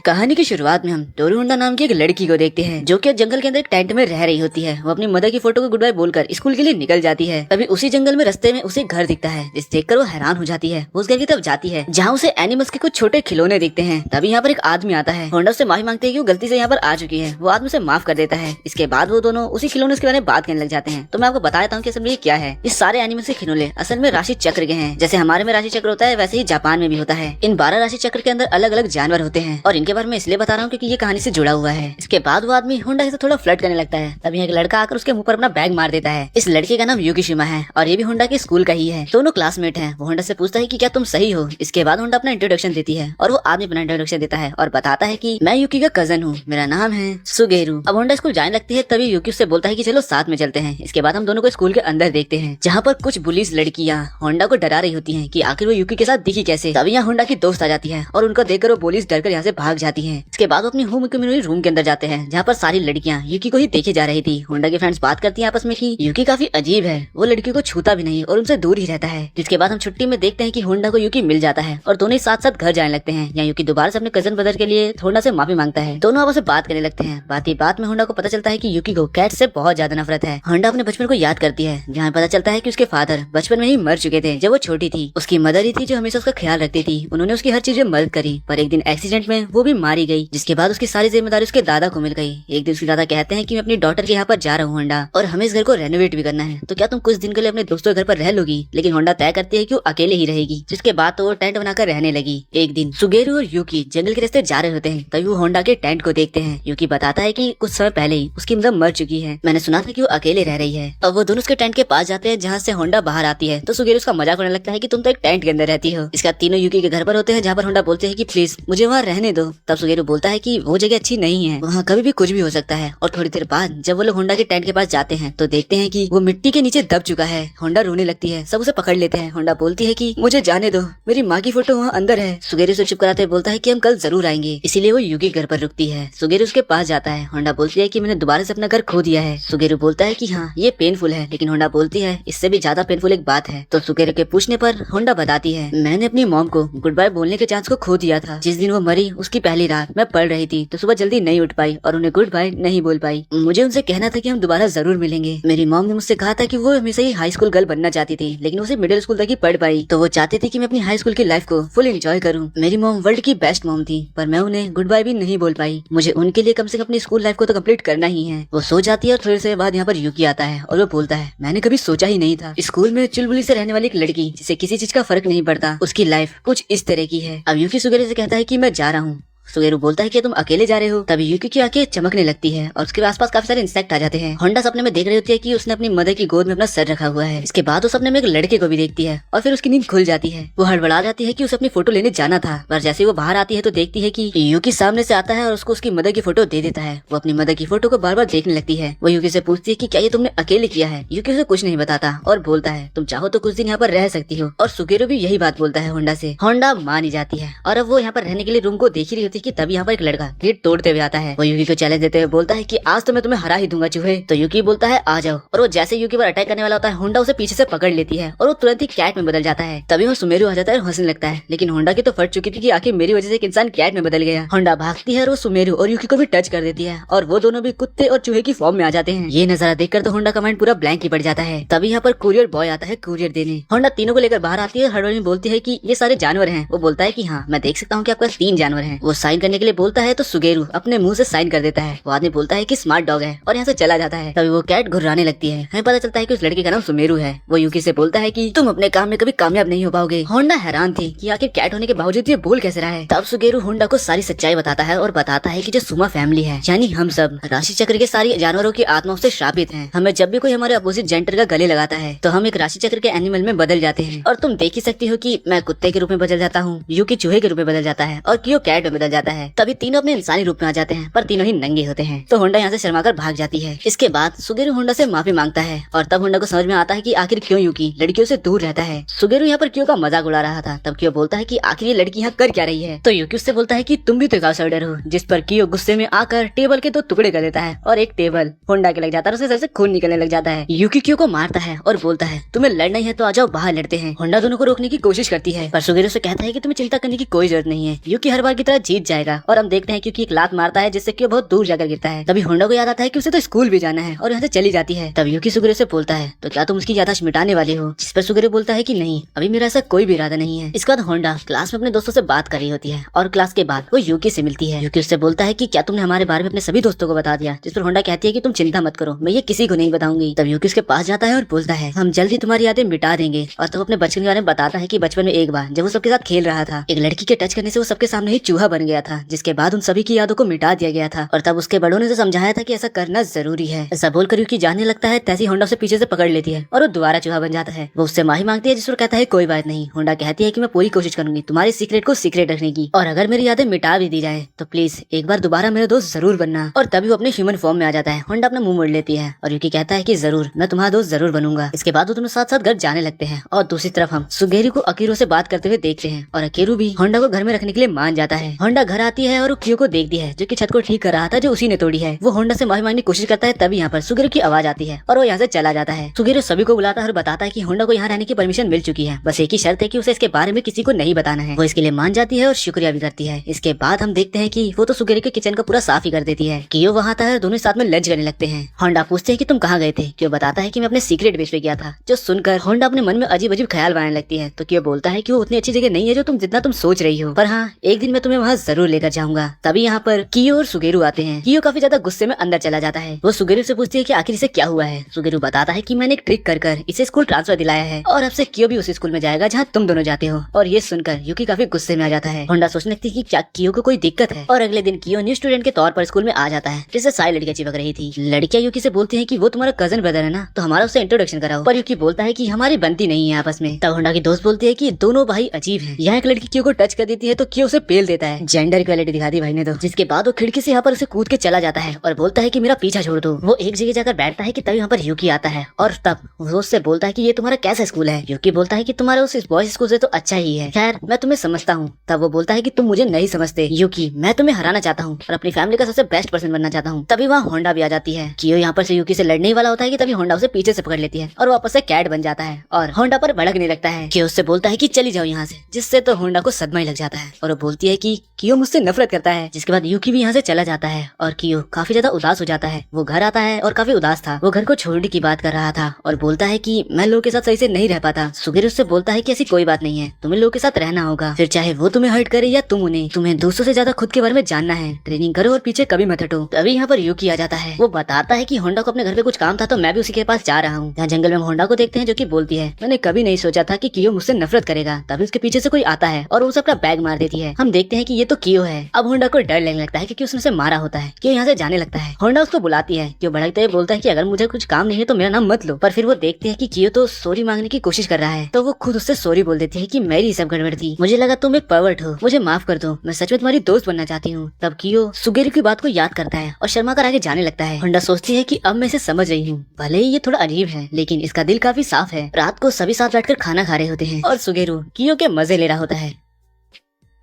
कहानी की शुरुआत में हम टोरू होंडा नाम की एक लड़की को देखते हैं जो कि जंगल के अंदर एक टेंट में रह रही होती है। वो अपनी मदर की फोटो को गुड बाय बोलकर स्कूल के लिए निकल जाती है। तभी उसी जंगल में रास्ते में उसे घर दिखता है, जिसे देखकर वो हैरान हो जाती है। वो उस घर की तरफ जाती है जहाँ उसे एनिमल्स के कुछ छोटे खिलौने दिखते हैं। तभी यहाँ पर एक आदमी आता है। होंडा उससे माफी मांगती है कि वो गलती से यहाँ पर आ चुकी है। वो आदमी उसे माफ कर देता है। इसके बाद वो दोनों उसी खिलौने के बारे में बात करने लग जाते हैं। तो मैं आपको बता देता हूँ कि असल में ये क्या है। ये सारे एनिमल्स के खिलौने असल में राशि चक्र के हैं। जैसे हमारे में राशि चक्र होता है, वैसे ही जापान में भी होता है। इन 12 राशि चक्र के अंदर अलग अलग जानवर होते हैं और इनके बारे में इसलिए बता रहा हूँ क्योंकि ये कहानी से जुड़ा हुआ है। इसके बाद वो आदमी होंडा के साथ थोड़ा फ्लर्ट करने लगता है। तभी एक लड़का आकर उसके मुंह पर अपना बैग मार देता है। इस लड़के का नाम युकीशिमा है और ये भी होंडा के स्कूल का ही है। दोनों क्लासमेट हैं। वो होंडा से पूछता है कि क्या तुम सही हो। इसके बाद होंडा अपना इंट्रोडक्शन देती है और वो आदमी अपना इंट्रोडक्शन देता है और बताता है कि मैं युकी का कजन हूँ, मेरा नाम है सुगेरू। अब होंडा स्कूल जाने लगती है। तभी युकी उससे बोलता है कि चलो साथ में चलते हैं। इसके बाद हम दोनों को स्कूल के अंदर देखते हैं जहाँ पर कुछ पुलिस लड़कियाँ होंडा को डरा रही होती है कि आखिर वो युकी के साथ दिखी कैसे। तभी यहाँ होंडा की दोस्त आ जाती है और उनको देखकर वो पुलिस डरकर यहाँ से भाग जाती है। इसके बाद वो अपनी होम कम्युनिटी रूम के अंदर जाते हैं जहाँ पर सारी लड़कियाँ युकी को ही देखे जा रही थी। होंडा के फ्रेंड्स बात करती हैं आपस में कि युकी काफी अजीब है, वो लड़कियों को छूता भी नहीं और उनसे दूर ही रहता है। जिसके बाद हम छुट्टी में देखते हैं कि होंडा को युकी मिल जाता है और दोनों साथ साथ घर जाने लगते हैं। यहाँ युकी दोबारा से अपने कजन ब्रदर के लिए होंडा से माफी मांगता है। दोनों आपस में बात करने लगते हैं। बात ही बात में होंडा को पता चलता है कि युकी को कैट से बहुत ज्यादा नफरत है। होंडा अपने बचपन को याद करती है जहाँ पता चलता है कि उसके फादर बचपन में ही मर चुके थे जब वो छोटी थी। उसकी मदर ही थी जो हमेशा उसका ख्याल रखती थी। उन्होंने उसकी हर चीज में मदद करी, पर एक दिन एक्सीडेंट में वो भी मारी गई। जिसके बाद उसकी सारी जिम्मेदारी उसके दादा को मिल गई। एक दिन उसके दादा कहते हैं कि मैं अपनी डॉटर के यहाँ पर जा रहा हूँ होंडा, और हमें इस घर को रेनोवेट भी करना है, तो क्या तुम कुछ दिन के लिए अपने दोस्तों के घर पर रह लोगी। लेकिन होंडा तय करती है कि वो अकेले ही रहेगी। जिसके बाद तो वो टेंट बनाकर रहने लगी। एक दिन सुगेरू और युकी जंगल के रास्ते जा रहे होते हैं। तभी वो होंडा के टेंट को देखते हैं। युकी बताता है कि कुछ समय पहले ही उसकी मदर मर चुकी है। मैंने सुना था कि वो अकेले रह रही है। अब वो दोनों उसके टेंट के पास जाते हैं जहाँ से होंडा बाहर आती है। तो सुगेरू उसका मजाक उड़ाने लगता है कि तुम तो एक टेंट के अंदर रहती हो। इसके बाद तीनों युकी के घर पर होते हैं जहाँ पर होंडा बोलते हैं कि प्लीज मुझे वहाँ रहने दो। तब सुगेरू बोलता है कि वो जगह अच्छी नहीं है, वहाँ कभी भी कुछ भी हो सकता है। और थोड़ी देर बाद जब वो लोग होंडा के टेंट के पास जाते हैं तो देखते हैं कि वो मिट्टी के नीचे दब चुका है। होंडा रोने लगती है। सब उसे पकड़ लेते हैं। होंडा बोलती है कि मुझे जाने दो, मेरी माँ की फोटो वहाँ अंदर है। सुगेरू से चुप कराते हुए बोलता है कि हम कल जरूर आएंगे। इसीलिए वो युकी घर पर रुकती है। सुगेरू उसके पास जाता है। होंडा बोलती है कि मैंने दोबारा से अपना घर खो दिया है। सुगेरू बोलता है कि हाँ ये पेनफुल है, लेकिन होंडा बोलती है इससे भी ज्यादा पेनफुल एक बात है। तो सुगेरू के पूछने पर होंडा बताती है मैंने अपनी मॉम को गुड बाय बोलने के चांस को खो दिया था। जिस दिन वो मरी उसकी पहली रात मैं पढ़ रही थी, तो सुबह जल्दी नहीं उठ पाई और उन्हें गुड बाय नहीं बोल पाई। मुझे उनसे कहना था कि हम दोबारा जरूर मिलेंगे। मेरी मॉम ने मुझसे कहा था कि वो हमेशा ही हाई स्कूल गर्ल बनना चाहती थी, लेकिन उसे मिडिल स्कूल तक ही पढ़ पाई। तो वो चाहती थी कि मैं अपनी हाई स्कूल की लाइफ को फुल एंजॉय करूं। मेरी मॉम वर्ल्ड की बेस्ट मॉम थी, पर मैं उन्हें गुड बाय भी नहीं बोल पाई। मुझे उनके लिए कम से कम अपनी स्कूल लाइफ को तो कंप्लीट करना ही है। वो सो जाती है और थोड़ी देर बाद यहाँ पर युकी आता है और वो बोलता है मैंने कभी सोचा ही नहीं था स्कूल में चुलबुली से रहने वाली एक लड़की जिसे किसी चीज का फर्क नहीं पड़ता, उसकी लाइफ कुछ इस तरह की है। अब युकी सुगेरू से कहता है कि मैं जा रहा हूँ। सुगेरू बोलता है कि तुम अकेले जा रहे हो। तभी युकी की आंखें चमकने लगती है और उसके आसपास काफी सारे इंसेक्ट आ जाते हैं। होंडा सपने में देख रही होती है कि उसने अपनी मदर की गोद में अपना सर रखा हुआ है। इसके बाद वो सपने में एक लड़के को भी देखती है और फिर उसकी नींद खुल जाती है। वो हड़बड़ा जाती है कि उसे अपनी फोटो लेने जाना था, पर जैसे वो बाहर आती है तो देखती है कि युकी सामने से आता है और उसको उसकी मदर की फोटो दे देता है। वो अपनी मदर की फोटो को बार बार देखने लगती है। वो युकी से पूछती है कि क्या ये तुमने अकेले किया है। युकी उसे कुछ नहीं बताता और बोलता है तुम चाहो तो कुछ दिन यहाँ पर रह सकती हो। और सुगेरू भी यही बात बोलता है होंडा से। होंडा मान ही जाती है और अब वो यहाँ पर रहने के लिए रूम को देख रही होती है कि तभी यहाँ पर एक लड़का गेट तोड़ते हुए आता है। वो युकी को चैलेंज देते हुए बोलता है कि आज तो मैं तुम्हें हरा ही दूंगा चूहे। तो युकी बोलता है आ जाओ, और वो जैसे युकी पर अटैक करने वाला होता है होंडा उसे पीछे से पकड़ लेती है और वो तुरंत ही कैट में बदल जाता है। तभी वो सुमेरू आ जाता है और हंसने लगता है, लेकिन होंडा की तो फट चुकी थी कि आखिर मेरी वजह से एक इंसान कैट में बदल गया। होंडा भागती है और वो सुमेरू और युकी को भी टच कर देती है और वो दोनों भी कुत्ते और चूहे की फॉर्म में आ जाते हैं। ये नजारा देखकर तो होंडा का माइंड पूरा ब्लैंक ही पड़ जाता है। तभी यहाँ पर कुरियर बॉय आता है कुरियर देने। होंडा तीनों को लेकर बाहर आती है। हड़बड़ी बोलती है कि ये सारे जानवर हैं। वो बोलता है कि हाँ मैं देख सकता हूँ कि आपके पास 3 जानवर हैं। वो साइन करने के लिए बोलता है तो सुगेरू अपने मुंह से साइन कर देता है। वो आदमी बोलता है कि स्मार्ट डॉग है और यहाँ से चला जाता है। तभी वो कैट घुर्राने लगती है। हमें पता चलता है कि उस लड़के का नाम सुमेरू है। वो युकी से बोलता है कि तुम अपने काम में कभी कामयाब नहीं हो पाओगे। होंडा हैरान थी कि आखिर कैट होने के बावजूद ये बोल कैसे रहा है। तब सुगेरू होंडा को सारी सच्चाई बताता है और बताता है कि जो सुमा फैमिली है यानी हम सब राशि चक्र के सारी जानवरों की आत्माओं से श्रापित हैं। हमें जब भी कोई हमारे अपोजिट जेंडर का गले लगाता है तो हम एक राशि चक्र के एनिमल में बदल जाते हैं। और तुम देख ही सकती हो कि मैं कुत्ते के रूप में बदल जाता हूँ, युकी चूहे के रूप में बदल जाता है और कियो कैट में बदल जाता है। तभी तीनों अपने इंसानी रूप में आ जाते हैं, पर तीनों ही नंगे होते हैं। तो होंडा यहाँ से शर्माकर भाग जाती है। इसके बाद सुगेरू होंडा से माफी मांगता है और तब होंडा को समझ में आता है कि आखिर क्यों युकी लड़कियों से दूर रहता है। सुगेरू यहाँ पर क्यों का मजाक उड़ा रहा था। तब क्यों बोलता है कि आखिर ये लड़की यहाँ कर क्या रही है। तो युकी उससे बोलता है कि तुम भी तो एक आउटसाइडर हो। जिस पर कियो गुस्से में आकर टेबल के 2 टुकड़े कर देता है और एक टेबल होंडा के लग जाता है। उसके सर से खून निकलने लग जाता है। युकी क्यों को मारता है और बोलता है तुम्हें लड़ना ही है तो आ जाओ बाहर लड़ते हैं। होंडा दोनों को रोकने की कोशिश करती है, पर सुगेरू से कहता है कि तुम्हें चिंता करने की कोई जरूरत नहीं है, युकी हर बार की तरह जीत जीत जाएगा। और हम देखते हैं क्योंकि एक लात मारता है जिससे कि वो बहुत दूर जाकर गिरता है। तभी होंडा को याद आता है कि उसे तो स्कूल भी जाना है और यहाँ से चली जाती है। तब यूकी सुगेरू से बोलता है तो क्या तुम उसकी याददाश्त मिटाने वाले हो? जिस पर सुगेरू बोलता है कि नहीं, अभी मेरा ऐसा कोई भी इरादा नहीं है। इसके बाद होंडा क्लास में अपने दोस्तों से बात कर रही होती है और क्लास के बाद वो यूकी से मिलती है। यूकी उससे बोलता है कि क्या तुमने हमारे बारे में अपने सभी दोस्तों को बता दिया? जिस पर होंडा कहती है कि तुम चिंता मत करो, मैं ये किसी को नहीं बताऊंगी। तब यूकी उसके पास जाता है और बोलता है हम जल्दी तुम्हारी यादें मिटा देंगे। और तब अपने बचपन के बारे में बताता है कि बचपन में एक बार जब वो सबके साथ खेल रहा था, एक लड़की के टच करने से वो सबके सामने ही चूहा बन गया था, जिसके बाद उन सभी की यादों को मिटा दिया गया था। और तब उसके बड़ों ने उसे समझाया था कि ऐसा करना जरूरी है। ऐसा बोलकर यूकी जाने लगता है, तैसी होंडा उसे पीछे से पकड़ लेती है और वो दोबारा चूहा बन जाता है। वो उससे माफी मांगती है जिस पर कहता है कोई बात नहीं। होंडा कहती है कि मैं पूरी कोशिश करूंगी तुम्हारी सीक्रेट को सीक्रेट रखने की, और अगर मेरी यादें मिटा भी दी जाए तो प्लीज एक बार दोबारा मेरे दोस्त जरूर बनना। और तभी वो अपने ह्यूमन फॉर्म में आ जाता है। होंडा अपना मुंह मोड़ लेती है और यूकी कहता है कि जरूर, मैं तुम्हारा दोस्त जरूर बनूंगा। इसके बाद वो दोनों साथ साथ घर जाने लगते हैं। और दूसरी तरफ हम सुगेरू को अकीरो से बात करते हुए देखते हैं और अकीरो भी होंडा को घर में रखने के लिए मान जाता है। होंडा घर आती है और वो कियो को देखती है जो कि छत को ठीक कर रहा था जो उसी ने तोड़ी है। वो होंडा से माफी मांगने की कोशिश करता है, तभी यहाँ पर सुगेरू की आवाज आती है और वो यहाँ से चला जाता है। सुगेरू सभी को बुलाता है और बताता है कि होंडा को यहाँ रहने की परमिशन मिल चुकी है, बस एक ही शर्त है कि उसे इसके बारे में किसी को नहीं बताना है। वो इसके लिए मान जाती है और शुक्रिया भी करती है। इसके बाद हम देखते हैं कि वो तो सुगेरू के किचन का पूरा साफ ही कर देती है। कियो वहाँ आता है और दोनों साथ में लंच करने लगते हैं। होंडा पूछते हैं कि तुम कहाँ गए थे? कियो बताता है कि मैं अपने सीक्रेट बेस पे गया था। जो सुनकर होंडा अपने मन में अजीब अजीब ख्याल बनाने लगती है। तो कियो बोलता है कि वो उतनी अच्छी जगह नहीं है जो जितना तुम सोच रही हो, पर हाँ एक दिन मैं तुम्हें वहाँ जरूर लेकर जाऊंगा। तभी यहाँ पर कियो और सुगेरू आते हैं। कियो काफी ज्यादा गुस्से में अंदर चला जाता है। वो सुगेरू से पूछती है कि आखिर इसे क्या हुआ है। सुगेरू बताता है कि मैंने एक ट्रिक कर इसे स्कूल ट्रांसफर दिलाया है और अब से कियो भी उसी स्कूल में जाएगा जहाँ तुम दोनों जाते हो। और ये सुनकर यूकी काफी गुस्से में आ जाता है। होंडा सोचने लगती है कि क्या कियो को कोई दिक्कत है। और अगले दिन कियो न्यू स्टूडेंट के तौर पर स्कूल में आ जाता है, जिससे सारी लड़कियां चिपक रही थी। लड़कियां यूकी से बोलती है कि वो तुम्हारा कजन ब्रदर है ना, तो हमारा उससे इंट्रोडक्शन कराओ। पर यूकी बोलता है कि हमारी बनती नहीं है आपस में। तब होंडा की दोस्त बोलती है कि दोनों भाई अजीब हैं। यहाँ एक लड़की कियो को टच कर देती है तो कियो उसे पेल देता है। जेंडर इक्वालिटी दिखा दी भाई ने तो। जिसके बाद वो खिड़की से यहाँ पर उसे कूद के चला जाता है और बोलता है कि मेरा पीछा छोड़ दो। वो एक जगह जाकर बैठता है कि तभी यहाँ पर यूकी आता है और तब वो उससे बोलता है कि ये तुम्हारा कैसा स्कूल है? यूकी बोलता है कि तुम्हारा उस बॉयज स्कूल से तो अच्छा ही है, खैर मैं तुम्हें समझता हूँ। तब वो बोलता है कि तुम मुझे नहीं समझते यूकी, मैं तुम्हें हराना चाहता हूँ और अपनी फैमिली का सबसे बेस्ट पर्सन बनना चाहता हूँ। तभी वहाँ होंडा भी आ जाती है। कियो यहाँ पर से यूकी से लड़ने ही वाला होता है कि तभी होंडा उसे पीछे से पकड़ लेती है और वापस से कैट बन जाता है और होंडा पर भड़कने लगता है। कियो उससे बोलता है कि चली जाओ यहाँ से, जिससे तो होंडा को सदमा ही लग जाता है और वो बोलती है कि कियो मुझसे नफरत करता है। जिसके बाद यूकी भी यहाँ से चला जाता है और कियो काफी ज्यादा उदास हो जाता है। वो घर आता है और काफी उदास था। वो घर को छोड़ने की बात कर रहा था और बोलता है कि मैं लोगों के साथ सही से नहीं रह पाता। सुगेरू उससे बोलता है कि ऐसी कोई बात नहीं है, तुम्हें लोगों के साथ रहना होगा, फिर चाहे वो तुम्हें हर्ट करे या तुम उन्हें। तुम्हें दूसरों से ज्यादा खुद के बारे में जानना है, ट्रेनिंग करो और पीछे कभी मत हटो। तभी यहाँ पर यूकी आ जाता है। वो बताता है कि होंडा को अपने घर पे कुछ काम था तो मैं भी उसी के पास जा रहा हूँ। यहाँ जंगल में होंडा को देखते हैं जो कि बोलती है मैंने कभी नहीं सोचा था कि कियो मुझसे नफरत करेगा। तभी उसके पीछे से कोई आता है और उसे अपना बैग मार देती है। हम देखते हैं कि ये तो कियो है। अब होंडा को डर लगने लगता है क्योंकि उसने उसे मारा होता है। कियो यहाँ से जाने लगता है। होंडा उसको बुलाती है। कियो भड़कते हुए बोलता है कि अगर मुझे कुछ काम नहीं है तो मेरा नाम मत लो। पर फिर वो देखते हैं कि कियो तो सॉरी मांगने की कोशिश कर रहा है, तो वो खुद उससे सॉरी बोल देती है कि मेरी सब गड़बड़ थी, मुझे लगा तुम एक पर्वर्ट हो, मुझे माफ कर दो, मैं सच में तुम्हारी दोस्त बनना चाहती हूँ। तब कियो सुगेरू की बात को याद करता है और शर्मा कर आगे जाने लगता है। होंडा सोचती है कि अब मैं इसे समझ रही हूँ, भले ही ये थोड़ा अजीब है लेकिन इसका दिल काफी साफ है। रात को सभी साथ बैठकर खाना खा रहे होते हैं और सुगेरू कियो के मजे ले रहा होता है।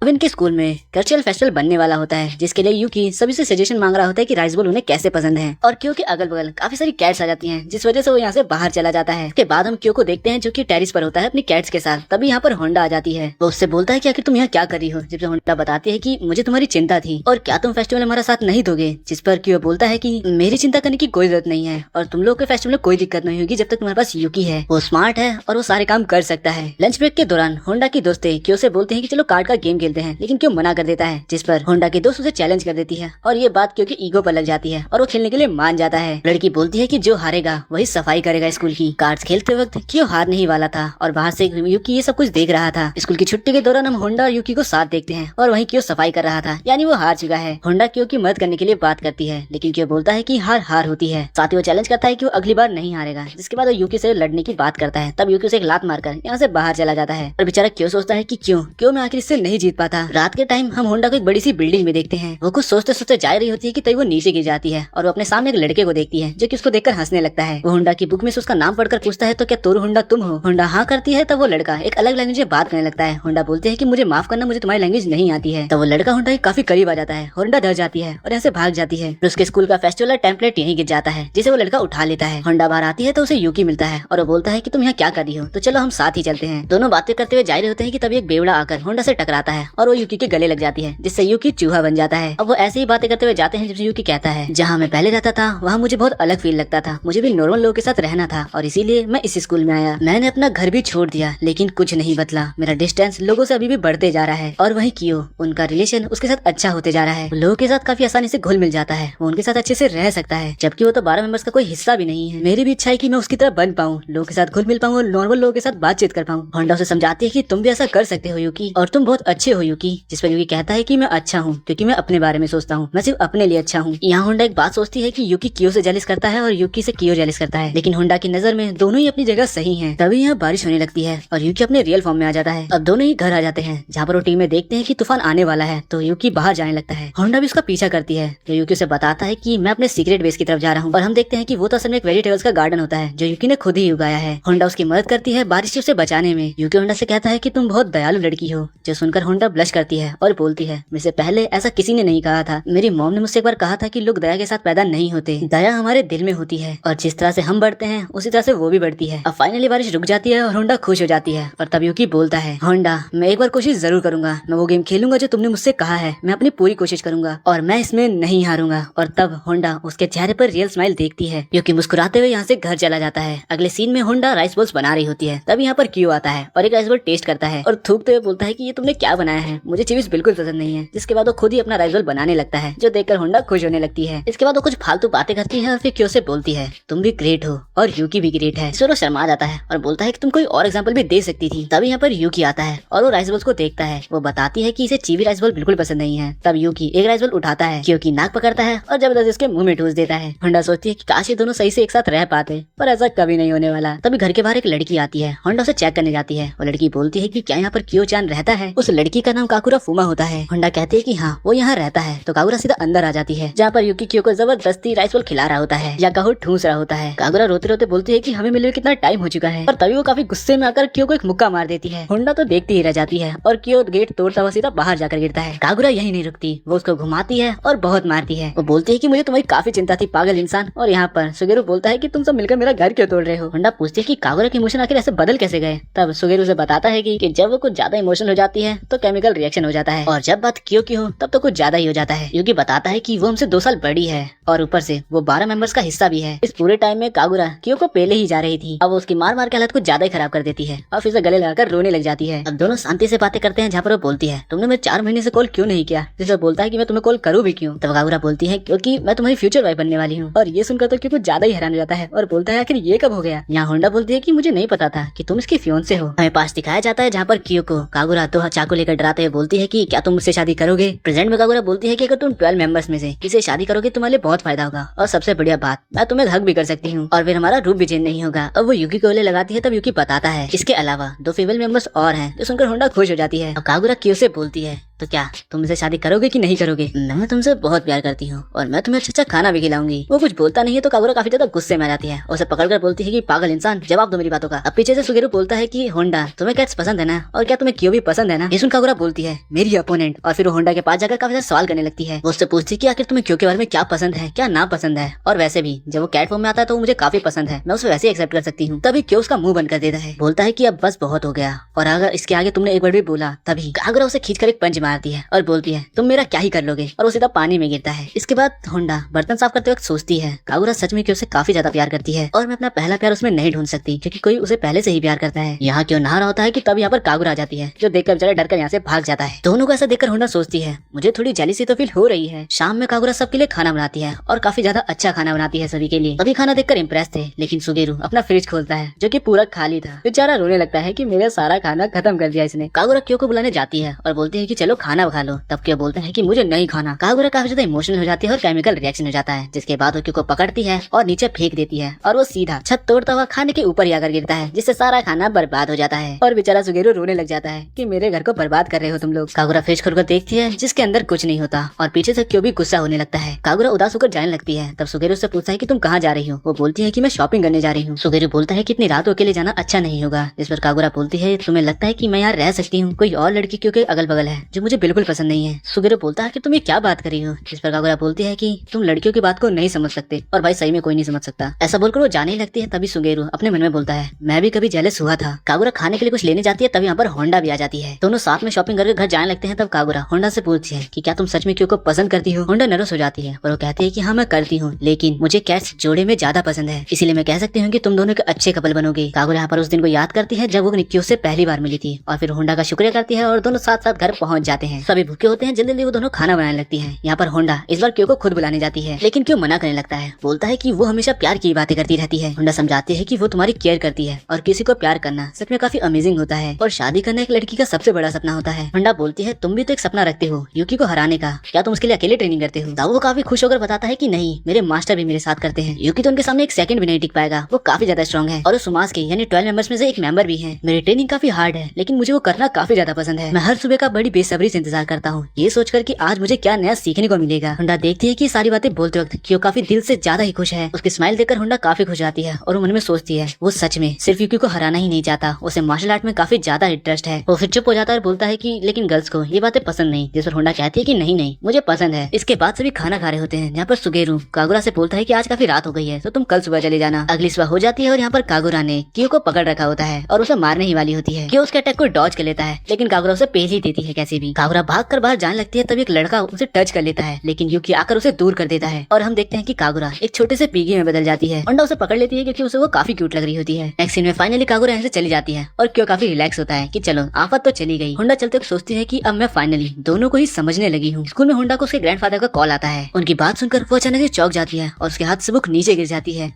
अब इनके स्कूल में कल्चरल फेस्टिवल बनने वाला होता है, जिसके लिए यूकी सभी से सजेशन मांग रहा होता है कि राइस बोल उन्हें कैसे पसंद है। और क्यों के अगल बगल काफी सारी कैट्स आ जाती हैं, जिस वजह से वो यहाँ से बाहर चला जाता है। उसके बाद हम क्यों को देखते हैं जो कि टेरिस पर होता है अपनी कैट्स के साथ। तभी यहाँ पर होंडा आ जाती है। वो उससे बोलता है कि आखिर तुम यहाँ क्या कर रही हो? जब होंडा बताती है कि मुझे तुम्हारी चिंता थी और क्या तुम फेस्टिवल हमारा साथ नहीं दोगे? जिस पर क्यों बोलता है कि मेरी चिंता करने की कोई जरूरत नहीं है और तुम लोग के फेस्टिवल में कोई दिक्कत नहीं होगी जब तक तुम्हारे पास यूकी है। वो स्मार्ट है और वो सारे काम कर सकता है। लंच ब्रेक के दौरान होंडा की दोस्तें क्यों से बोलते हैं कि चलो कार्ड का गेम खेलते हैं, लेकिन क्यों कर देता है। जिस पर होंडा की दोस्त उसे चैलेंज कर देती है और ये बात क्योंकि ईगो पर लग जाती है और वो खेलने के लिए मान जाता है। लड़की बोलती है कि जो हारेगा वही सफाई करेगा स्कूल की। कार्ड्स खेलते वक्त क्यों हार नहीं वाला था और बाहर से यूकी ये सब कुछ देख रहा था। स्कूल की छुट्टी के दौरान हम होंडा और यूकी को साथ देखते हैं और वहीं क्यों सफाई कर रहा था, यानी वो हार चुका है। होंडा क्यों की मदद करने के लिए बात करती है, लेकिन क्यों बोलता है कि हार हार होती है। साथ ही वो चैलेंज करता है कि वो अगली बार नहीं हारेगा। जिसके बाद वो यूकी से लड़ने की बात करता है। तब यूकी उसे एक लात मारकर यहाँ से बाहर चला जाता है और बेचारा क्यों सोचता है कि क्यों मैं आखिर इससे नहीं जीत पाता। रात के टाइम हम होंडा को एक बड़ी सी बिल्डिंग में देखते हैं। वो कुछ सोचते सोचते जा रही होती है कि तभी वो नीचे गिर जाती है और वो अपने सामने एक लड़के को देखती है जो कि उसको देखकर हंसने लगता है। वो होंडा की बुक में से उसका नाम पढ़कर पूछता है तो क्या तोरू होंडा तुम हो? होंडा हाँ करती है। तब वो लड़का एक अलग लैंग्वेज में बात करने लगता है। होंडा बोलते हैं कि मुझे माफ करना, मुझे तुम्हारी लैंग्वेज नहीं आती है। तब वो लड़का होंडा के काफी करीब आ जाता है। होंडा डर जाती है और यहाँ से भाग जाती है। उसके स्कूल का फेस्टिवल टेम्पलेट यहीं गिर जाता है, जिसे वो लड़का उठा लेता है। होंडा बाहर आती है तो उसे यूकी मिलता है और वो बोलता है कि तुम यहाँ क्या कर रही हो, तो चलो हम साथ ही चलते हैं। दोनों बातें करते हुए जा रहे होते हैं कि तभी एक बेवड़ा आकर होंडा से टकराता है और वो यूकी के गले लग जाती है, जिससे यूकी चूहा बन जाता है। अब वो ऐसे ही बातें करते हुए जाते हैं जिसमें यूकी कहता है, जहाँ मैं पहले रहता था वहाँ मुझे बहुत अलग फील लगता था, मुझे भी नॉर्मल लोगों के साथ रहना था और इसीलिए मैं इस स्कूल में आया। मैंने अपना घर भी छोड़ दिया लेकिन कुछ नहीं बदला, मेरा डिस्टेंस लोगों से अभी भी बढ़ते जा रहा है। और वहीं कियो, उनका रिलेशन उसके साथ अच्छा होते जा रहा है, लोगों के साथ काफी आसानी से घुल मिल जाता है, वो उनके साथ अच्छे से रह सकता है, जबकि वो तो 12 मेंबर्स का कोई हिस्सा भी नहीं है। मेरी भी इच्छा है कि मैं उसकी तरह बन पाऊँ, लोगों के साथ घुल मिल पाऊँ और नॉर्मल लोगों के साथ बातचीत कर पाऊँ। होंडा उसे समझाती है कि तुम भी ऐसा कर सकते हो यूकी, और तुम बहुत अच्छे हो यूकी। जिस पर यूकी कहता है कि मैं अच्छा हूँ क्योंकि मैं अपने बारे में सोचता हूँ, मैं सिर्फ अपने लिए अच्छा हूँ। यहाँ होंडा एक बात सोचती है कि यूकी कियो से जेलिस करता है और यूकी से कियो जेलिस करता है, लेकिन होंडा की नजर में दोनों ही अपनी जगह सही हैं। तभी यहाँ बारिश होने लगती है और यूकी अपने रियल फॉर्म में आ जाता है। अब दोनों ही घर आ जाते हैं, जहाँ पर वो टीम में देखते हैं कि तूफान आने वाला है, तो यूकी बाहर जाने लगता है। होंडा भी उसका पीछा करती है, जो यूकी उसे बताता है कि मैं अपने सीक्रेट बेस की तरफ जा रहा हूँ। और हम देखते हैं कि वो तो असल में एक वेजिटेबल्स का गार्डन होता है जो यूकी ने खुद ही उगाया है। होंडा उसकी मदद करती है बारिश से उसे बचाने में। यूकी होंडा से कहता है कि तुम बहुत दयालु लड़की हो, जो सुनकर होंडा ब्लश करती है और बोलती है, मुझसे पहले ऐसा किसी ने नहीं कहा था। मेरी मॉम ने मुझसे एक बार कहा था कि लोग दया के साथ पैदा नहीं होते, दया हमारे दिल में होती है और जिस तरह से हम बढ़ते हैं उसी तरह से वो भी बढ़ती है। अब फाइनली बारिश रुक जाती है और होंडा खुश हो जाती है। और तब यूकी बोलता है, होंडा मैं एक बार कोशिश जरूर करूंगा, मैं वो गेम खेलूंगा जो तुमने मुझसे कहा है, मैं अपनी पूरी कोशिश करूंगा और मैं इसमें नहीं हारूंगा। और तब होंडा उसके चेहरे पर रियल स्माइल देखती है। यूकी मुस्कुराते हुए यहाँ से घर चला जाता है। अगले सीन में होंडा राइस बॉल्स बना रही होती है। तब यहाँ पर कियो आता है और एक राइस बॉल टेस्ट करता है और थूकते हुए बोलता है कि ये तुमने क्या बनाया है, मुझे चीज बिल्कुल पसंद नहीं है। जिसके बाद वो खुद ही अपना राइस बॉल बनाने लगता है, जो देखकर होंडा खुश होने लगती है। इसके बाद वो कुछ फालतू बातें करती है और फिर कियो से बोलती है, तुम भी ग्रेट हो और यूकी भी ग्रेट है। वो शर्मा जाता है और बोलता है कि तुम कोई और एग्जांपल भी दे सकती थी। तब यहाँ पर यूकी आता है और वो राइस बॉल्स को देखता है। वो बताती है कि इसे चीवी राइस बॉल बिल्कुल पसंद नहीं है। तब यूकी एक राइस बॉल उठाता है, क्योंकि नाक पकड़ता है और जबरदस्ती इसके मुंह में ठूस देता है। होंडा सोचती है कि काश ये दोनों सही से एक साथ रह पाते, पर ऐसा कभी नहीं होने वाला। तभी घर के बाहर एक लड़की आती है, होंडा उसे चेक करने जाती है। वो लड़की बोलती है कि क्या यहाँ पर कियो चान रहता है। उस लड़की का नाम काकुरा फुमा होता है। होंडा कहती है कि हाँ वो यहाँ रहता है। तो काकुरा सीधा अंदर आ जाती है, जहाँ पर यूकी कियो को जबरदस्ती राइस बॉल खिला रहा होता है या कहो ठूस रहा होता है। काकुरा रोते रोते बोलती है कि हमें मिले कितना टाइम हो चुका है। और तभी वो काफी गुस्से में आकर कियो को एक मुक्का मार देती है। होंडा तो देखती ही रह जाती है और कियो गेट तोड़ता हुआ सीधा बाहर जाकर गिरता है। काकुरा यही नहीं रुकती, वो उसको घुमाती है और बहुत मारती है। वो बोलती है कि मुझे तुम्हारी काफी चिंता थी पागल इंसान। और यहाँ पर सुगेरू बोलता है कि तुम सब मिलकर मेरा घर क्यों तोड़ रहे हो। होंडा पूछती है कि काकुरा के इमोशन आखिर ऐसे बदल कैसे गए। तब सुगेरू उसे बताता है कि जब वो कुछ ज्यादा इमोशनल हो जाती है तो केमिकल रिएक्शन हो जाता है, और जब बात कियो की हो तब तो कुछ ज्यादा ही हो जाता है। यूकी बताता है कि वो हमसे 2 साल बड़ी है और ऊपर से वो 12 मेंबर्स का हिस्सा भी है। इस पूरे टाइम में कागुरा कियो को पहले ही जा रही थी। अब वो उसकी मार मार के हालत कुछ ज्यादा ही खराब कर देती है और फिर से गले लगाकर रोने लग जाती है। अब दोनों शांति से बातें करते हैं, जहाँ पर वो बोलती है, तुमने मुझे 4 महीने से कॉल क्यों नहीं किया। जिसे बोलता है कि मैं तुम्हें कॉल करूँ भी क्यों। तब कागुरा बोलती है क्योंकि मैं तुम्हारी फ्यूचर वाइफ बनने वाली हूँ। और ये सुनकर तो क्यों कुछ ज्यादा ही हैरान हो जाता है और बोलता है आखिर ये कब हो गया। यहाँ होंडा बोलती है कि मुझे नहीं पता था कि तुम इसकी फियोंसे हो। हमें पास दिखाया जाता है जहाँ पर कियो को कागुरा तो चाकू लेकर डराते हुए बोलती है कि क्या तुम मुझसे शादी करोगे। प्रेजेंट में कागुरा बोलती है कि अगर तुम 12 मेंबर्स में से किसी शादी करोगे तुम्हारे लिए बहुत फायदा होगा, और सबसे बढ़िया बात मैं तुम्हें हक भी कर सकती हूँ और फिर हमारा रूप भी चेंज नहीं होगा। अब वो यूकी को लगाती है। तब यूकी बताता है इसके अलावा 2 फीमेल मेंबर्स और हैं, जो सुनकर होंडा खुश हो जाती है। अब कागुरा कियो से बोलती है, तो क्या तुम मुझसे शादी करोगे कि नहीं करोगे। मैं तुमसे बहुत प्यार करती हूँ और मैं तुम्हें अच्छा खाना भी खिलाऊंगी। वो कुछ बोलता नहीं है तो कागुरा काफी ज्यादा गुस्से में आ जाती है, उसे पकड़कर बोलती है कि पागल इंसान जवाब दो मेरी बातों का। अब पीछे से सुगेरू बोलता है कि होंडा तुम्हें कैट्स पसंद है ना, और क्या तुम्हें कियो भी पसंद है ना। ये सुन कागुरा बोलती है मेरी अपोनेंट, और फिर वो होंडा के पास जाकर काफी सारे सवाल करने लगती है। वो उससे पूछती है कि आखिर तुम्हें कियो के बारे में क्या पसंद है क्या ना पसंद है, और वैसे भी जब वो कैट फॉर्म में आता है तो मुझे काफी पसंद है, मैं उसे वैसे एक्सेप्ट कर सकती हूँ। तभी कियो उसका मुंह बंद कर देता है, बोलता है कि अब बस बहुत हो गया और अगर इसके आगे तुमने एक बार भी बोला। तभी कागुरा उसे खींचकर एक पंच मारती है और बोलती है तुम मेरा क्या ही कर लोगे, और वो सीधा पानी में गिरता है। इसके बाद होंडा बर्तन साफ करते वक्त सोचती है कागुरा सच में कियो से काफी ज्यादा प्यार करती है और मैं अपना पहला प्यार उसमें नहीं ढूंढ सकती, क्योंकि कोई उसे पहले से ही प्यार करता है। यहाँ क्यों नहा रहा होता है कि तब यहाँ पर कागुरा आ जाती है, जो देखकर बेचारा डरकर यहाँ से भाग जाता है। दोनों को ऐसा देखकर होंडा सोचती है मुझे थोड़ी जेलिसी तो फील हो रही है। शाम में कागुरा सबके लिए खाना बनाती है और काफी ज्यादा अच्छा खाना बनाती है सभी के लिए। अभी खाना देखकर इम्प्रेस थे, लेकिन सुगेरू अपना फ्रिज खोलता है जो कि पूरा खाली था। बेचारा रोने लगता है कि मेरा सारा खाना खत्म कर दिया इसने। कागुरा कियो को बुलाने जाती है और बोलती है कि चलो खाना खा लो। तब कियो बोलता है कि मुझे नहीं खाना। कागुरा काफी ज्यादा इमोशनल हो जाती है और केमिकल रिएक्शन हो जाता है, जिसके बाद वो कियो को पकड़ती है और नीचे फेंक देती है और वो सीधा छत तोड़ता हुआ खाने के ऊपर ही आकर गिरता है, जिससे सारा खाना बर्बाद हो जाता है। और बेचारा सुगेरू रोने लग जाता है कि मेरे घर को बर्बाद कर रहे हो तुम लोग। कागुरा फ्रिज खोलकर देखती है जिसके अंदर कुछ नहीं होता और पीछे से क्यों भी गुस्सा होने लगता है। कागुरा उदास होकर जाने लगती है। तब सुगेरू से पूछता है कि तुम कहाँ जा रही हो। वो बोलती है कि मैं शॉपिंग करने जा रही हूँ। सुगेरू बोलता है कि इतनी रात अकेले जाना अच्छा नहीं होगा, जिस पर कागुरा बोलती है तुम्हें लगता है कि मैं यहाँ रह सकती हूँ, कोई और लड़की क्यों के अगल बगल है जो मुझे बिल्कुल पसंद नहीं है। सुगेरो बोलता है कि तुम ये क्या बात कर रही हो, जिस पर कागुरा बोलती है कि तुम लड़कियों की बात को नहीं समझ सकते, और भाई सही में कोई नहीं समझ सकता। ऐसा बोलकर वो जाने ही लगती है। तभी सुगेरो अपने मन में बोलता है मैं भी कभी जेलस हुआ था। कागुरा खाने के लिए कुछ लेने जाती है, तभी यहाँ पर होंडा भी आ जाती है। दोनों साथ में शॉपिंग करके घर जाने लगते हैं। तब कागुरा होंडा से पूछती है कि क्या तुम सच में क्यों को पसंद करती हो। होंडा नर्वस हो जाती है और वो कहती है कि हाँ मैं करती हूँ, लेकिन मुझे कैट्स जोड़े में ज्यादा पसंद है, इसीलिए मैं कह सकती हूँ कि तुम दोनों के अच्छे कपल बनोगे। कागुरा यहाँ पर उस दिन को याद करती है जब वो निक्की से पहली बार मिली थी, और फिर होंडा का शुक्रिया करती है और दोनों साथ साथ घर पहुंच जाते हैं। सभी भूखे होते हैं। जल्दी जल्दी वो दोनों खाना बनाने लगती है। यहाँ पर होंडा इस बार क्यों को खुद बुलाने जाती है, लेकिन क्यों मना करने लगता है। बोलता है कि वो हमेशा प्यार की बातें करती रहती है। होंडा समझाती है कि वो तुम्हारी केयर करती है और किसी को प्यार करना सच में काफी अमेजिंग होता है, और शादी करना एक लड़की का सबसे बड़ा सपना होता है। होंडा बोलती है तुम भी तो एक सपना रखते हो यूकी को हराने का, क्या तुम उसके लिए अकेले ट्रेनिंग करते हो। ताऊ वो काफी खुश होकर बताता है कि नहीं, मेरे मास्टर भी मेरे साथ करते हैं। यूकी तो उनके सामने एक सेकंड भी नहीं टिक पाएगा, वो काफी ज्यादा स्ट्रॉन्ग है, और वो सुमास के यानी 12 मेंबर्स में से एक मेंबर भी है। मेरी ट्रेनिंग काफी हार्ड है, लेकिन मुझे वो करना काफी ज्यादा पसंद है। मैं हर सुबह का बड़ी बेसब्री से इंतजार करता हूँ, ये सोचकर कि आज मुझे क्या नया सीखने को मिलेगा। होंडा देखती है कि सारी बातें बोलते वक्त क्यों काफी दिल से ज्यादा ही खुश है। उसकी स्माइल देखकर होंडा काफी खुश जाती है, और वो मन में सोचती है वो सच में सिर्फ यूकी को हराना ही नहीं चाहता, उसे मार्शल आर्ट में काफी ज्यादा इंटरेस्ट है। वो फिर चुप हो जाता है और बोलता है कि लेकिन गर्ल्स को ये बातें पसंद नहीं, जिस पर होंडा कहती है कि नहीं नहीं मुझे पसंद है। इसके बाद सभी खाना खा रहे होते हैं। यहाँ पर सुगेरू कागुरा से बोलता है कि आज काफी रात हो गई है, तो तुम कल सुबह चले जाना। अगली सुबह हो जाती है और यहाँ पर कागुरा ने कियो को पकड़ रखा होता है और उसे मारने ही वाली होती है। कियो उसके अटैक को डॉज कर लेता है, लेकिन कागुरा उसे पेल ही देती है कैसे भी। कागुरा भागकर बाहर जाने लगती है, तभी एक लड़का उसे टच कर लेता है, लेकिन यूकी आकर उसे दूर कर देता है, और हम देखते हैं कि कागुरा एक छोटे से पीगी में बदल जाती है। होंडा उसे पकड़ लेती है क्योंकि उसे वो काफी क्यूट लग रही होती है। नेक्स्ट सीन में फाइनली कागुरा यहाँ से चली जाती है और क्यों काफी रिलैक्स होता है कि चलो आफत तो चली गई। होंडा चलते वक्त सोचती है कि अब मैं फाइनली दोनों को ही समझने लगी हूँ। स्कूल में होंडा को उसके ग्रैंडफादर का कॉल आता है। उनकी बात सुनकर वो अचानक से चौंक जाती है और उसके हाथ से बुक नीचे गिर जाती है।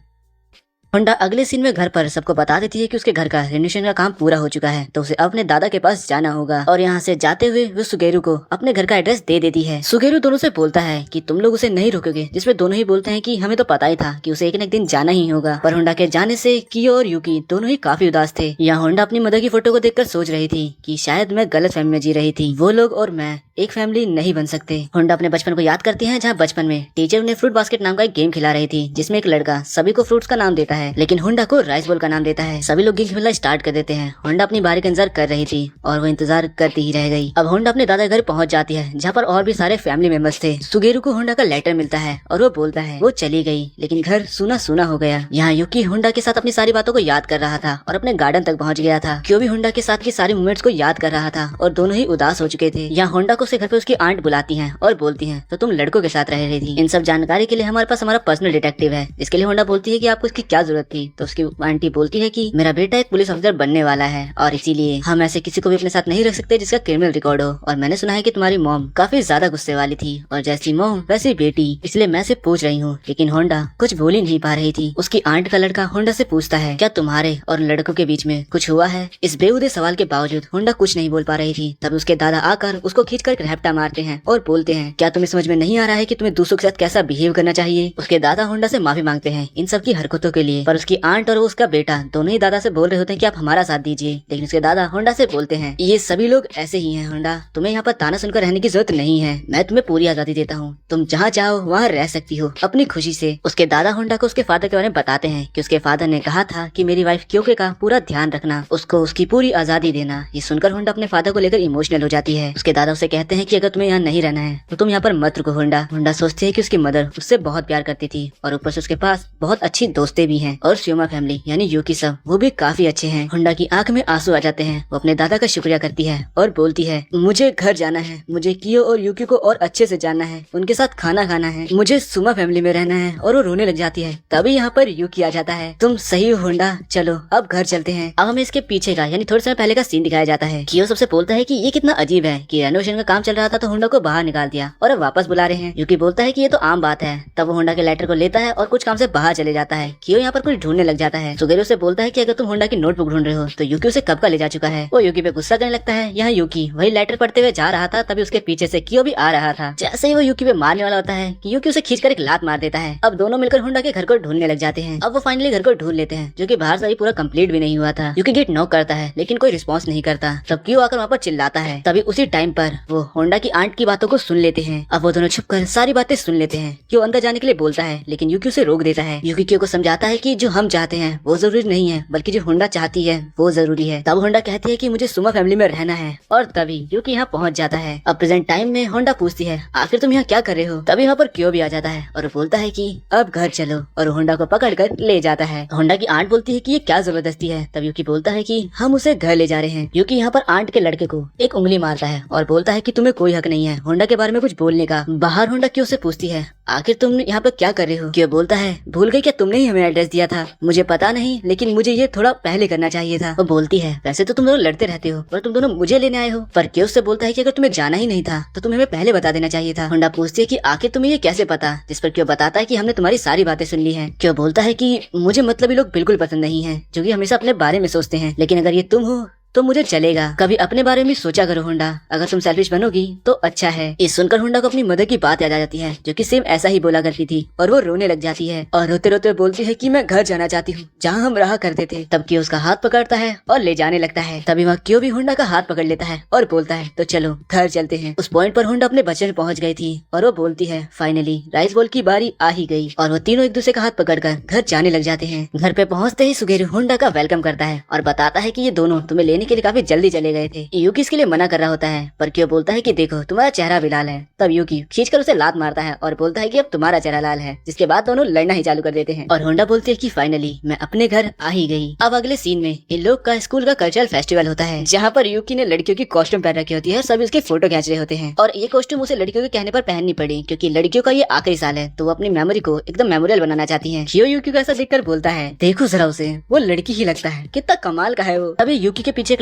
होंडा अगले सीन में घर पर सबको बता देती है कि उसके घर का रेनोवेशन का काम पूरा हो चुका है, तो उसे अपने दादा के पास जाना होगा, और यहाँ से जाते हुए वो सुगेरू को अपने घर का एड्रेस दे देती है। सुगेरू दोनों से बोलता है कि तुम लोग उसे नहीं रोकोगे, जिसमें दोनों ही बोलते हैं कि हमें तो पता ही था कि उसे एक न एक दिन जाना ही होगा। पर होंडा के जाने से कियो और यूकी दोनों ही काफी उदास थे। यहाँ होंडा अपनी मदर की फोटो को देखकर सोच रही थी कि शायद मैं गलत फहमी में जी रही थी, वो लोग और मैं एक फैमिली नहीं बन सकते। होंडा अपने बचपन को याद करती है, जहाँ बचपन में टीचर उन्हें फ्रूट बास्केट नाम का एक गेम खिला रही थी, जिसमें एक लड़का सभी को फ्रूट्स का नाम देता है, लेकिन होंडा को राइस बॉल का नाम देता है। सभी लोग गेम खेलना स्टार्ट कर देते हैं। होंडा अपनी बारी का इंतजार कर रही थी और वो इंतजार करती ही रह गई। अब होंडा अपने दादा घर पहुंच जाती है, जहाँ पर और भी सारे फैमिली मेंबर्स थे। सुगेरू को होंडा का लेटर मिलता है और वो बोलता है वो चली गई, लेकिन घर सूना सूना हो गया। यहाँ यूकी होंडा के साथ अपनी सारी बातों को याद कर रहा था और अपने गार्डन तक पहुँच गया था। क्यों भी होंडा के साथ की सारी मोमेंट्स को याद कर रहा था और दोनों ही उदास हो चुके थे। यहाँ होंडा को उसके घर पे उसकी आंट बुलाती हैं और बोलती हैं तो तुम लड़कों के साथ रह रही थी। इन सब जानकारी के लिए हमारे पास हमारा पर्सनल डिटेक्टिव है, जिसके लिए होंडा बोलती है कि आपको इसकी क्या जरूरत थी। तो उसकी आंटी बोलती है कि मेरा बेटा एक पुलिस ऑफिसर बनने वाला है और इसीलिए हम ऐसे किसी को भी अपने साथ नहीं रख सकते जिसका क्रिमिनल रिकॉर्ड हो। और मैंने सुना है कि तुम्हारी मॉम काफी ज्यादा गुस्से वाली थी और जैसी मॉम वैसी बेटी, इसलिए मैं से पूछ रही हूँ। लेकिन होंडा कुछ बोल ही नहीं पा रही थी। उसकी आंट का लड़का होंडा से पूछता है क्या तुम्हारे और लड़कों के बीच में कुछ हुआ है। इस बेहुदे सवाल के बावजूद होंडा कुछ नहीं बोल पा रही थी। तब उसके दादा आकर उसको खींचकर एक रैप्टा मारते हैं और बोलते हैं क्या तुम्हें समझ में नहीं आ रहा है कि तुम्हें दूसरों के साथ कैसा बिहेव करना चाहिए। उसके दादा होंडा से माफी मांगते हैं इन सब की हरकतों के लिए, पर उसकी आंट और उसका बेटा दोनों ही दादा से बोल रहे होते हैं कि आप हमारा साथ दीजिए। लेकिन उसके दादा होंडा से बोलते हैं ये सभी लोग ऐसे ही हैं होंडा, तुम्हें यहाँ पर ताना सुनकर रहने की जरूरत नहीं है, मैं तुम्हें पूरी आजादी देता हूँ, तुम जहाँ चाहो वहाँ रह सकती हो अपनी खुशी से। उसके दादा होंडा को उसके फादर के बारे में बताते हैं कि उसके फादर ने कहा था कि मेरी वाइफ क्योके का पूरा ध्यान रखना, उसको उसकी पूरी आजादी देना। ये सुनकर होंडा अपने फादर को लेकर इमोशनल हो जाती है। उसके दादा उसे कहते हैं कि अगर तुम्हें यहाँ नहीं रहना है तो तुम यहाँ पर मत रुको होंडा। होंडा सोचती है कि उसकी मदर उससे बहुत प्यार करती थी और ऊपर से उसके पास बहुत अच्छी दोस्तें भी हैं, और श्योमा फैमिली यानी यूकी सब वो भी काफी अच्छे हैं। होंडा की आंख में आंसू आ जाते हैं। वो अपने दादा का शुक्रिया करती है और बोलती है मुझे घर जाना है, मुझे कियो और यूकी को और अच्छे से जानना है, उनके साथ खाना खाना है, मुझे सुमा फैमिली में रहना है। और वो रोने लग जाती है। तभी यहाँ पर यूकी आ जाता है। तुम सही हो होंडा, चलो अब घर चलते हैं। अब हमें इसके पीछे का यानी थोड़े समय पहले का सीन दिखाया जाता है। कियो सबसे बोलता है कि ये कितना अजीब है कि रेनोवेशन का काम चल रहा था तो होंडा को बाहर निकाल दिया और अब वापस बुला रहे हैं। यूकी बोलता है कि ये तो आम बात है। तब वो होंडा के लेटर को लेता है और कुछ काम से बाहर चले जाता है। कियो यहाँ पर कुछ ढूंढने लग जाता है। सुगेरू से बोलता है कि अगर तुम होंडा की नोटबुक ढूंढ रहे हो तो यूकी उसे कब का ले जा चुका है। वो यूकी पे गुस्सा करने लगता है। यहाँ यूकी वही लेटर पढ़ते हुए जा रहा था, तभी उसके पीछे से कियो भी आ रहा था। जैसे ही वो यूकी पे मारने वाला होता है कि यूकी उसे खींचकर एक लात मार देता है। अब दोनों मिलकर होंडा के घर को ढूंढने लग जाते हैं। अब वो फाइनली घर को ढूंढ लेते हैं, जो कि बाहर से अभी पूरा कंप्लीट भी नहीं हुआ था। यूकी गेट नॉक करता है लेकिन कोई रिस्पॉन्स नहीं करता। तब कियो आकर वहाँ पर चिल्लाता है। तभी उसी टाइम पर वो वो होंडा की आंट की बातों को सुन लेते हैं। अब वो दोनों छुपकर सारी बातें सुन लेते हैं। क्यों अंदर जाने के लिए बोलता है, लेकिन यूकी उसे रोक देता है। यूकी क्यों को समझाता है कि जो हम चाहते हैं वो जरूरी नहीं है, बल्कि जो होंडा चाहती है वो जरूरी है। तब होंडा कहती है कि मुझे सुमा फैमिली में रहना है, और तभी यूकी यहाँ पहुँच जाता है। अब प्रेजेंट टाइम में होंडा पूछती है, आखिर तुम यहाँ क्या कर रहे हो? तभी यहाँ पर क्यों भी आ जाता है और बोलता है कि अब घर चलो, और होंडा को पकड़ कर ले जाता है। होंडा की आंट बोलती है कि ये क्या जबरदस्ती है। तब यूकी बोलता है कि हम उसे घर ले जा रहे हैं। यूकी यहाँ पर आंट के लड़के को एक उंगली मारता है और बोलता है कि तुम्हें कोई हक नहीं है होंडा के बारे में कुछ बोलने का। बाहर होंडा क्यों से पूछती है, आखिर तुम यहाँ पे क्या कर रहे हो? क्यों बोलता है, भूल गई क्या तुमने ही हमें एड्रेस दिया था? मुझे पता नहीं, लेकिन मुझे ये थोड़ा पहले करना चाहिए था। वो बोलती है, वैसे तो तुम दोनों लड़ते रहते हो, पर तुम दोनों मुझे लेने आए हो। पर क्यों उससे बोलता है कि अगर तुम्हें जाना ही नहीं था तो तुम्हें हमें पहले बता देना चाहिए था। होंडा पूछती है कि आखिर तुम्हें ये कैसे पता? जिस पर क्यों बताता है कि हमने तुम्हारी सारी बातें सुन ली है। क्यों बोलता है कि मुझे मतलब ये लोग बिल्कुल पसंद नहीं है, जो कि हमेशा अपने बारे में सोचते हैं, लेकिन अगर ये तुम हो तो मुझे चलेगा। कभी अपने बारे में सोचा करो होंडा, अगर तुम सेल्फिश बनोगी तो अच्छा है। इस सुनकर होंडा को अपनी मदर की बात याद आ जाती है, जो कि सेम ऐसा ही बोला करती थी, और वो रोने लग जाती है और रोते रोते बोलती है कि मैं घर जाना चाहती हूँ, जहाँ हम रहा करते थे। तब क्यों उसका हाथ पकड़ता है और ले जाने लगता है। तभी वहाँ क्यों भी होंडा का हाथ पकड़ लेता है और बोलता है तो चलो घर चलते हैं। उस पॉइंट पर होंडा अपने बच्चे में पहुंच गई थी और वो बोलती है फाइनली राइस बॉल की बारी आ ही गई, और वो तीनों एक दूसरे का हाथ पकड़कर घर जाने लग जाते हैं। घर पे पहुँचते ही सुगेरू होंडा का वेलकम करता है और बताता है कि ये दोनों तुम्हें लेने के लिए काफी जल्दी चले गए थे। यूकी इसके लिए मना कर रहा होता है, पर क्यों बोलता है कि देखो तुम्हारा चेहरा भी लाल है। तब यूकी खींचकर उसे लात मारता है और बोलता है कि अब तुम्हारा चेहरा लाल है, जिसके बाद दोनों लड़ना ही चालू कर देते हैं। और होंडा बोलती है कि फाइनली मैं अपने घर आ ही गई। अब अगले सीन में इन लोग का स्कूल का कल्चरल फेस्टिवल होता है, जहाँ पर यूकी ने लड़कियों की कॉस्ट्यूम पहन रखी होती है, सभी उसके फोटो खींच रहे होते हैं। और ये कॉस्ट्यूम उसे लड़कियों के कहने पर पहननी पड़ी, क्योंकि लड़कियों का ये आखिरी साल है, तो वो अपनी मेमोरी को एकदम मेमोरियल बनाना चाहती है। क्यों यूकी को ऐसा देखकर बोलता है, देखो जरा उसे, वो लड़की ही लगता है, कितना कमाल का है वो। अभी यूकी के पीछे एक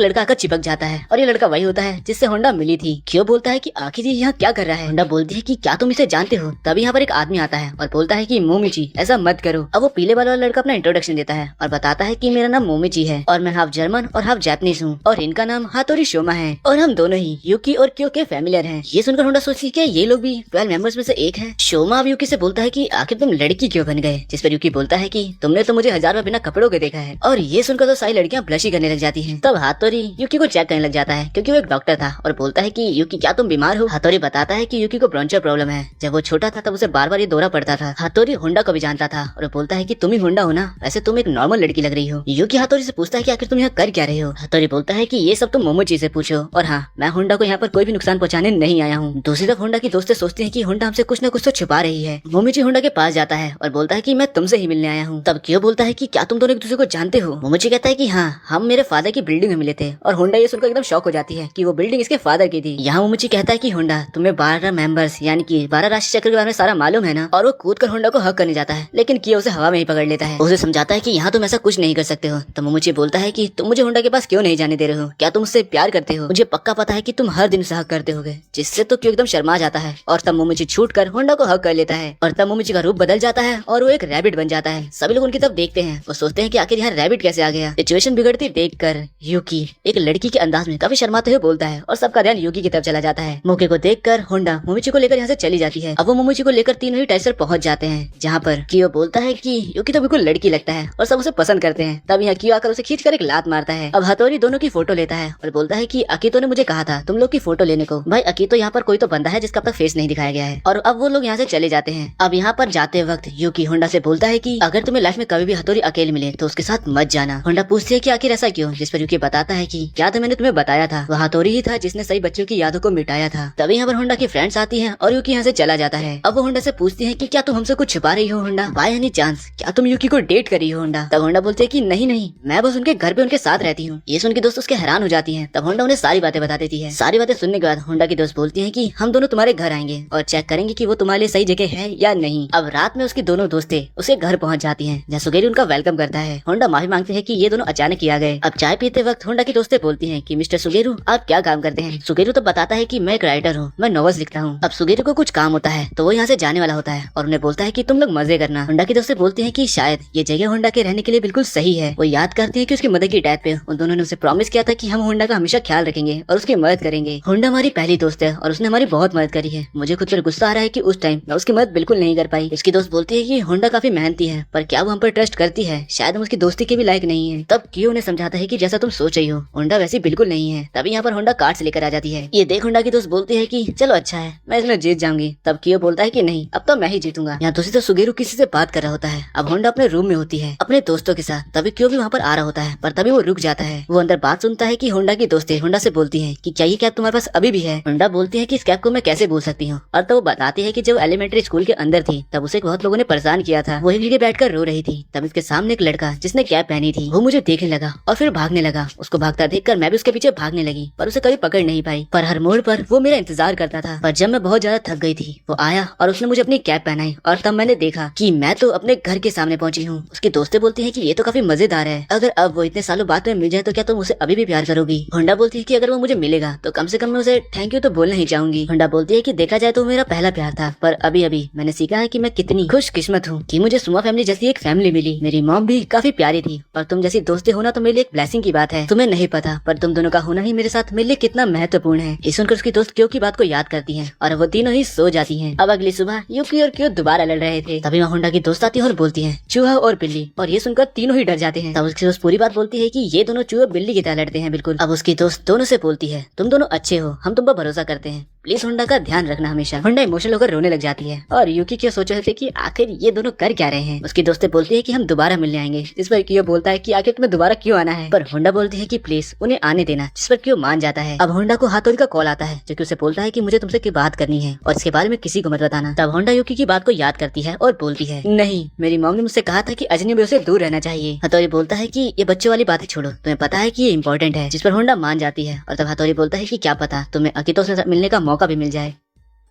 लड़का आकर चिपक जाता है, और ये लड़का वही होता है जिससे होंडा मिली थी। क्यों बोलता है कि आखिर ये यहाँ क्या कर रहा है? होंडा बोलती है कि क्या तुम इसे जानते हो? तभी यहाँ पर एक आदमी आता है और बोलता है कि मोमिची ऐसा मत करो। अब वो पीले बाल वाला लड़का अपना इंट्रोडक्शन देता है और बताता है कि मेरा नाम मोमिची है, और मैं हाफ जर्मन और हाफ जापानीज हूँ, और इनका नाम हातोरी शोमा है, और हम दोनों ही यूकी और क्यों के फैमिलियर हैं। ये सुनकर होंडा सोचती है ये लोग भी 12 मेंबर्स में से एक है। शोमा अब यूकी से बोलता है कि आखिर तुम लड़की क्यों बन गए? जिस पर यूकी बोलता है कि तुमने तो मुझे 1000 बार बिना कपड़ों के देखा है। और ये सुनकर तो सारी लड़कियां ब्लश ही करने लग जाती हैं। तब हातोरी यूकी को चेक करने लग जाता है, क्योंकि वो एक डॉक्टर था, और बोलता है कि यूकी क्या तुम बीमार हो? हातोरी बताता है कि यूकी को ब्रोंचियल प्रॉब्लम है। जब वो छोटा था तब उसे बार बार ये दौरा पड़ता था। हातोरी होंडा को भी जानता था और बोलता है कि तुम ही होंडा हो ना, वैसे तुम एक नॉर्मल लड़की लग रही हो। यूकी हातोरी से पूछता है कि आखिर तुम यहाँ कर क्या रहे हो? हातोरी बोलता है कि ये सब तुम मोमोची से पूछो, और हाँ मैं होंडा को यहाँ पर कोई भी नुकसान पहुँचाने नहीं आया हूँ। दूसरी तरफ होंडा की दोस्तें सोचती है कि होंडा हमसे कुछ न कुछ तो छुपा रही है। मोमोची होंडा के पास जाता है और बोलता है कि मैं तुमसे ही मिलने आया हूँ। तब क्यों बोलता है कि क्या तुम दोनों एक दूसरे को जानते हो? मोमोची कहता है कि हाँ, हम मेरे फादर की बिल्डिंग में मिले थे, और होंडा ये सुनकर एकदम शॉक हो जाती है कि वो बिल्डिंग इसके फादर की थी। यहाँ मोमोची कहता है कि होंडा तुम्हें 12 मेंबर्स यानी कि 12 राशि चक्र के बारे में सारा मालूम है ना? और वो कूद कर होंडा को हक करने जाता है, लेकिन कियो उसे हवा में ही पकड़ लेता है। उसे समझाता है कि यहाँ तुम ऐसा कुछ नहीं कर सकते हो। तो मोमोची बोलता है कि तुम मुझे होंडा के पास क्यों नहीं जाने दे रहे हो? क्या तुम उससे प्यार करते हो? मुझे पक्का पता है कि तुम हर दिन उसे हक करते होगे। जिससे तो क्यों एकदम शर्मा जाता है, और तब मोमोची छूट कर होंडा को हक कर लेता है, और तब मोमोची का रूप बदल जाता है और वो एक रैबिट बन जाता है। सभी लोग उनकी तरफ देखते हैं, वो सोचते हैं कि आखिर यहाँ रैबिट कैसे आ गया। सिचुएशन बिगड़ती देखकर यूकी एक लड़की के अंदाज में काफी शर्माते हुए बोलता है, और सबका ध्यान यूकी की तरफ चला जाता है। मौके को देखकर होंडा मोमोची को लेकर यहाँ से चली जाती है। अब वो मोमोची को लेकर तीनों ही टाइस पर पहुंच जाते हैं, जहाँ पर कियो बोलता है कि यूकी तो बिल्कुल लड़की लगता है और सब उसे पसंद करते हैं। तब यहाँ कियो आकर उसे खींच कर एक लात मारता है। अब हथौड़ी दोनों की फोटो लेता है और बोलता है कि अकीतो ने मुझे कहा था तुम लोग की फोटो लेने को। भाई अकीतो यहाँ पर कोई तो बंदा है जिसका अब तक फेस नहीं दिखाया गया है, और अब वो लोग यहाँ से चले जाते हैं। अब यहाँ पर जाते वक्त यूकी होंडा से बोलता है कि अगर तुम्हें लाइफ में कभी भी हथौड़ी अकेले मिले तो उसके साथ मत जाना। होंडा पूछती है कि आखिर ऐसा क्यों? जिस पर यूकी बताता है कि याद है मैंने तुम्हें बताया था, वह हथौड़ी ही था जिसने सही बच्चों की यादों को मिटाया था। तभी यहाँ पर होंडा की फ्रेंड्स आती हैं और यूकी यहाँ से चला जाता है। अब वो होंडा से पूछती है कि क्या तुम हमसे कुछ छुपा रही हो होंडा? बाय एनी चांस क्या तुम यूकी को डेट कर रही हो होंडा? तब होंडा बोलती है कि नहीं नहीं, मैं बस उनके घर पे उनके साथ रहती हूँ। ये सुन के दोस्त उसके हैरान हो जाती हैं। तब होंडा उन्हें सारी बातें बता देती है। सारी बातें सुनने के बाद होंडा की दोस्त बोलती है कि हम दोनों तुम्हारे घर आएंगे और चेक करेंगे कि वो तुम्हारे लिए सही जगह है या नहीं। अब रात में उसकी दोनों दोस्तें उसके घर पहुंच जाती हैं, जहाँ सुगेरू उनका वेलकम करता है। होंडा माफी मांगते हैं कि ये दोनों अचानक ही आ गए। अब चाय पीते वक्त होंडा की दोस्तें बोलती हैं कि मिस्टर सुगेरू आप क्या काम करते हैं? सुगेरू तो बताता है कि मैं एक राइटर हूँ, मैं नॉवेल्स लिखता हूँ। अब सुगेरू को कुछ काम होता है तो वो यहाँ से जाने वाला होता है और उन्हें बोलता है कि तुम लोग मजे करना। होंडा की दोस्तें बोलती हैं कि शायद ये जगह होंडा के रहने के लिए बिल्कुल सही है। वो याद करती है कि उसकी मदर की डेथ पे उन दोनों ने उसे प्रॉमिस किया था कि हम होंडा का हमेशा ख्याल रखेंगे और उसकी मदद करेंगे। होंडा हमारी पहली दोस्त है और उसने हमारी बहुत मदद करी है। मुझे खुद पर गुस्सा आ रहा है कि उस टाइम मैं उसकी मदद बिल्कुल नहीं कर पाई। उसकी दोस्त बोलती है कि होंडा काफी मेहनती है, पर क्या वो हम पर ट्रस्ट करती है? शायद हम उसकी दोस्ती के भी लायक नहीं है। तब क्यों उन्हें समझाता है कि जैसा तुम सोच रही हो, होंडा वैसे बिल्कुल नहीं है। तभी यहाँ पर होंडा कार्ड से लेकर आ जाती है। ये देख होंडा की दोस्त बोलती है कि चलो अच्छा है, मैं इसमें जीत जाऊंगी। तब कियो बोलता है कि नहीं, अब तो मैं ही जीतूंगा। यहाँ दूसरी तो सुगेरू किसी से बात कर रहा होता है। अब होंडा अपने रूम में होती है अपने दोस्तों के साथ। तभी कियो भी वहाँ पर आ रहा होता है, पर तभी वो रुक जाता है। वो अंदर बात सुनता है कि होंडा की दोस्तें होंडा से बोलती है कि क्या ये कैब तुम्हारे पास अभी भी है। होंडा बोलती है कि इस कैब को मैं कैसे भूल सकती हूँ। और तो वो बताती है कि जब एलिमेंट्री स्कूल के अंदर थी तब उसे बहुत लोगों ने परेशान किया था। वही भीगे बैठकर रो रही थी। तब इसके सामने एक लड़का जिसने कैब पहनी थी वो मुझे देखने लगा और फिर भागने लगा। उसको भागता देखकर मैं भी उसके पीछे भागने लगी, पर उसे कभी पकड़ नहीं पाई। पर हर मोड़ पर वो मेरा इंतजार करता था। पर जब मैं बहुत ज्यादा थक गई थी वो आया और उसने मुझे अपनी कैब पहनाई। और तब मैंने देखा कि मैं तो अपने घर के सामने पहुंची हूँ। उसकी दोस्तें बोलती है कि ये तो काफी मजेदार है, अगर अब वो इतने सालों बाद में मिल जाए तो क्या तुम उसे अभी भी प्यार करोगी। होंडा बोलती है कि अगर वो मुझे मिलेगा तो कम से कम मैं उसे थैंक यू तो बोलना ही चाहूंगी। होंडा बोलती है कि देखा जाए तो मेरा पहला प्यार था, पर अभी अभी मैंने सीखा है कि मैं कितनी खुशकिस्मत हूँ कि मुझे सुमा फैमिली जैसी एक फैमिली मिली। मेरी मॉम भी काफी प्यारी थी और तुम जैसी दोस्तें होना तो मेरे लिए एक ब्लेसिंग की बात है। तुम्हें नहीं पता पर तुम दोनों का होना ही मेरे साथ मेरे लिए कितना महत्वपूर्ण है। ये सुनकर उसकी दोस्त क्यों की बात को याद करती है और वो तीनों ही सो जाती है। अब अगली सुबह यूकी और क्यों दोबारा लड़ रहे थे। तभी वहाँ होंडा की दोस्त आती है और बोलती है चूहा और बिल्ली, और ये सुनकर तीनों ही डर जाते हैं। तब उसकी दोस्त पूरी बात बोलती है कि ये दोनों चूहे बिल्ली की तरह लड़ते हैं बिल्कुल। अब उसकी दोस्त दोनों से बोलती है तुम दोनों अच्छे हो, हम तुम पर भरोसा करते हैं, प्लीज होंडा का ध्यान रखना हमेशा। होंडा इमोशनल होकर रोने लग जाती है और यूकी क्यों सोच रहे थे कि आखिर ये दोनों कर क्या रहे हैं। उसकी दोस्तें बोलती है कि हम दोबारा मिलने आएंगे, जिस पर क्यों बोलता है कि आखिर तुम्हें दोबारा क्यों आना है। पर होंडा बोलती है कि प्लीज उन्हें आने देना, जिस पर क्यों मान जाता है। अब होंडा को हाथोड़ी का कॉल आता है जो कि उसे बोलता है कि मुझे तुमसे की बात करनी है और इसके बारे में किसी को मत बताना। तब होंडा यूकी की बात को याद करती है और बोलती है नहीं, मेरी मॉम ने मुझसे कहा था कि अजनबियों से दूर रहना चाहिए। हथौड़ी बोलता है कि ये बच्चों वाली बातें छोड़ो, तुम्हें पता है कि ये इंपॉर्टेंट है, जिस पर होंडा मान जाती है। और तब हथौड़ी बोलता है कि क्या पता तुम्हें अकितो से मिलने का मौका भी मिल जाए।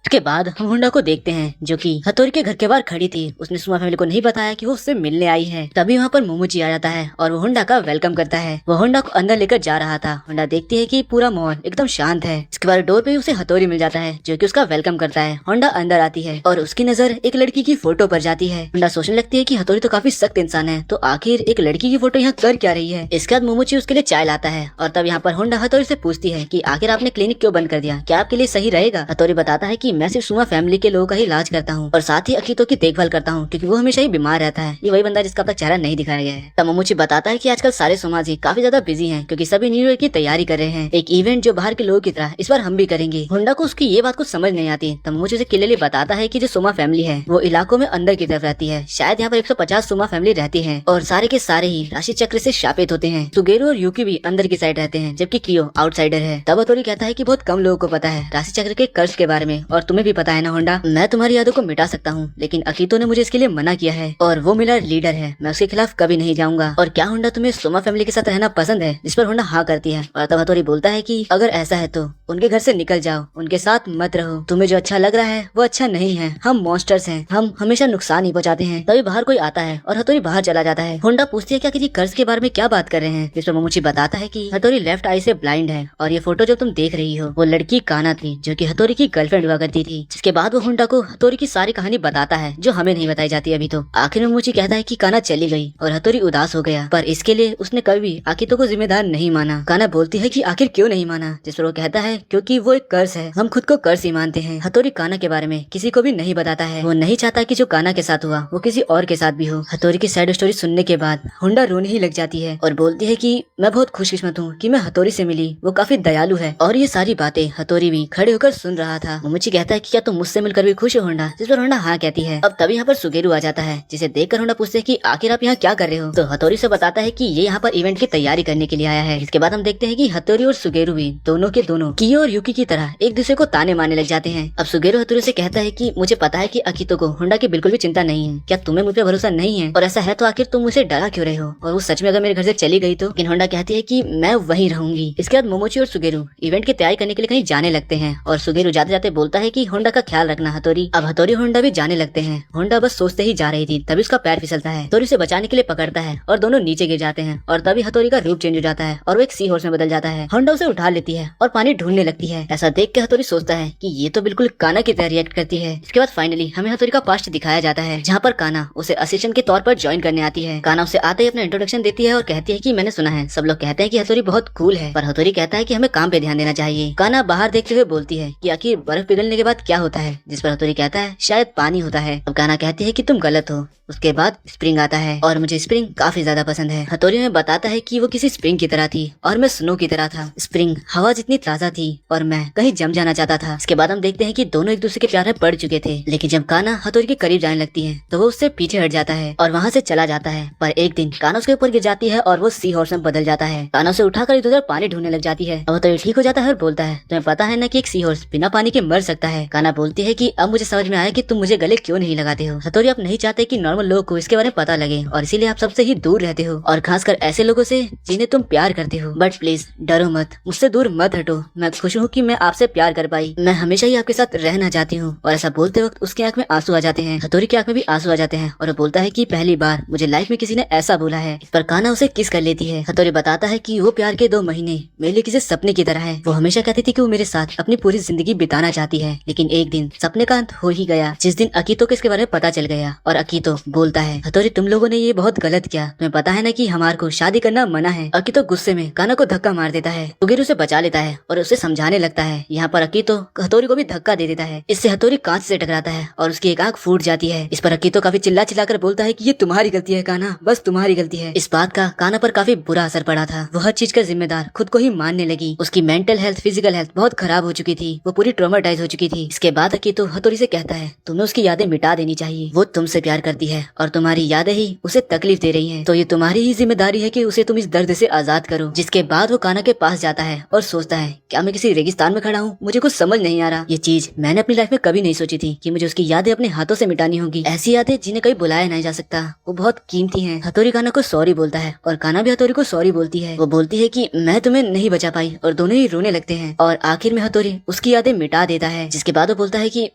उसके बाद हम होंडा को देखते हैं जो कि हथौड़ी के घर के बाहर खड़ी थी। उसने सुमा फैमिली को नहीं बताया कि वो उससे मिलने आई है। तभी वहाँ पर मोमोची आ जाता है और वो होंडा का वेलकम करता है। वो होंडा को अंदर लेकर जा रहा था। होंडा देखती है कि पूरा माहौल एकदम शांत है। इसके बाद डोर पे उसे हथौड़ी मिल जाता है जो कि उसका वेलकम करता है। होंडा अंदर आती है और उसकी नजर एक लड़की की फोटो पर जाती है। होंडा सोचने लगती है कि हथौड़ी तो काफी सख्त इंसान है, तो आखिर एक लड़की की फोटो यहाँ कर क्या रही है। इसके बाद मोमोची उसके लिए चाय लाता है और तब यहाँ पर होंडा हथौड़ी से पूछती है कि आखिर आपने क्लिनिक क्यों बंद कर दिया, क्या आपके लिए सही रहेगा। हथौड़ी बताता है कि मैं सिर्फ सुमा फैमिली के लोगों का ही इलाज करता हूँ और साथ ही अकीतो की देखभाल करता हूँ क्योंकि वो हमेशा ही बीमार रहता है। ये वही बंदा जिसका अब तक चेहरा नहीं दिखाया गया है। तब मोमोची बताता है कि आजकल सारे समाज ही काफी ज्यादा बिजी हैं क्योंकि सभी न्यू ईयर की तैयारी कर रहे हैं, एक इवेंट जो बाहर के लोगों की तरह इस बार हम भी करेंगे। होंडा को उसकी ये बात कुछ समझ नहीं आती। तब मोमोची उसे क्लियरली बताता है कि जो सोमा फैमिली है वो इलाकों में अंदर की तरफ रहती है। शायद यहाँ पर 150 सोमा फैमिली रहती है और सारे के सारे ही राशि चक्र से शापित होते हैं। सुगेरू और यूकी भी अंदर की साइड रहते हैं जबकि कियो आउटसाइडर है। तब हथौड़ी कहता है कि बहुत कम लोगों को पता है राशि चक्र के कर्ज के बारे में, और तुम्हें भी पता है ना होंडा, मैं तुम्हारी यादों को मिटा सकता हूँ लेकिन अकीतो ने मुझे इसके लिए मना किया है और वो मेरा लीडर है, मैं उसके खिलाफ कभी नहीं जाऊंगा। और क्या होंडा तुम्हें सोमा फैमिली के साथ रहना पसंद है, जिस पर होंडा हाँ करती है। और तब हथौड़ी बोलता है कि अगर ऐसा है तो उनके घर से निकल जाओ, उनके साथ मत रहो, तुम्हें जो अच्छा लग रहा है वो अच्छा नहीं है, हम मॉन्स्टर्स हैं, हम हमेशा नुकसान ही पहुंचाते हैं। तभी बाहर कोई आता है और हथौड़ी बाहर चला जाता है। होंडा पूछती है क्या किसी कर्ज के बारे में क्या बात कर रहे हैं, जिस पर मोमोची बताता है कि हथौड़ी लेफ्ट आई से ब्लाइंड है और ये फोटो जो तुम देख रही हो वो लड़की काना थी जो कि हथौड़ी की गर्लफ्रेंड हुआ करती थी। जिसके बाद वो होंडा को हथौड़ी की सारी कहानी बताता है जो हमें नहीं बताई जाती अभी। तो आखिर में मोमोची कहता है कि काना चली गई और हथौड़ी उदास हो गया, पर इसके लिए उसने कभी आकितो को जिम्मेदार नहीं माना। काना बोलती है कि आखिर क्यों नहीं माना, जिस पर वो कहता है क्योंकि वो एक कर्ज है, हम खुद को कर्ज ही मानते हैं। हथौड़ी काना के बारे में किसी को भी नहीं बताता है, वो नहीं चाहता कि जो काना के साथ हुआ वो किसी और के साथ भी हो। हथौड़ी की सैड स्टोरी सुनने के बाद होंडा रोने ही लग जाती है और बोलती है कि मैं बहुत खुशकिस्मत हूँ कि मैं हथौड़ी से मिली, वो काफी दयालु है। और ये सारी बातें हथौड़ी भी खड़े होकर सुन रहा था। मोमोची कहता है कि क्या तुम मुझसे मिलकर भी खुश हो होंडा, जिस पर होंडा हाँ कहती है। अब तभी यहाँ पर सुगेरू आ जाता है जिसे देखकर होंडा पूछते है कि आखिर आप यहाँ क्या कर रहे हो। तो हथौड़ी से बताता है कि ये यहाँ पर इवेंट की तैयारी करने के लिए आया है। इसके बाद हम देखते हैं कि हथौड़ी और सुगेरू भी दोनों के दोनों कियो और यूकी की तरह एक दूसरे को ताने मारने लग जाते हैं। अब सुगेरू हथौड़ी से कहता है कि मुझे पता है कि अकितो को होंडा की बिल्कुल भी चिंता नहीं है, क्या तुम्हें मुझ पर भरोसा नहीं है, और ऐसा है तो आखिर तुम मुझे डरा क्यों रहे हो, और वो सच में अगर मेरे घर से चली गई तो। लेकिन होंडा कहती है कि मैं वहीं रहूंगी। इसके बाद मोमोची और सुगेरू इवेंट की तैयारी करने के लिए कहीं जाने लगते हैं और सुगेरू जाते जाते बोलता है कि होंडा का ख्याल रखना हथौड़ी। अब हथौड़ी होंडा भी जाने लगते हैं। होंडा बस सोचते ही जा रही थी तभी उसका पैर फिसलता है। हथौड़ी से बचाने के लिए पकड़ता है और दोनों नीचे गिर जाते हैं और तभी हथौड़ी का रूप चेंज हो जाता है और वो एक सी हॉर्स में बदल जाता है। होंडा उसे उठा लेती है और पानी ढूंढने लगती है। ऐसा देख के हथौड़ी सोचता है कि ये तो बिल्कुल काना की तरह रिएक्ट करती है। इसके बाद फाइनली हमें हथौड़ी का पास्ट दिखाया जाता है जहाँ पर काना उसे असिस्टेंट के तौर पर ज्वाइन करने आती है। काना उसे आते ही अपना इंट्रोडक्शन देती है और कहती है कि मैंने सुना है सब लोग कहते हैं कि हथौड़ी बहुत कूल है, पर हथौड़ी कहता है कि हमें काम पे ध्यान देना चाहिए। काना बाहर देखते हुए बोलती है कि आखिर बर्फ पिघलने के के बाद क्या होता है, जिस पर हथौड़ी कहता है शायद पानी होता है। अब कान्हा कहती है कि तुम गलत हो। उसके बाद स्प्रिंग आता है और मुझे स्प्रिंग काफी ज्यादा पसंद है। हथौड़ी में बताता है कि वो किसी स्प्रिंग की तरह थी और मैं स्नो की तरह था। स्प्रिंग हवा जितनी ताजा थी और मैं कहीं जम जाना चाहता था। इसके बाद हम देखते हैं कि दोनों एक दूसरे के प्यार में पड़ चुके थे, लेकिन जब कान्हा हथौड़ी के करीब जाने लगती है तो वो उससे पीछे हट जाता है और वहाँ से चला जाता है। पर एक दिन कान्हा उसके ऊपर गिर जाती है और वो सी हॉर्स में बदल जाता है। कान्हा उसे उठाकर इधर उधर पानी ढूंढने लग जाती है। अब हथौड़ी ठीक हो जाता है और बोलता है तुम्हें पता है ना कि एक सी हॉर्स बिना पानी के मर सकता है। कान्हा बोलती है कि अब मुझे समझ में आया कि तुम मुझे गले क्यों नहीं लगाते हो। हथौड़ी आप नहीं चाहते कि नॉर्मल लोग को इसके बारे में पता लगे और इसीलिए आप सबसे ही दूर रहते हो और खासकर ऐसे लोगों से जिन्हें तुम प्यार करते हो। बट प्लीज डरो मत, मुझसे दूर मत हटो। मैं खुश हूँ कि मैं आपसे प्यार कर पाई। मैं हमेशा ही आपके साथ रहना चाहती हूँ। और ऐसा बोलते वक्त उसकी आंख में आंसू आ जाते हैं। हथौड़ी की आंख में भी आंसू आ जाते हैं और वो बोलता है कि पहली बार मुझे लाइफ में किसी ने ऐसा बोला है। इस पर कान्हा उसे किस कर लेती है। हथौड़ी बताता है कि वो प्यार के 2 महीने मेरे लिए किसी सपने की तरह है। वो हमेशा कहती थी कि वो मेरे साथ अपनी पूरी जिंदगी बिताना चाहती है, लेकिन एक दिन सपने का अंत हो ही गया जिस दिन अकीतो को इसके बारे में पता चल गया। और अकीतो बोलता है हथौड़ी तुम लोगों ने ये बहुत गलत किया। तुम्हें पता है ना कि हमारे को शादी करना मना है। अकीतो गुस्से में कान्हा को धक्का मार देता है। सुगेरू उसे बचा लेता है और उसे समझाने लगता है। यहाँ पर अकीतो हथौड़ी को भी धक्का दे देता है। इससे हथौड़ी कांच से टकराता है और उसकी एक आंख फूट जाती है। इस पर अकीतो काफी चिल्ला चिल्लाकर बोलता है कि ये तुम्हारी गलती है कान्हा, बस तुम्हारी गलती है। इस बात का कान्हा पर काफी बुरा असर पड़ा था। वो हर चीज का जिम्मेदार खुद को ही मानने लगी। उसकी मेंटल हेल्थ फिजिकल हेल्थ बहुत खराब हो चुकी थी। वो पूरी ट्रॉमेटाइज हो चुकी थी। इसके बाद अकीतो हथौड़ी से कहता है तुम्हें उसकी यादें मिटा देनी चाहिए। वो तुमसे प्यार करती है और तुम्हारी यादें ही उसे तकलीफ दे रही हैं, तो ये तुम्हारी ही जिम्मेदारी है कि उसे तुम इस दर्द से आजाद करो। जिसके बाद वो कान्हा के पास जाता है और सोचता है क्या मैं किसी रेगिस्तान में खड़ा हूँ, मुझे कुछ समझ नहीं आ रहा। ये चीज मैंने अपनी लाइफ में कभी नहीं सोची थी कि मुझे उसकी यादें अपने हाथों से मिटानी होगी। ऐसी यादें जिन्हें कभी बुलाया नहीं जा सकता, वो बहुत कीमती हैं। हथौड़ी कान्हा को सॉरी बोलता है और कान्हा भी हथौड़ी को सॉरी बोलती है। वो बोलती है कि मैं तुम्हें नहीं बचा पाई और दोनों ही रोने लगते हैं और आखिर में हथौड़ी उसकी यादें मिटा देता है। जिसके बाद वो बोलता है कि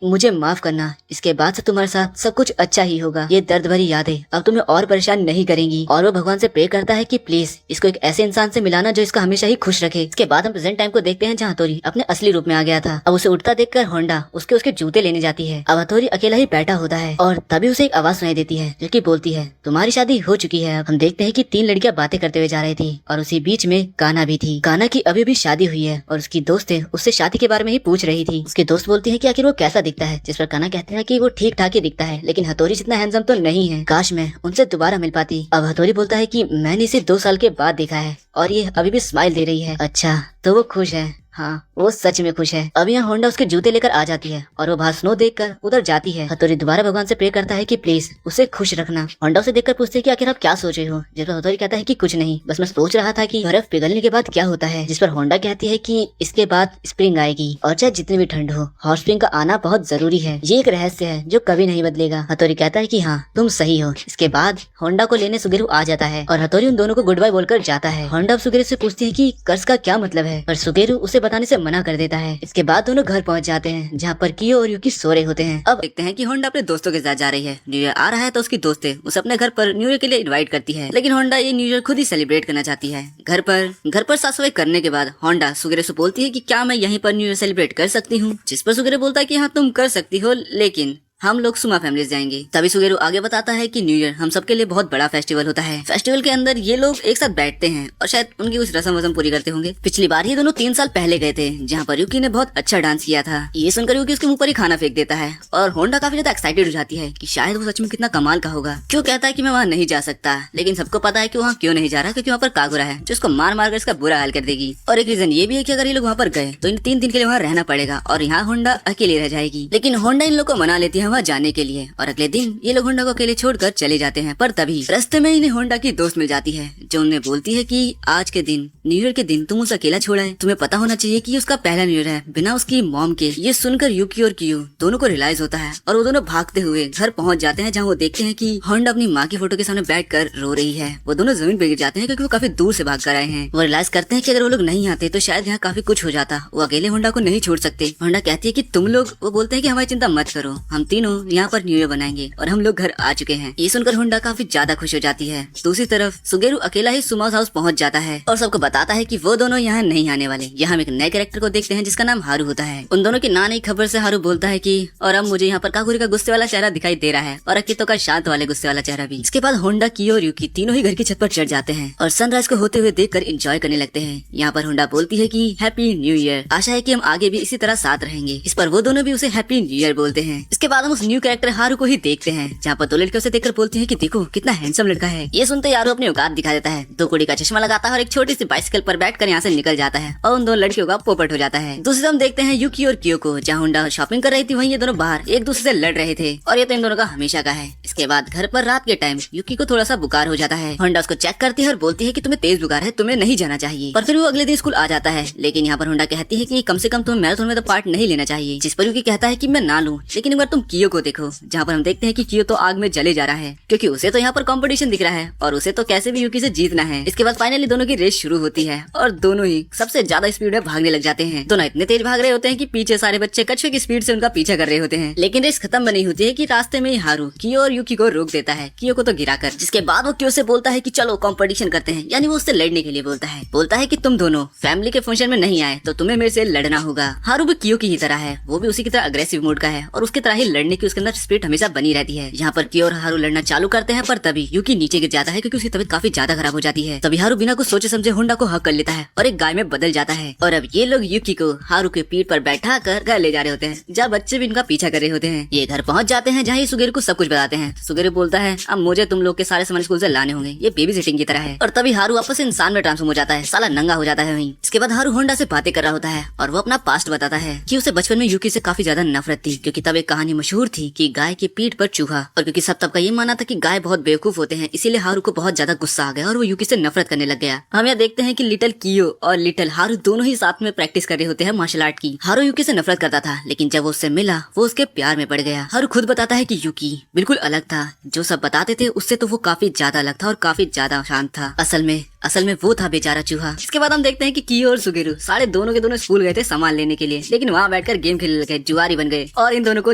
मुझे माफ करना, इसके बाद से तुम्हारे साथ सब कुछ अच्छा ही होगा। ये दर्द भरी यादें अब तुम्हें और परेशान नहीं करेंगी। और वो भगवान से प्रे करता है कि प्लीज इसको एक ऐसे इंसान से मिलाना जो इसका हमेशा ही खुश रखे। इसके बाद हम प्रेजेंट टाइम को देखते हैं जहाँ हथौड़ी अपने असली रूप में आ गया था। अब उसे उठता देखकर होंडा उसके जूते लेने जाती है। अब हथौड़ी अकेला ही बैठा होता है और तभी उसे एक आवाज सुनाई देती है जो कि बोलती है तुम्हारी शादी हो चुकी है। अब हम देखते हैं कि 3 लड़कियां बातें करते हुए जा रही थी और उसी बीच में कान्हा भी थी। कान्हा की अभी भी शादी हुई है और उसकी दोस्तें उससे शादी के बारे में ही पूछ रही थी। उसकी दोस्त बोलती है कि आखिर वो कैसा दिखता है, जिस पर कान्हा कहते हैं कि वो ठीक ठाक ही दिखता है, लेकिन हथौड़ी जितना हैंडसम तो नहीं है। काश मैं उनसे दोबारा मिल पाती। अब हथौड़ी बोलता है कि मैंने इसे 2 साल के बाद देखा है और ये अभी भी स्माइल दे रही है। अच्छा तो वो खुश है। हाँ वो सच में खुश है। अब यहाँ होंडा उसके जूते लेकर आ जाती है और वो बाहर स्नो देखकर उधर जाती है। हथौड़ी दोबारा भगवान से प्रे करता है कि प्लीज उसे खुश रखना। होंडा उसे देखकर पूछते हैं कि आखिर आप क्या सोच रहे हो, जिस पर हथौड़ी कहता है कि कुछ नहीं, बस मैं सोच रहा था कि बर्फ पिघलने के बाद क्या होता है। जिस पर होंडा कहती है कि इसके बाद स्प्रिंग आएगी और चाहे जितनी भी ठंड हो हॉट स्प्रिंग का आना बहुत जरूरी है। ये एक रहस्य है जो कभी नहीं बदलेगा। हथौड़ी कहता है कि हाँ तुम सही हो। इसके बाद होंडा को लेने सुगेरू आ जाता है और हथौड़ी उन दोनों को गुड बाय बोलकर जाता है। होंडा अब सुगेरू से पूछती है कि कर्ज का क्या मतलब है, पर सुगेरू उसे बताने से मना कर देता है। इसके बाद दोनों घर पहुंच जाते हैं जहाँ पर कियो और युकी सो रहे होते हैं। अब देखते हैं कि होंडा अपने दोस्तों के साथ जा रही है। न्यू ईयर आ रहा है तो उसकी दोस्तें उसे अपने घर पर न्यू ईयर के लिए इनवाइट करती है, लेकिन होंडा ये न्यू ईयर खुद ही सेलिब्रेट करना चाहती है। घर पर साफ सफाई करने के बाद होंडा सुगेरू से बोलती है कि क्या मैं यहीं पर न्यू ईयर सेलिब्रेट कर सकती हूँ। जिस पर सुगेरू बोलता है कि हाँ तुम कर सकती हो, लेकिन हम लोग सुमा फैमिलीज जाएंगे। तभी सुगेरू आगे बताता है कि न्यू ईयर हम सबके लिए बहुत बड़ा फेस्टिवल होता है। फेस्टिवल के अंदर ये लोग एक साथ बैठते हैं और शायद उनकी कुछ रस्म वस्म पूरी करते होंगे। पिछली बार ये दोनों 3 साल पहले गए थे जहाँ पर युकी ने बहुत अच्छा डांस किया था। ये सुनकर युकी उसके मुंह पर ही खाना फेंक देता है और होंडा काफी ज्यादा एक्साइटेड हो जाती है कि शायद वो सच में कितना कमाल का होगा। क्यों कहता है कि मैं वहाँ नहीं जा सकता, लेकिन सबको पता है कि वहाँ क्यों नहीं जा रहा, क्योंकि वहाँ पर कागुरा है जो उसको मार मार कर इसका बुरा हाल कर देगी। और एक रीजन ये भी है कि अगर ये लोग वहाँ पर गए तो इन 3 दिन के लिए वहाँ रहना पड़ेगा और यहाँ होंडा अकेले रह जाएगी। लेकिन होंडा इन लोग को मना लेती है वहाँ जाने के लिए और अगले दिन ये लोग होंडा को अकेले छोड़कर चले जाते हैं। पर तभी रास्ते में इन्हें होंडा की दोस्त मिल जाती है जो उन्हें बोलती है कि आज के दिन न्यू ईयर के दिन तुम उसे अकेला छोड़ा है, तुम्हें पता होना चाहिए कि उसका पहला न्यू ईयर है बिना उसकी मॉम के। ये सुनकर युकी और कियो दोनों को रियलाइज होता है और वो दोनों भागते हुए घर पहुंच जाते हैं जहाँ वो देखते हैं कि होंडा अपनी माँ की फोटो के सामने बैठकर रो रही है। वो दोनों जमीन पर गिर जाते हैं क्योंकि वो काफी दूर से भाग कर आए हैं। वो रियलाइज करते हैं कि अगर वो लोग नहीं आते तो शायद यहाँ काफी कुछ हो जाता। वो अकेले होंडा को नहीं छोड़ सकते। होंडा कहती है कि तुम लोग, वो बोलते हैं कि हमारी चिंता मत करो, हम तीनों यहाँ पर न्यू ईयर बनाएंगे और हम लोग घर आ चुके हैं। ये सुनकर होंडा काफी ज्यादा खुश हो जाती है। दूसरी तरफ सुगेरू अकेला ही सुमास हाउस पहुँच जाता है और सबको बताता है कि वो दोनों यहाँ नहीं आने वाले। यहाँ हम एक नए कैरेक्टर को देखते हैं जिसका नाम हारू होता है। उन दोनों की ना नई खबर से हारू बोलता है कि और अब मुझे यहाँ पर कागुरी का गुस्से वाला चेहरा दिखाई दे रहा है और अकितो का शांत वाले गुस्से वाला चेहरा भी। इसके बाद होंडा, कियो और यूकी तीनों ही घर की छत पर चढ़ जाते हैं और सनराइज को होते हुए देखकर एंजॉय करने लगते हैं। यहाँ पर होंडा बोलती है कि हैप्पी न्यू ईयर, आशा है कि हम आगे भी इसी तरह साथ रहेंगे। इस पर वो दोनों भी उसे हैप्पी न्यू ईयर बोलते हैं। इसके बाद हम उस न्यू कैरेक्टर हारू को ही देखते हैं जहाँ पर दो लड़कियों से देखकर बोलती है कि देखो कितना हैंडसम लड़का है। ये सुनते हारू अपनी औकात दिखा देता है, दो कुड़ी का चश्मा लगाता है और एक छोटी सी बाइसिकल पर बैठकर यहाँ से निकल जाता है और उन दो लड़कियों का पोपट हो जाता है। दूसरी तरफ हम देखते हैं यूकी और कियो को, जहाँ होंडा शॉपिंग कर रही थी वहीं ये दोनों बाहर एक दूसरे से लड़ रहे थे और ये तो इन दोनों का हमेशा का है। इसके बाद घर पर रात के टाइम यूकी को थोड़ा सा बुखार हो जाता है। होंडा उसको चेक करती है और बोलती है कि तुम्हें तेज बुखार है, तुम्हें नहीं जाना चाहिए। पर फिर वो अगले दिन स्कूल आ जाता है। लेकिन यहाँ पर होंडा कहती है कि कम से कम तुम्हें मैराथन में तो पार्ट नहीं लेना चाहिए, जिस पर यूकी कहता है कि मैं ना लूं। लेकिन एक बार तुम कियो को देखो, जहाँ पर हम देखते हैं कि कियो तो आग में जले जा रहा है क्योंकि उसे तो यहाँ पर कंपटीशन दिख रहा है और उसे तो कैसे भी यूकी से जीतना है। इसके बाद फाइनली दोनों की रेस शुरू होती है और दोनों ही सबसे ज्यादा स्पीड में भागने लग जाते हैं। दोनों इतने तेज भाग रहे होते हैं कि पीछे सारे बच्चे कछुए की स्पीड से उनका पीछा कर रहे होते हैं। लेकिन रेस खत्म नहीं होती है कि रास्ते में हारू कियो और यूकी को रोक देता है, कियो को तो गिराकर। जिसके बाद वो कियो से बोलता है कि चलो कंपटीशन करते हैं, यानी वो उससे लड़ने के लिए बोलता है कि तुम दोनों फैमिली के फंक्शन में नहीं आए तो तुम्हें मेरे से लड़ना होगा। हारू भी कियो की ही तरह है, वो भी उसी की तरह अग्रेसिव मूड का है और उसकी तरह ही लड़ने की उसके अंदर स्पिरिट हमेशा बनी रहती है। यहाँ पर कियो और हारू लड़ना चालू करते हैं पर तभी यूकी नीचे गिर जाता है क्योंकि उसकी तबीयत काफी ज्यादा खराब हो जाती है। तभी हारू बिना कुछ सोचे समझे होंडा को हक कर लेता है और एक गाय में बदल जाता है और अब ये लोग यूकी को हारू के पीठ पर बैठा कर घर ले जा रहे होते हैं, जहाँ बच्चे भी इनका पीछा कर रहे होते हैं। ये घर पहुंच जाते हैं जहाँ ये सुगेरू को सब कुछ बताते हैं। सुगेरू बोलता है अब मुझे तुम लोग के सारे सामान स्कूल से लाने होंगे, ये बेबी सिटिंग की तरह है। और तभी हारू वापस इंसान में ट्रांसफॉर्म हो जाता है, साला नंगा हो जाता है वहीं। इसके बाद हारू होंडा से बातें कर रहा होता है और वो अपना पास्ट बताता है कि उसे बचपन में यूकी से काफी ज्यादा नफरत थी क्योंकि तब एक कहानी मशहूर थी कि गाय की पीठ पर चूहा, और क्योंकि सब तब का ये माना था कि गाय बहुत बेवकूफ होते हैं, इसीलिए हारू को बहुत ज्यादा गुस्सा आ गया और वो यूकी से नफरत करने लग गया। हम यहाँ देखते हैं कि लिटिल कियो और लिटिल हारू दोनों ही साथ में प्रैक्टिस कर रहे होते हैं मार्शल आर्ट की। हारू यूकी से नफरत करता था लेकिन जब वो उससे मिला वो उसके प्यार में पड़ गया। हारू खुद बताता है कि यूकी बिल्कुल अलग था, जो सब बताते थे उससे तो वो काफी ज्यादा अलग था और काफी ज्यादा शांत था। असल में वो था बेचारा चूहा। इसके बाद हम देखते हैं कि कियो और सुगेरू सारे दोनों के दोनों स्कूल गए थे सामान लेने के लिए, लेकिन वहाँ बैठकर गेम खेलने लगे, जुआरी बन गए और इन दोनों को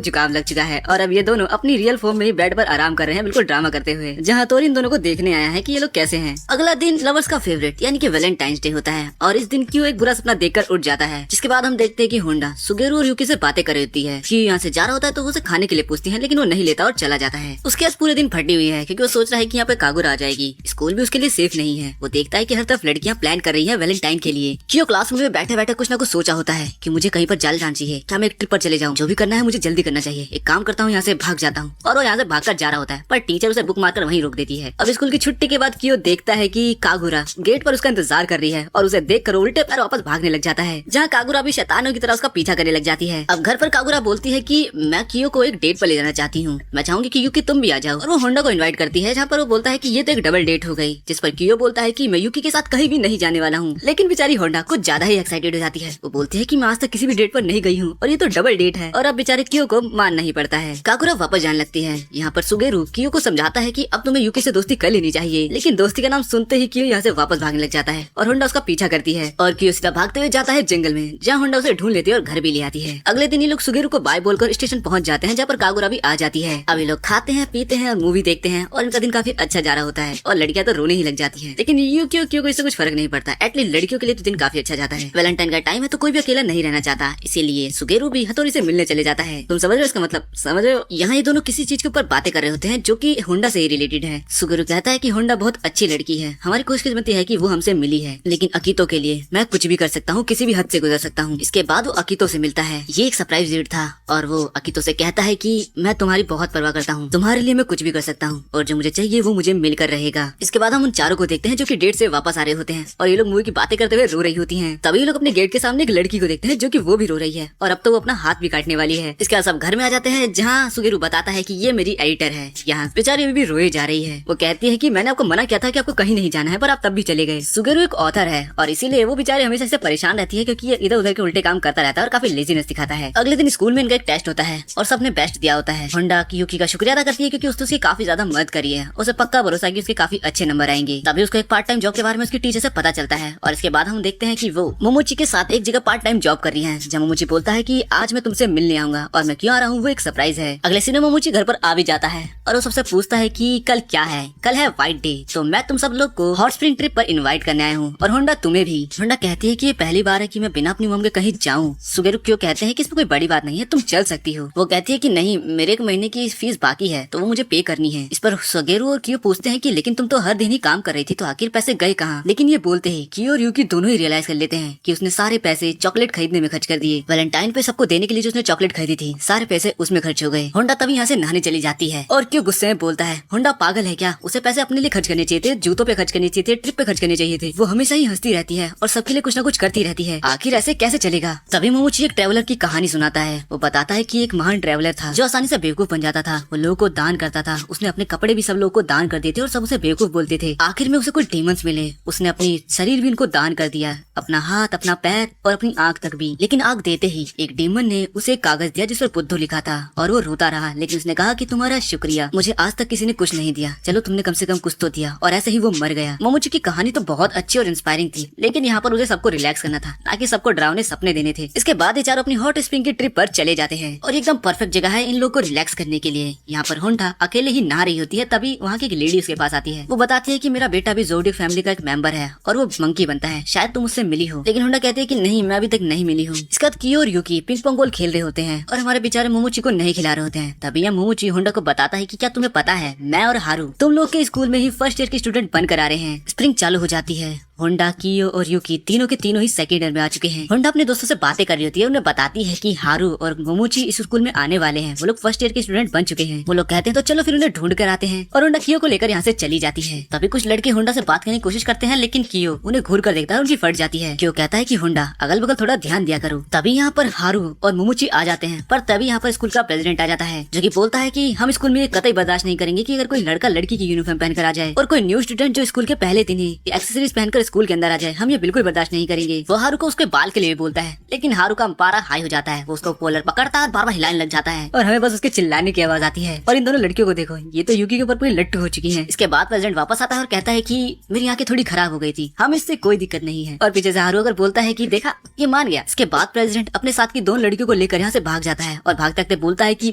जुकाम लग चुका है और अब ये दोनों अपनी रियल फॉर्म में ही बेड पर आराम कर रहे हैं, बिल्कुल ड्रामा करते हुए। जहाँ तो इन दोनों को देखने आया है कि ये लोग कैसे हैं। अगला दिन लवर्स का फेवरेट यानी कि वैलेंटाइंस डे होता है और इस दिन कियो एक बुरा सपना देखकर उठ जाता है। जिसके बाद हम देखते हैं कि होंडा सुगेरू और यूकी से बातें कर रही होती है। कियो यहाँ से जा रहा होता है तो वो उसे खाने के लिए पूछती है लेकिन वो नहीं लेता और चला जाता है। उसके आज पूरे दिन फटी हुई है क्योंकि वो सोच रहा है कि यहाँ पे कागुरा आ जाएगी, स्कूल भी उसके लिए सेफ नहीं है। वो देखता है कि हर तरफ लड़कियां प्लान कर रही है वैलेंटाइन के लिए। कियो क्लासरूम में बैठे बैठे कुछ ना कुछ सोचा होता है कि मुझे कहीं पर जाल डालना चाहिए, क्या मैं एक ट्रिप पर चले जाऊँ, जो भी करना है मुझे जल्दी करना चाहिए, एक काम करता हूँ यहाँ से भाग जाता हूँ। और वो यहाँ से भागकर जा रहा होता है पर टीचर उसे बुक मारकर वहीं रोक देती है। अब स्कूल की छुट्टी के बाद कियो देखता है कि कागुरा गेट पर उसका इंतजार कर रही है और उसे देखकर उल्टे पैर वापस भागने लग जाता है, जहाँ कागुरा भी शैतानों की तरह उसका पीछा करने लग जाती है। अब घर पर कागुरा बोलती है कि मैं कियो को एक डेट पर ले जाना चाहती हूँ, मैं चाहूंगी कि यूकी तुम भी आ जाओ। और वो होंडा को इनवाइट करती है, जहाँ पर वो बोलता है कि ये तो एक डबल डेट हो गई। जिस पर कियो बोलता है कि मैं यूकी के साथ कहीं भी नहीं जाने वाला हूँ। लेकिन बेचारी होंडा कुछ ज्यादा ही एक्साइटेड हो जाती है। वो बोलती है कि मैं आज तक किसी भी डेट पर नहीं गई हूँ और ये तो डबल डेट है। और अब बेचारे कियो को मानना ही पड़ता है। कागुरा वापस जाने लगती है। यहाँ पर सुगेरू कियो को समझाता है कि अब तुम्हें यूकी से दोस्ती कर लेनी चाहिए, लेकिन दोस्ती का नाम सुनते ही कियो यहाँ से वापस भागने लग जाता है और होंडा उसका पीछा करती है और कियो सीधा भागते हुए जाता है जंगल में, जहाँ होंडा उसे ढूंढ लेती है और घर भी ले आती है। अगले दिन ये लोग सुगेरू को बाय बोलकर स्टेशन पहुंच जाते हैं, जहाँ पर कागुरा भी आ जाती है। अब ये लोग खाते हैं, पीते हैं और मूवी देखते हैं और इनका दिन काफी अच्छा जा रहा होता है और लड़कियां तो रोने ही लग जाती है। लेकिन कियो को इससे कुछ फर्क नहीं पड़ता, एटलीस्ट लड़कियों के लिए तो दिन काफी अच्छा जाता है। वैलेंटाइन का टाइम है तो कोई भी अकेला नहीं रहना चाहता, इसीलिए सुगेरू भी हथौड़ी से मिलने चले जाता है। तुम समझ रहे हो इसका मतलब? समझ रहे हो? यहाँ ये दोनों किसी चीज के ऊपर बातें कर रहे होते हैं जो कि होंडा से ही रिलेटेड है। सुगेरू कहता है कि होंडा बहुत अच्छी लड़की है, हमारी खुशकिस्मती है कि वो हमसे मिली है, लेकिन अकीतो के लिए मैं कुछ भी कर सकता हूँ, किसी भी हद से गुजर सकता हूँ। इसके बाद वो अकीतो से मिलता है। ये एक सरप्राइज विजिट था और वो अकीतो से कहता है कि मैं तुम्हारी बहुत परवाह करता हूँ, तुम्हारे लिए मैं कुछ भी कर सकता हूँ और जो मुझे चाहिए वो मुझे मिलकर रहेगा। इसके बाद हम उन चारों को देखते हैं जो कि डेट से वापस आ रहे होते हैं और ये लोग मूवी की बातें करते हुए रो रही होती हैं। तभी ये लोग अपने गेट के सामने एक लड़की को देखते हैं जो कि वो भी रो रही है और अब तो वो अपना हाथ भी काटने वाली है। इसके बाद सब घर में आ जाते हैं, जहाँ सुगेरू बताता है कि ये मेरी एडिटर है। यहाँ बेचारी अभी भी रोए जा रही है। वो कहती है कि मैंने आपको मना किया था कि आपको कहीं नहीं जाना है, पर आप तब भी चले गए। सुगेरू एक ऑथर है और इसीलिए वो बेचारी हमेशा से परेशान रहती है क्योंकि ये इधर उधर के उल्टे काम करता रहता है और काफी लेजीनेस दिखाता है। अगले दिन स्कूल में इनका एक टेस्ट होता है और सबने बेस्ट दिया होता है। होंडा यूकी का शुक्रिया अदा करती है क्योंकि उसने उसकी काफी ज्यादा मदद करी है। उसे पक्का भरोसा है कि उसके काफी अच्छे नंबर आएंगे। तभी उसको एक पार्ट टाइम जॉब के बारे में उसकी टीचर से पता चलता है और इसके बाद हम देखते हैं कि वो मोमोची के साथ एक जगह पार्ट टाइम जॉब कर रही है। जब मोमोची बोलता है कि आज मैं तुमसे मिलने आऊंगा और मैं क्यों आ रहा हूँ वो एक सरप्राइज है। अगले सीन में मोमोची घर पर आ भी जाता है और वो सबसे पूछता है कि कल क्या है। कल है व्हाइट डे, तो मैं तुम सब लोग को हॉट स्प्रिंग ट्रिप पर इनवाइट करने आया हूँ और होंडा तुम्हें भी। होंडा कहती है कि ये पहली बार है कि मैं बिना अपनी मॉम के कहीं जाऊँ। सुगेरू क्यों कहते हैं कि इसमें कोई बड़ी बात नहीं है, तुम चल सकती हो। वो कहती है कि नहीं, मेरे एक महीने की फीस बाकी है तो वो मुझे पे करनी है। इस पर सुगेरू और क्यों पूछते हैं कि लेकिन तुम तो हर दिन ही काम कर रही थी तो आखिर पैसे गए कहाँ। लेकिन ये बोलते हैं कि और यूकी दोनों ही रियलाइज कर लेते हैं कि उसने सारे पैसे चॉकलेट खरीदने में खर्च कर दिए। वैलेंटाइन पे सबको देने के लिए जो उसने चॉकलेट खरीदी थी सारे पैसे उसमें खर्च हो गए। होंडा तभी यहाँ से नहाने चली जाती है और क्यों गुस्से में बोलता है होंडा पागल है क्या, उसे पैसे अपने लिए खर्च करने चाहिए थे, जूतों पे खर्च करने चाहिए थे, ट्रिप पे खर्च करने चाहिए थे। वो हमेशा ही हंसती रहती है और सबके लिए कुछ न कुछ करती रहती है, आखिर ऐसे कैसे चलेगा। तभी मोमोची एक ट्रैवलर की कहानी सुनाता है। वो बताता है कि एक महान ट्रैवलर था जो आसानी से बेवकूफ बन जाता था। वो लोगों को दान करता था, उसने अपने कपड़े भी सब लोगों को दान कर दिए थे और सब उसे बेवकूफ बोलते थे। आखिर में उसे कुछ डीमंस मिले, उसने अपनी शरीर भी उनको दान कर दिया, अपना हाथ, अपना पैर और अपनी आंख तक भी। लेकिन आंख देते ही एक डीमन ने उसे एक कागज दिया जिस पर बुद्धू लिखा था और वो रोता रहा। लेकिन उसने कहा कि तुम्हारा शुक्रिया, मुझे आज तक किसी ने कुछ नहीं दिया, चलो तुमने कम से कम कुछ तो दिया। और ऐसे ही वो मर गया। मोमोची की कहानी तो बहुत अच्छी और इंस्पायरिंग थी, लेकिन यहाँ पर उसे सबको रिलैक्स करना था, ना कि सबको डरावने सपने देने थे। इसके बाद ये चारों अपनी हॉट स्प्रिंग की ट्रिप पर चले जाते हैं और एकदम परफेक्ट जगह है इन लोगों को रिलैक्स करने के लिए। यहाँ पर होंडा अकेले ही नहा रही होती है, तभी वहाँ की एक लेडी उसके पास आती है। वो बताती है कि मेरा बेटा भी ज़ोडिएक फैमिली का एक मेंबर है और वो मंकी बनता है, शायद तुम उससे मिली हो। लेकिन होंडा कहती है कि नहीं, मैं अभी तक नहीं मिली हूँ। इसके बाद कियो और यूकी पिंग पोंग बॉल खेल रहे होते हैं और हमारे बेचारे मोमोची को नहीं खिला रहे होते हैं। तभी यह मोमोची होंडा को बताता है कि क्या तुम्हें पता है, मैं और हारू तुम लोग के स्कूल में ही फर्स्ट ईयर के स्टूडेंट बनकर आ रहे हैं। स्प्रिंग चालू हो जाती है। होंडा, कियो और यूकी तीनों के तीनों ही सेकेंड ईयर में आ चुके हैं। होंडा अपने दोस्तों से बातें कर रही होती है, उन्हें बताती है कि हारू और मोमोची इस स्कूल में आने वाले हैं, वो लोग फर्स्ट ईयर के स्टूडेंट बन चुके हैं। वो लोग कहते हैं तो चलो फिर उन्हें ढूंढ कर आते हैं और होंडा कियो को लेकर यहाँ से चली जाती है। तभी कुछ लड़के होंडा से बात करने की कोशिश करते हैं, लेकिन कियो उन्हें घूर कर देखता है, उनकी फट जाती है। कियो कहता है कि होंडा अगल बगल थोड़ा ध्यान दिया करो। तभी यहाँ पर हारू और मोमोची आ जाते हैं, पर तभी यहाँ पर स्कूल का प्रेसिडेंट आ जाता है जो कि बोलता है कि हम स्कूल में कतई बर्दाश्त नहीं करेंगे कि अगर कोई लड़का लड़की की यूनिफॉर्म पहनकर आ जाए और कोई न्यू स्टूडेंट जो स्कूल के पहले दिन ही एक्सेसरीज पहनकर स्कूल के अंदर आ जाए, हम ये बिल्कुल बर्दाश्त नहीं करेंगे। वो हारू को उसके बाल के लिए बोलता है, लेकिन हारू का पारा हाई हो जाता है। वो उसको कॉलर पकड़ता है और बार बार हिलाने लग जाता है और हमें बस उसके चिल्लाने की आवाज आती है। और इन दोनों लड़कियों को देखो, ये तो यूकी के ऊपर पूरी लट्टू हो चुकी है। इसके बाद प्रेसिडेंट वापस आता है और कहता है कि मेरी आंखें थोड़ी खराब हो गई थी, हम इससे कोई दिक्कत नहीं है। और पीछे से हारू अगर बोलता है कि देखा, ये मान गया। इसके बाद प्रेसिडेंट अपने साथ की दोनों लड़कियों को लेकर यहाँ से भाग जाता है और भागते भागते बोलता है कि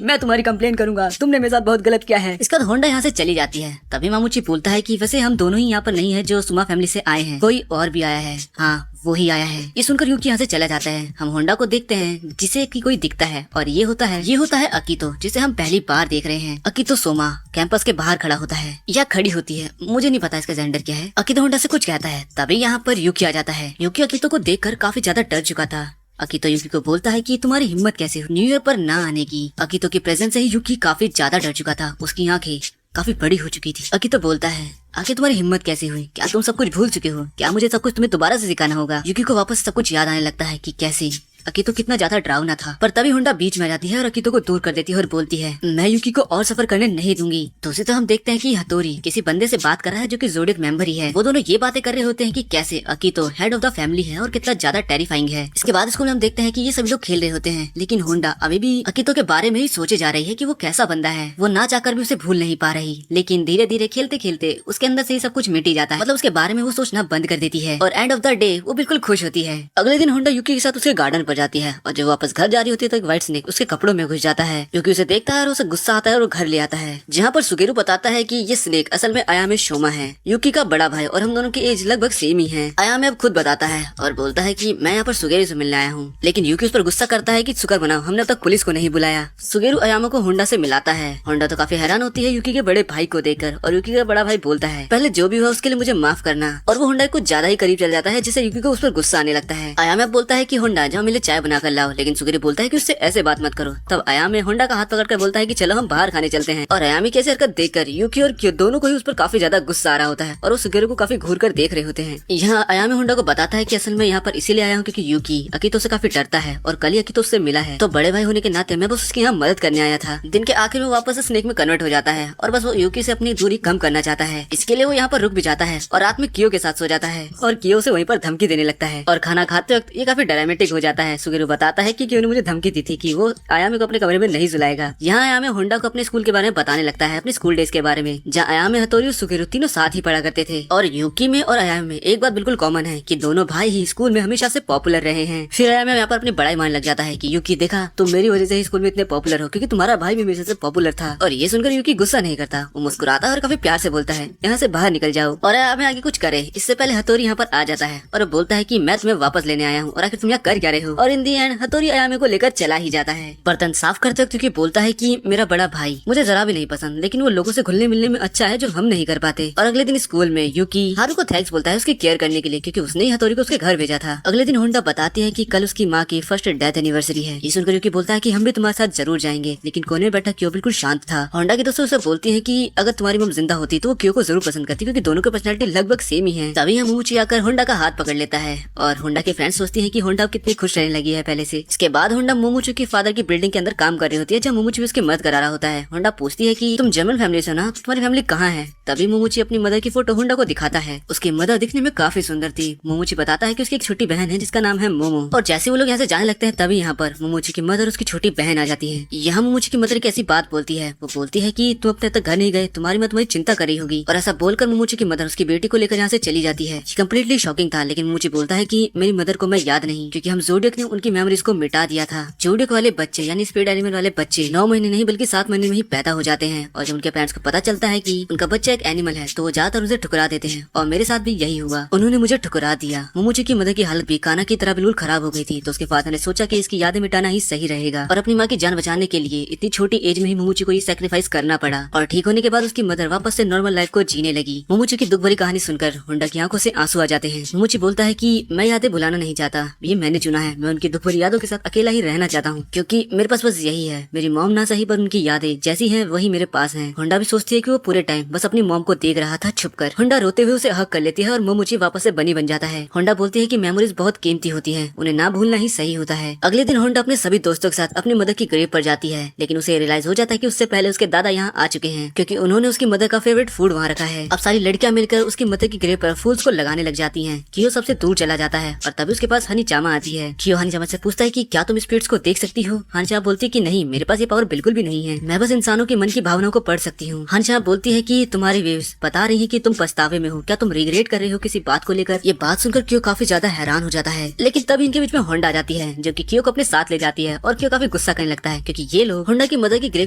मैं तुम्हारी कंप्लेन करूंगा, तुमने मेरे साथ बहुत गलत किया है। इसके बाद होंडा यहाँ से चली जाती है। तभी मामूची बोलता है कि वैसे हम दोनों ही यहाँ पर नहीं है जो सुमा फैमिली से आए हैं, कोई और भी आया है। हाँ, वो ही आया है। ये सुनकर यूकी यहाँ से चला जाता है। हम होंडा को देखते हैं जिसे कि कोई दिखता है और ये होता है अकीतो, जिसे हम पहली बार देख रहे हैं। अकीतो सोमा कैंपस के बाहर खड़ा होता है या खड़ी होती है, मुझे नहीं पता इसका जेंडर क्या है। अकीतो होंडा से कुछ कहता है। तभी यहाँ पर यूकी आ जाता है। यूकी अकीतो को देखकर काफी ज्यादा डर चुका था। अकीतो यूकी को बोलता है कि तुम्हारी हिम्मत कैसे हुई न्यू ईयर पर ना आने की। अकीतो की प्रेजेंस से ही यूकी काफी ज्यादा डर चुका था, उसकी आंखें काफी बड़ी हो चुकी थी। अकीतो बोलता है, आखिर तुम्हारी हिम्मत कैसे हुई, क्या तुम सब कुछ भूल चुके हो, क्या मुझे सब कुछ तुम्हें दोबारा से सिखाना होगा। यूकी को वापस सब कुछ याद आने लगता है कि कैसे अकीतो कितना ज्यादा डरावना था। पर तभी होंडा बीच में आ जाती है और अकीतो को दूर कर देती है और बोलती है, मैं यूकी को और सफर करने नहीं दूंगी। दूसरी तो हम देखते हैं कि हतोरी किसी बंदे से बात कर रहा है जो कि ज़ोडिएक मेंबर ही है। वो दोनों ये बातें कर रहे होते हैं कि कैसे अकीतो हेड ऑफ द फैमिली है और कितना ज्यादा टेरिफाइंग है। इसके बाद स्कूल में हम देखते हैं कि ये सभी लोग खेल रहे होते हैं, लेकिन होंडा अभी भी अकीतो के बारे में ही सोचे जा रही है कि वो कैसा बंदा है। वो ना चाहकर भी उसे भूल नहीं पा रही, लेकिन धीरे धीरे खेलते खेलते उसके अंदर से ही सब कुछ मिट ही जाता है। मतलब उसके बारे में वो सोचना बंद कर देती है और एंड ऑफ द डे वो बिल्कुल खुश होती है। अगले दिन होंडा यूकी के साथ उसके गार्डन पर जाती है और जब वापस घर जा रही होती है तो एक व्हाइट स्नेक उसके कपड़ों में घुस जाता है। यूकी उसे देखता है और उसे गुस्सा आता है और वो घर ले आता है, जहाँ पर सुगेरू बताता है कि ये स्नेक असल में आयामे शोमा है, यूकी का बड़ा भाई, और हम दोनों की एज लगभग सेम ही है। आयामे अब खुद बताता है और बोलता है कि मैं यहाँ पर सुगेरू से मिलने आया हूँ। लेकिन यूकी उस पर गुस्सा करता है कि शुक्र मनाओ हमने अब तक पुलिस को नहीं बुलाया। सुगेरू आयामा को होंडा से मिलाता है। होंडा तो काफी हैरान होती है यूकी के बड़े भाई को देखकर और यूकी का बड़ा भाई बोलता है, पहले जो भी हुआ उसके लिए मुझे माफ करना। और वो होंडा कुछ ज्यादा ही करीब चल जाता है, जिससे यूकी को उस पर गुस्सा आने लगता है। आयामे बोलता है कि होंडा जाओ मेरे चाय बना कर लाओ, लेकिन सुगेरू बोलता है कि उससे ऐसे बात मत करो। तब आयामे होंडा का हाथ पकड़कर बोलता है कि चलो हम बाहर खाने चलते हैं। और आयामी की ऐसी हरकत देखकर यूकी और क्यो दोनों को ही उस पर काफी ज्यादा गुस्सा आ रहा होता है और वो सुगेरू को काफी घूर कर देख रहे होते हैं। यहाँ आयामे होंडा को बताता है कि असल में यहाँ पर इसीलिए आया हूँ क्योंकि यूकी अकीतो से काफी डरता है और कल ही अकीतो उससे मिला है, तो बड़े भाई होने के नाते मैं बस उसकी यहाँ मदद करने आया था। दिन के आखिर में वापस स्नेक में कन्वर्ट हो जाता है और बस वो यूकी से अपनी दूरी कम करना चाहता है। इसके लिए वो यहाँ पर रुक भी जाता है और रात में कियो के साथ सो जाता है और कियो से वहीं पर धमकी देने लगता है। और खाना खाते वक्त ये काफी ड्रामेटिक हो जाता है। सुगेरू बताता है कि उन्होंने मुझे धमकी दी थी कि वो आयामे को अपने कमरे में नहीं सुलाएगा। यहाँ आयामे होंडा को अपने स्कूल के बारे में बताने लगता है, अपने स्कूल डेज के बारे में, जहाँ आयामे, हतोरी और सुगेरू तीनों साथ ही पढ़ा करते थे। और यूकी में और आयामे में एक बात बिल्कुल कॉमन है कि दोनों भाई ही स्कूल में हमेशा से पॉपुलर रहे हैं। फिर आयामे यहाँ पर अपनी बड़ाई मारने लग जाता है कि यूकी देखा, तुम मेरी वजह से ही स्कूल में इतने पॉपुलर हो, क्योंकि तुम्हारा भाई भी मेरे से पॉपुलर था। और ये सुनकर यूकी गुस्सा नहीं करता, वो मुस्कुराता है और काफी प्यार से बोलता है, यहाँ से बाहर निकल जाओ और आयामे आगे कुछ करे इससे पहले हतोरी यहाँ पर आ जाता है और बोलता है कि मैं तुम्हें वापस लेने आया हूँ और आखिर तुम यहाँ कर क्या रहे हो। और इन दी एंड हतोरी आयामे को लेकर चला ही जाता है। बर्तन साफ करते वक्त यूकी बोलता है कि मेरा बड़ा भाई मुझे जरा भी नहीं पसंद, लेकिन वो लोगों से घुलने मिलने में अच्छा है जो हम नहीं कर पाते। और अगले दिन स्कूल में यूकी हारू को थैंक्स बोलता है उसकी केयर करने के लिए, क्योंकि उसने ही हतोरी को उसके घर भेजा था। अगले दिन होंडा बताती है कि कल उसकी माँ की फर्स्ट डेथ एनिवर्सरी है। ये सुनकर यूकी बोलता है कि हम भी तुम्हारे साथ जरूर जाएंगे, लेकिन कोने में बैठा क्यो बिल्कुल शांत था। होंडा की दोस्तों उसे बोलती है कि अगर तुम्हारी मम जिंदा होती तो वो क्यो को जरूर पसंद करती, क्योंकि दोनों की पर्सनैलिटी लगभग सेम ही है। तभी मोमोची आकर होंडा का हाथ पकड़ लेता है और होंडा के फ्रेंड्स सोचती है कि होंडा कितनी खुश रहने लगी है पहले से। इसके बाद होंडा मोमोची के फादर की बिल्डिंग के अंदर काम कर रही होती है, जहाँ मोमोची भी उसकी मदद करा रहा होता है। होंडा पूछती है कि तुम जर्मन फैमिली से ना, तुम्हारी फैमिली कहाँ है। तभी मोमोची अपनी मदर की फोटो होंडा को दिखाता है। उसकी मदर दिखने में काफी सुंदर थी। मोमोची बताता है कि उसकी एक छोटी बहन है जिसका नाम है मोमो। और जैसे वो लोग यहाँ से जाने लगते हैं तभी यहाँ पर मोमोची की मदर उसकी छोटी बहन आ जाती है। यहाँ मोमोची की मदर एक ऐसी बात बोलती है, वो बोलती है कि तुम अब तक घर नहीं गए, तुम्हारी माँ तुम्हारी चिंता कर रही होगी। और ऐसा बोलकर मोमोची की मदर उसकी बेटी को लेकर यहाँ से चली जाती है। कम्प्लीटली शॉकिंग था, लेकिन मोमोची बोलता है कि मेरी मदर को मैं याद नहीं, क्योंकि हम ज़ोडियक ने उनकी मेमोरीज को मिटा दिया था। ज़ोडियक वाले बच्चे यानी स्पीड एनिमल वाले बच्चे 9 महीने नहीं बल्कि 7 महीने में ही पैदा हो जाते हैं। और जब उनके पेरेंट्स को पता चलता है कि उनका बच्चा एक एनिमल है तो वो ज्यादातर उसे ठुकरा देते हैं। और मेरे साथ भी यही हुआ, उन्होंने मुझे ठुकरा दिया। मोमोची की मदर की हालत भी काना की तरह बिल्कुल खराब हो गई थी, तो उसके फादर ने सोचा कि इसकी यादें मिटाना ही सही रहेगा। और अपनी माँ की जान बचाने के लिए इतनी छोटी एज में ही मोमोची को ये सैक्रिफाइस करना पड़ा। और ठीक होने के बाद उसकी मदर वापस से नॉर्मल लाइफ को जीने लगी। मोमोची की दुख भरी कहानी सुनकर होंडा की आंखों से आंसू आ जाते हैं। मोमोची बोलता है कि मैं यादें भुलाना नहीं चाहता, ये मैंने चुना है। मैं उनकी दुख भरी यादों के साथ अकेला ही रहना चाहता हूँ, क्योंकि मेरे पास बस यही है। मेरी मॉम ना सही पर उनकी यादें जैसी है वही मेरे पास है। होंडा भी सोचती है कि वो पूरे टाइम बस अपनी मॉम को देख रहा था छुपकर। होंडा रोते हुए उसे हक कर लेती है और मोमोची वापस से बनी बन जाता है। होंडा बोलती है कि मेमोरीज बहुत कीमती होती है, उन्हें ना भूलना ही सही होता है। अगले दिन होंडा अपने सभी दोस्तों के साथ अपनी मदर की ग्रेव पर जाती है, लेकिन उसे रियलाइज हो जाता है कि उससे पहले उसके दादा यहाँ आ चुके हैं, क्योंकि उन्होंने उसकी मदर का फेवरेट फूड वहाँ रखा है। अब सारी लड़कियां मिलकर उसकी मदर की ग्रेव पर फूल्स को लगाने लग जाती हैं। कियो सबसे दूर चला जाता है और तभी उसके पास हनी चामा आती है। कियो हनी चामा से पूछता है कि क्या तुम स्पिरिट्स को देख सकती हो। हनी चामा बोलती है कि नहीं, मेरे पास ये पावर बिल्कुल भी नहीं है, मैं बस इंसानों के मन की भावनाओं को पढ़ सकती हूँ। हनी चामा बोलती है कि तुम्हारी वेव्स बता रही है कि तुम पछतावे में हो, क्या तुम रिग्रेट कर रहे हो किसी बात को लेकर। ये बात सुनकर कियो काफी ज्यादा हैरान हो जाता है, लेकिन तभी इनके बीच में होंडा आ जाती है जो कि कियो को अपने साथ ले जाती है। और कियो काफी गुस्सा करने लगता है, क्योंकि ये लोग होंडा की मदर की ग्रेव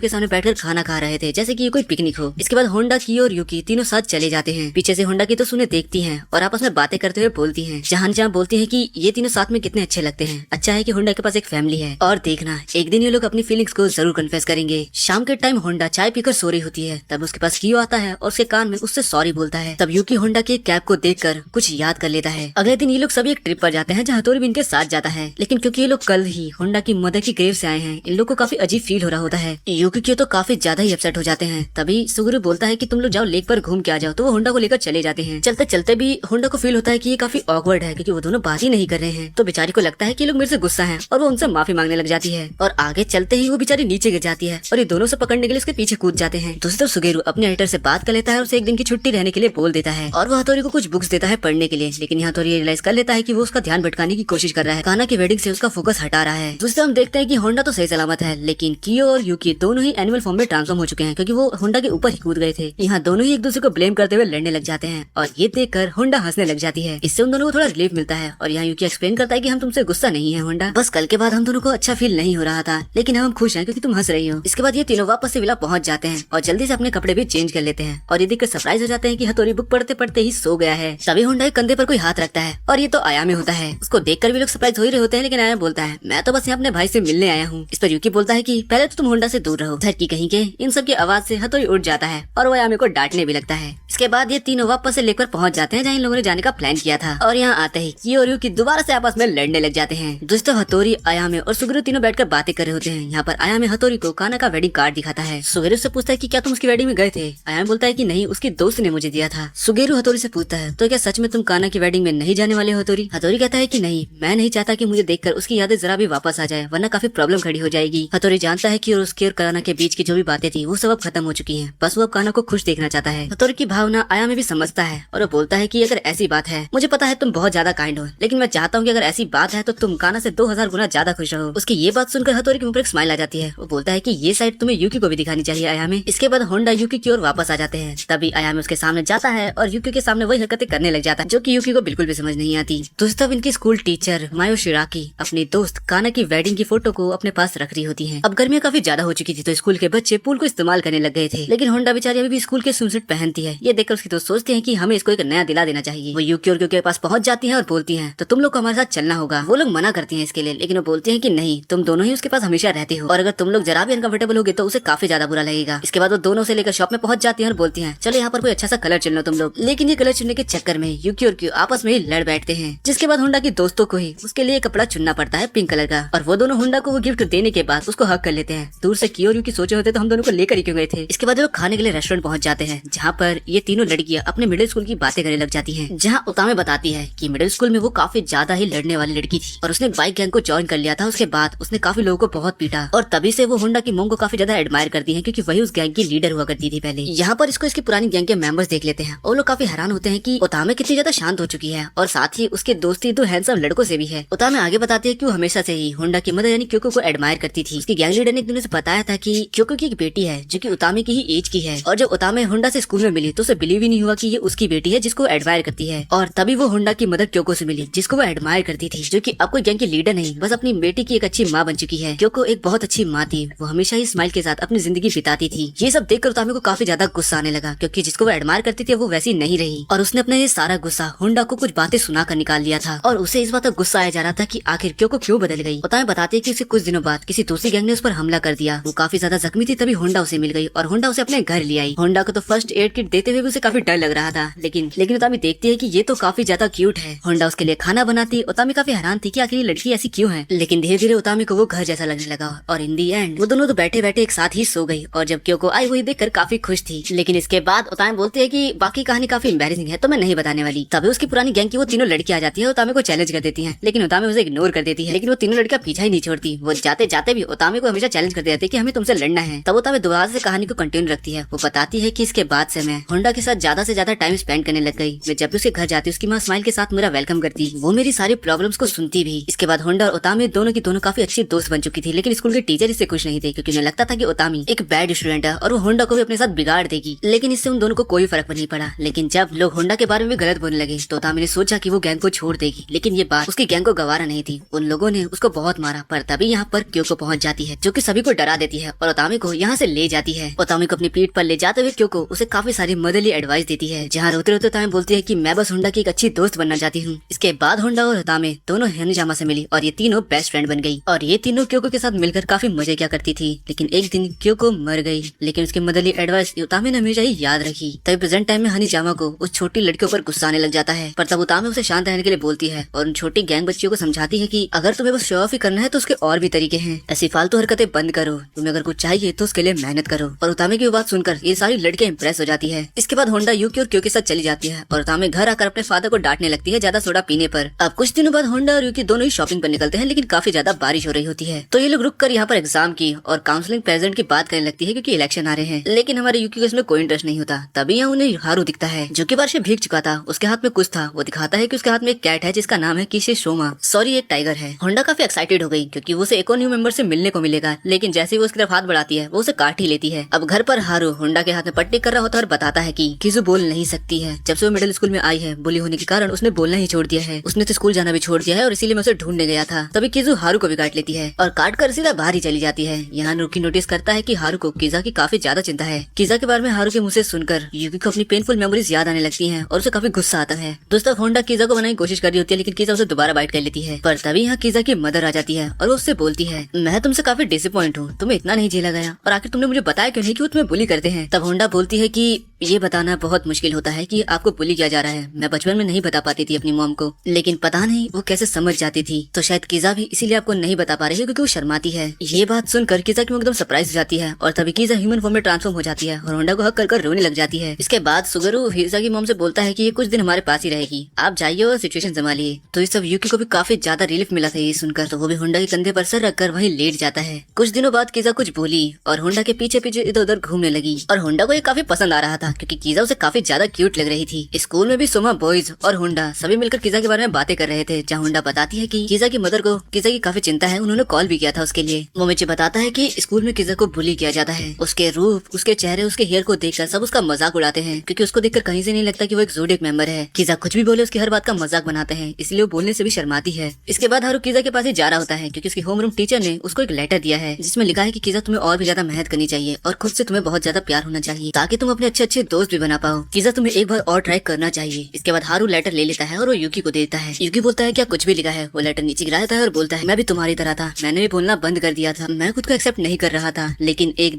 के सामने बैठकर खाना खा रहे थे जैसे कि ये कोई पिकनिक हो। इसके बाद होंडा, कियो और यूकी तीनों साथ चले जाते हैं। पीछे से होंडा की तो सुने देखती हैं और आपस में बातें करते हुए बोलती हैं, जहां जहां बोलती हैं कि ये तीनों साथ में कितने अच्छे लगते हैं। अच्छा है कि होंडा के पास एक फैमिली है, और देखना एक दिन ये लोग अपनी फीलिंग्स को जरूर कन्फेस करेंगे। शाम के टाइम होंडा चाय पीकर सो रही होती है, तब उसके पास कियो आता है और उसके कान में उससे सॉरी बोलता है। तब यूकी होंडा के कैप को देखकर कुछ याद कर लेता है। अगले दिन ये लोग सभी एक ट्रिप पर जाते हैं जहाँ हतोरी भी इनके साथ जाता है, लेकिन क्योंकि ये लोग कल ही होंडा की मदर की ग्रेव से आए हैं, इन लोग को काफी अजीब फील हो रहा होता है। यूकी कियो तो काफी ज्यादा ही अपसेट हो जाते हैं। तभी सुगुरु बोलता है कि तुम लोग जाओ लेक पर घूम के आ जाओ, तो वो होंडा को लेकर चले जाते हैं। चलते चलते भी होंडा को फील होता है कि ये काफी ऑकवर्ड है, क्योंकि वो दोनों बात ही नहीं कर रहे हैं। तो बेचारी को लगता है कि ये लोग मेरे से गुस्सा हैं और वो उनसे माफी मांगने लग जाती है। और आगे चलते ही वो बेचारी नीचे गिर जाती है और ये दोनों से पकड़ने के लिए उसके पीछे कूद जाते हैं। दूसरी तरफ सुगेरू अपने एडिटर से बात कर लेता है और उसे एक दिन की छुट्टी रहने के लिए बोल देता है और वो हतोरी को कुछ बुक्स देता है पढ़ने के लिए। लेकिन यहाँ हतोरी रियलाइज कर लेता है कि वो उसका ध्यान भटकाने की कोशिश कर रहा है, काना की वेडिंग से उसका फोकस हटा रहा है। दूसरी तरफ हम देखते हैं कि होंडा तो सही सलामत है, लेकिन कियो और यूकी दोनों ही एनिमल फॉर्म में ट्रांसफॉर्म हो चुके हैं, क्योंकि वो होंडा के ऊपर ही कूद गए थे। यहाँ दोनों ही एक दूसरे को ब्लेम करते हुए लड़ने लग जाते हैं और ये देखकर होंडा हंसने लग जाती है। इससे उन दोनों को थोड़ा रिलीफ मिलता है। और यहाँ यूकी एक्सप्लेन करता है कि हम तुमसे गुस्सा नहीं है होंडा, बस कल के बाद हम दोनों को अच्छा फील नहीं हो रहा था, लेकिन हम खुश हैं क्योंकि तुम हंस रही हो। इसके बाद ये तीनों वापस से विला पहुंच जाते हैं और जल्दी से अपने कपड़े भी चेंज कर लेते हैं और ये देखकर सरप्राइज हो जाते हैं कि हतोरी बुक पढ़ते पढ़ते ही सो गया है। तभी होंडा के कंधे पर कोई हाथ रखता है और ये तो आयामे होता है। उसको देखकर भी लोग सरप्राइज हो ही रहे होते हैं, लेकिन आयामे बोलता है मैं तो बस यहाँ अपने भाई से मिलने आया हूँ। इस पर यूकी बोलता है कि पहले तो तुम होंडा से दूर रहो। धरती कहीं के इन सब की आवाज से हतोरी उठ जाता है और वो आयामे को डांटने भी लगता है। इसके बाद ये तीनों वापस से लेकर पहुंच जाते हैं जहाँ इन लोगों ने जाने का प्लान किया था। और यहाँ आते ही कियो और यूकी दोबारा से आपस में लड़ने लग जाते हैं। दोस्तों हतोरी, आयामे और सुगेरू तीनों बैठकर बातें कर रहे होते हैं। यहाँ पर आयामे हतोरी को काना का वेडिंग कार्ड दिखाता है। सुगेरू से पूछता है कि क्या तुम उसकी वेडिंग में गए थे। आयामे बोलता है कि नहीं, उसकी दोस्त ने मुझे दिया था। सुगेरू हतोरी से पूछता है तो क्या सच में तुम काना की वेडिंग में नहीं जाने वाले हो हतोरी। हतोरी कहता है कि नहीं, मैं नहीं चाहता कि मुझे देखकर उसकी यादें जरा भी वापस आ जाए, वरना काफी प्रॉब्लम खड़ी हो जाएगी। हतोरी जानता है कि उसके और काना के बीच की जो भी बातें थी वो सब अब खत्म हो चुकी हैं, बस वो अब काना को खुश देखना चाहता है। हतोरी की भावना आयामे भी समझता है और वो बोलता है कि अगर ऐसी बात है, मुझे पता है तुम बहुत ज्यादा काइंड हो, लेकिन मैं चाहता हूँ कि अगर ऐसी बात है तो तुम तुम काना से 2000 गुना ज्यादा खुश रहो। उसकी ये बात सुनकर हथौड़ी के मुंह पर एक स्माइल आ जाती है। वो बोलता है कि ये साइड तुम्हें यूकी को भी दिखानी चाहिए आयामे। इसके बाद होंडा यूकी की ओर वापस आ जाते हैं। तभी आयामे उसके सामने जाता है और यूकी के सामने वही हरकतें करने लग जाता है जो कि यूकी को बिल्कुल भी समझ नहीं आती। तो तब इनकी स्कूल टीचर मायो शिराकी अपनी दोस्त काना की वेडिंग की फोटो को अपने पास रख रही होती है। अब गर्मियां काफी ज्यादा हो चुकी थी तो स्कूल के बच्चे पूल को इस्तेमाल करने लग गए थे, लेकिन होंडा बेचारी अभी भी स्कूल के स्विमसूट पहनती है। ये देखकर उसकी दोस्त सोचती है कि हमें इसको एक नया दिला देना चाहिए। वो यूकी और क्यों के पास पहुंच जाती है और बोलती है तो तुम लोग को हमारे साथ चलना होगा। वो लोग मना करती है इसके लिए, लेकिन वो बोलती है कि नहीं, तुम दोनों ही उसके पास हमेशा रहते हो और अगर तुम लोग जरा भी अनकंफर्टेबल होगे तो उसे काफी ज्यादा बुरा लगेगा। इसके बाद वो दोनों से लेकर शॉप में पहुंच जाती है और बोलती है चलो यहाँ पर कोई अच्छा सा कलर चुन लो तुम लोग। लेकिन ये कलर चुनने के चक्कर में यूकी और क्यों आपस में ही लड़ बैठते हैं, जिसके बाद होंडा की दोस्तों को ही उसके लिए कपड़ा चुनना पड़ता है पिंक कलर का। और वो दोनों होंडा को वो गिफ्ट देने के बाद उसको हक कर लेते हैं। दूर से क्यों और यूकी सोचे होते तो हम दोनों को लेकर ही क्यों गए थे। इसके बाद वो खाने के लिए रेस्टोरेंट पहुंच जाते हैं, जहाँ पर ये तीनों लड़कियां अपने मिडिल स्कूल की बातें करने लग जाती हैं। जहाँ उतामे बताती है कि मिडिल स्कूल में वो काफी ज्यादा ही लड़ने वाली लड़की थी और उसने बाइक गैंग को ज्वाइन कर लिया था। उसके बाद उसने काफी लोगों को बहुत पीटा और तभी से वो होंडा की मोम को काफी ज्यादा एडमायर करती है, क्योंकि वही उस गैंग की लीडर हुआ करती थी पहले। यहाँ पर इसको इसकी पुरानी गैंग के मेंबर्स देख लेते हैं और लोग काफी हैरान होते हैं कि उतामे कितनी ज्यादा शांत हो चुकी है और साथ ही उसकी दोस्ती दो हैंडसम लड़कों से भी है। उतामे आगे बताती है कि वो हमेशा से ही होंडा की मदर यानी क्योको को एडमायर करती थी। उसकी गैंग लीडर ने एक दिन उसे बताया था कि क्योको की एक बेटी है जो कि उतामे की ही एज की है, और जब उतामे होंडा से स्कूल में मिली तो उसे बिलीव ही नहीं हुआ कि ये उसकी बेटी है जिसको एडमायर करती है। और तभी वो होंडा की मदर क्योको से मिली जिसको वो एडमायर करती थी, जो कि अब कोई गैंग की लीडर नहीं बस अपनी बेटी की एक अच्छी माँ बन चुकी है। क्योको एक बहुत अच्छी माँ थी, वो हमेशा ही स्माइल के साथ अपनी जिंदगी बिताती थी। ये सब देखकर उतामे को काफी ज्यादा गुस्सा आने लगा, क्योंकि जिसको वो एडमायर करती थी वो वैसी नहीं रही और उसने अपना ये सारा गुस्सा होंडा को कुछ बातें सुना कर निकाल लिया था और उसे इस बात का गुस्सा आया जा रहा था कि आखिर क्योको क्यों बदल गई। उतामे बताते हैं कि उसे कुछ दिनों बाद किसी दूसरी गैंग ने उस पर हमला कर दिया। वो काफी ज्यादा जख्मी थी, तभी होंडा उसे मिल गई और होंडा उसे अपने घर ले आई। होंडा को तो फर्स्ट एड किट देते हुए भी उसे काफी डर लग रहा था, लेकिन उतामी देखती है कि ये तो काफी ज्यादा क्यूट है। होंडा उसके लिए खाना बनाती। उतामी काफी हैरान थी कि आखिर ये लड़की ऐसी क्यों है, लेकिन धीरे धीरे उतामी को वो घर जैसा लगने लगा और इन दी एंड वो दोनों तो बैठे बैठे एक साथ ही सो गई। और जब क्योको आई वही देखकर काफी खुश थी, लेकिन इसके बाद उतामी बोलती है कि बाकी कहानी काफी एम्बैरेसिंग है तो मैं नहीं बताने वाली। तभी उसकी पुरानी गैंग की वो तीनों लड़की आ जाती है, उतामी को चैलेंज कर देती है, लेकिन उतामी उसे इग्नोर कर देती है। लेकिन वो तीनों लड़कियां पीछा ही नहीं छोड़ती, वो जाते जाते भी उतामी को हमेशा चैलेंज करते रहती है कि हमें तुमसे लड़ना है। तब उतामी दोबारा से कहानी को कंटिन्यू रखती है। वो बताती है कि इसके बाद से मैं होंडा के साथ ज्यादा से ज्यादा टाइम स्पेंड करने लग गई। मैं जब भी उसके घर जाती उसकी माँ स्माइल के साथ मेरा वेलकम करती, वो मेरी सारी प्रॉब्लम्स को सुनती भी। इसके बाद होंडा और उतामी दोनों की दोनों काफी अच्छी दोस्त बन चुकी थी, लेकिन स्कूल के टीचर इससे खुश नहीं थे, क्योंकि उन्हें लगता था कि उतामी एक बैड स्टूडेंट है और वो होंडा को भी अपने साथ बिगाड़ देगी। लेकिन इससे उन दोनों को कोई फर्क नहीं पड़ा। लेकिन जब लोग होंडा के बारे में भी गलत बोलने लगे तो उतामी ने सोचा कि वो गैंग को छोड़ देगी, लेकिन ये बात उसकी गैंग को गवारा नहीं थी। उन लोगों ने उसको बहुत मारा, पर तभी यहाँ पर क्योको पहुंच जाती है जो कि सभी को डरा देती है और उतामी को यहाँ से ले जाती है। उतामी को अपनी पीठ पर ले जाते हुए क्योको उसे काफी सारी मदरली एडवाइस देती है, जहाँ रोते रोते उतामी बोलती है कि मैं बस होंडा की एक अच्छी दोस्त बनना चाहती हूँ। इसके बाद होंडा और उतामी दोनों हनीजामा से मिली और ये तीनों बेस्ट फ्रेंड बन गई और ये तीनों क्योको के साथ मिलकर काफी मजे क्या करती थी। लेकिन एक दिन क्योको मर गई, लेकिन उसकी मदरली एडवाइस उतामी ने हमेशा ही याद रखी। तभी प्रेजेंट टाइम में हनीजामा को उस छोटी लड़की पर गुस्सा आने लग जाता है, पर तब उतामी उसे शांत रहने के लिए बोलती है और उन छोटी गैंग बच्चियों को समझाती है कि अगर तुम्हें बस शो ऑफ ही करना है तो उसके और भी तरीके हैं, ऐसी फालतू हरकतें बंद करो, तुम्हें अगर कुछ चाहिए तो उसके लिए मेहनत करो। और उतामी की बात सुनकर ये सारी लड़कियां इंप्रेस हो जाती है। इसके बाद होंडा यूकी और क्यों के साथ चली जाती है और उतामी घर आकर अपने फादर को डांटने लगती है ज्यादा सोडा पीने पर। अब कुछ दिनों बाद होंडा और यूकी दोनों ही शॉपिंग पर निकलते हैं, लेकिन काफी ज्यादा बारिश हो रही होती है तो ये लोग रुक कर यहाँ पर एग्जाम की और काउंसलिंग प्रेजेंट की बात करने लगती है, क्योंकि इलेक्शन आ रहे हैं। लेकिन हमारे यूकी को इसमें कोई इंटरेस्ट नहीं होता। तभी यहाँ उन्हें हारू दिखता है जो कि बारिश में भीग चुका था। उसके हाथ में कुछ था, वो दिखाता है कि उसके हाथ में एक कैट है जिसका नाम है किशी शोमा, सॉरी एक टाइगर है। होंडा काफी एक्साइटेड हो गई क्योंकि वो उसे एक और न्यू मेंबर से मिलने को मिलेगा, लेकिन जैसे ही वो उसकी तरफ हाथ बढ़ाती है वो उसे काट ही लेती है। अब घर पर हारू होंडा के हाथ में पट्टी कर रहा होता है और बताता है कि किजू बोल नहीं सकती है। जब से वो मिडिल स्कूल में आई है बुली होने के कारण उसने बोलना ही छोड़ दिया है, उसने तो स्कूल जाना भी छोड़ दिया है और इसीलिए मैं उसे ढूंढने गया था। तभी किजू हारू को भी काट लेती है और काट कर सीधा बाहर ही चली जाती है। यहाँ नुकी नोटिस करता है कि हारू को किजा की काफी ज्यादा चिंता है। किजा के बारे में हारू के मुंह से सुनकर यूकी को अपनी पेनफुल मेमोरीज याद आने लगती हैं और उसे काफी गुस्सा आता है। दोस्तों होंडा किजा को बनाने की कोशिश कर रही होती है, लेकिन किजा उसे दोबारा बाइट कर लेती है। पर तभी यहाँ किजा की मदर आ जाती है और वो उससे बोलती है मैं तुमसे काफी डिसअपॉइंट हूँ, तुम्हें इतना नहीं झेला गया और आखिर तुमने मुझे बताया क्यों नहीं कि वो तुम्हें बुली करते हैं। तब होंडा बोलती है कि ये बताना बहुत मुश्किल होता है कि आपको बुली किया जा रहा है। मैं बचपन में नहीं बता पाती थी अपनी मॉम को, लेकिन पता नहीं वो कैसे समझ जाती थी। तो शायद किजा भी इसीलिए आपको नहीं बता पा रही है क्योंकि वो शर्माती है। ये बात सुनकर किजा की एकदम सरप्राइज हो जाती है और तभी किजा ह्यूमन फॉर्म में ट्रांसफॉर्म हो जाती है और होंडा को हक कर रोने लग जाती है। इसके बाद सुगरू किजा की मॉम से बोलता है कि ये कुछ दिन हमारे पास ही रहेगी, आप जाइए और सिचुएशन संभालिए। तो इस सब यूकी को भी काफी ज्यादा रिलीफ मिला था ये सुनकर, तो वो भी होंडा के कंधे पर सर रखकर वहीं लेट जाता है। कुछ दिनों बाद किजा कुछ बोली और होंडा के पीछे पीछे इधर उधर घूमने लगी और होंडा को ये काफी पसंद आ रहा था। क्योंकि कीजा उसे काफी ज्यादा क्यूट लग रही थी। स्कूल में भी सोमा बॉयज और होंडा सभी मिलकर कीजा के बारे में बातें कर रहे थे, जहाँ होंडा बताती है कि कीजा की मदर को कीजा की काफी चिंता है, उन्होंने कॉल भी किया था उसके लिए। मोमिची बताता है कि स्कूल में कीजा को बुली किया जाता है, उसके रूप, उसके चेहरे, उसके हेयर को देखकर सब उसका मजाक उड़ाते हैं, क्योंकि उसको देखकर कहीं से नहीं लगता कि वो एक ज़ोडिएक मेंबर है। कीजा कुछ भी बोले उसकी हर बात का मजाक बनाते हैं, इसलिए वो बोलने से भी शर्माती है। इसके बाद हारू कीजा के पास ही जा रहा होता है, क्योंकि उसकी होमरूम टीचर ने उसको एक लेटर दिया है जिसमें लिखा है कि कीजा तुम्हें और भी ज्यादा मेहनत करनी चाहिए और खुद से तुम्हें बहुत ज्यादा प्यार होना चाहिए, ताकि तुम अपने अच्छे अच्छे दोस्त भी बना पाओ। कीजा तुम्हें एक बार और ट्राई करना चाहिए। इसके बाद हारू लेटर ले लेता है और वो यूकी को देता है। यूकी बोलता है क्या कुछ भी लिखा है? वो लेटर नीचे गिरा देता है और बोलता है मैं भी तुम्हारी तरह था, मैंने भी बोलना बंद कर दिया था, मैं खुद को एक्सेप्ट नहीं कर रहा था, लेकिन एक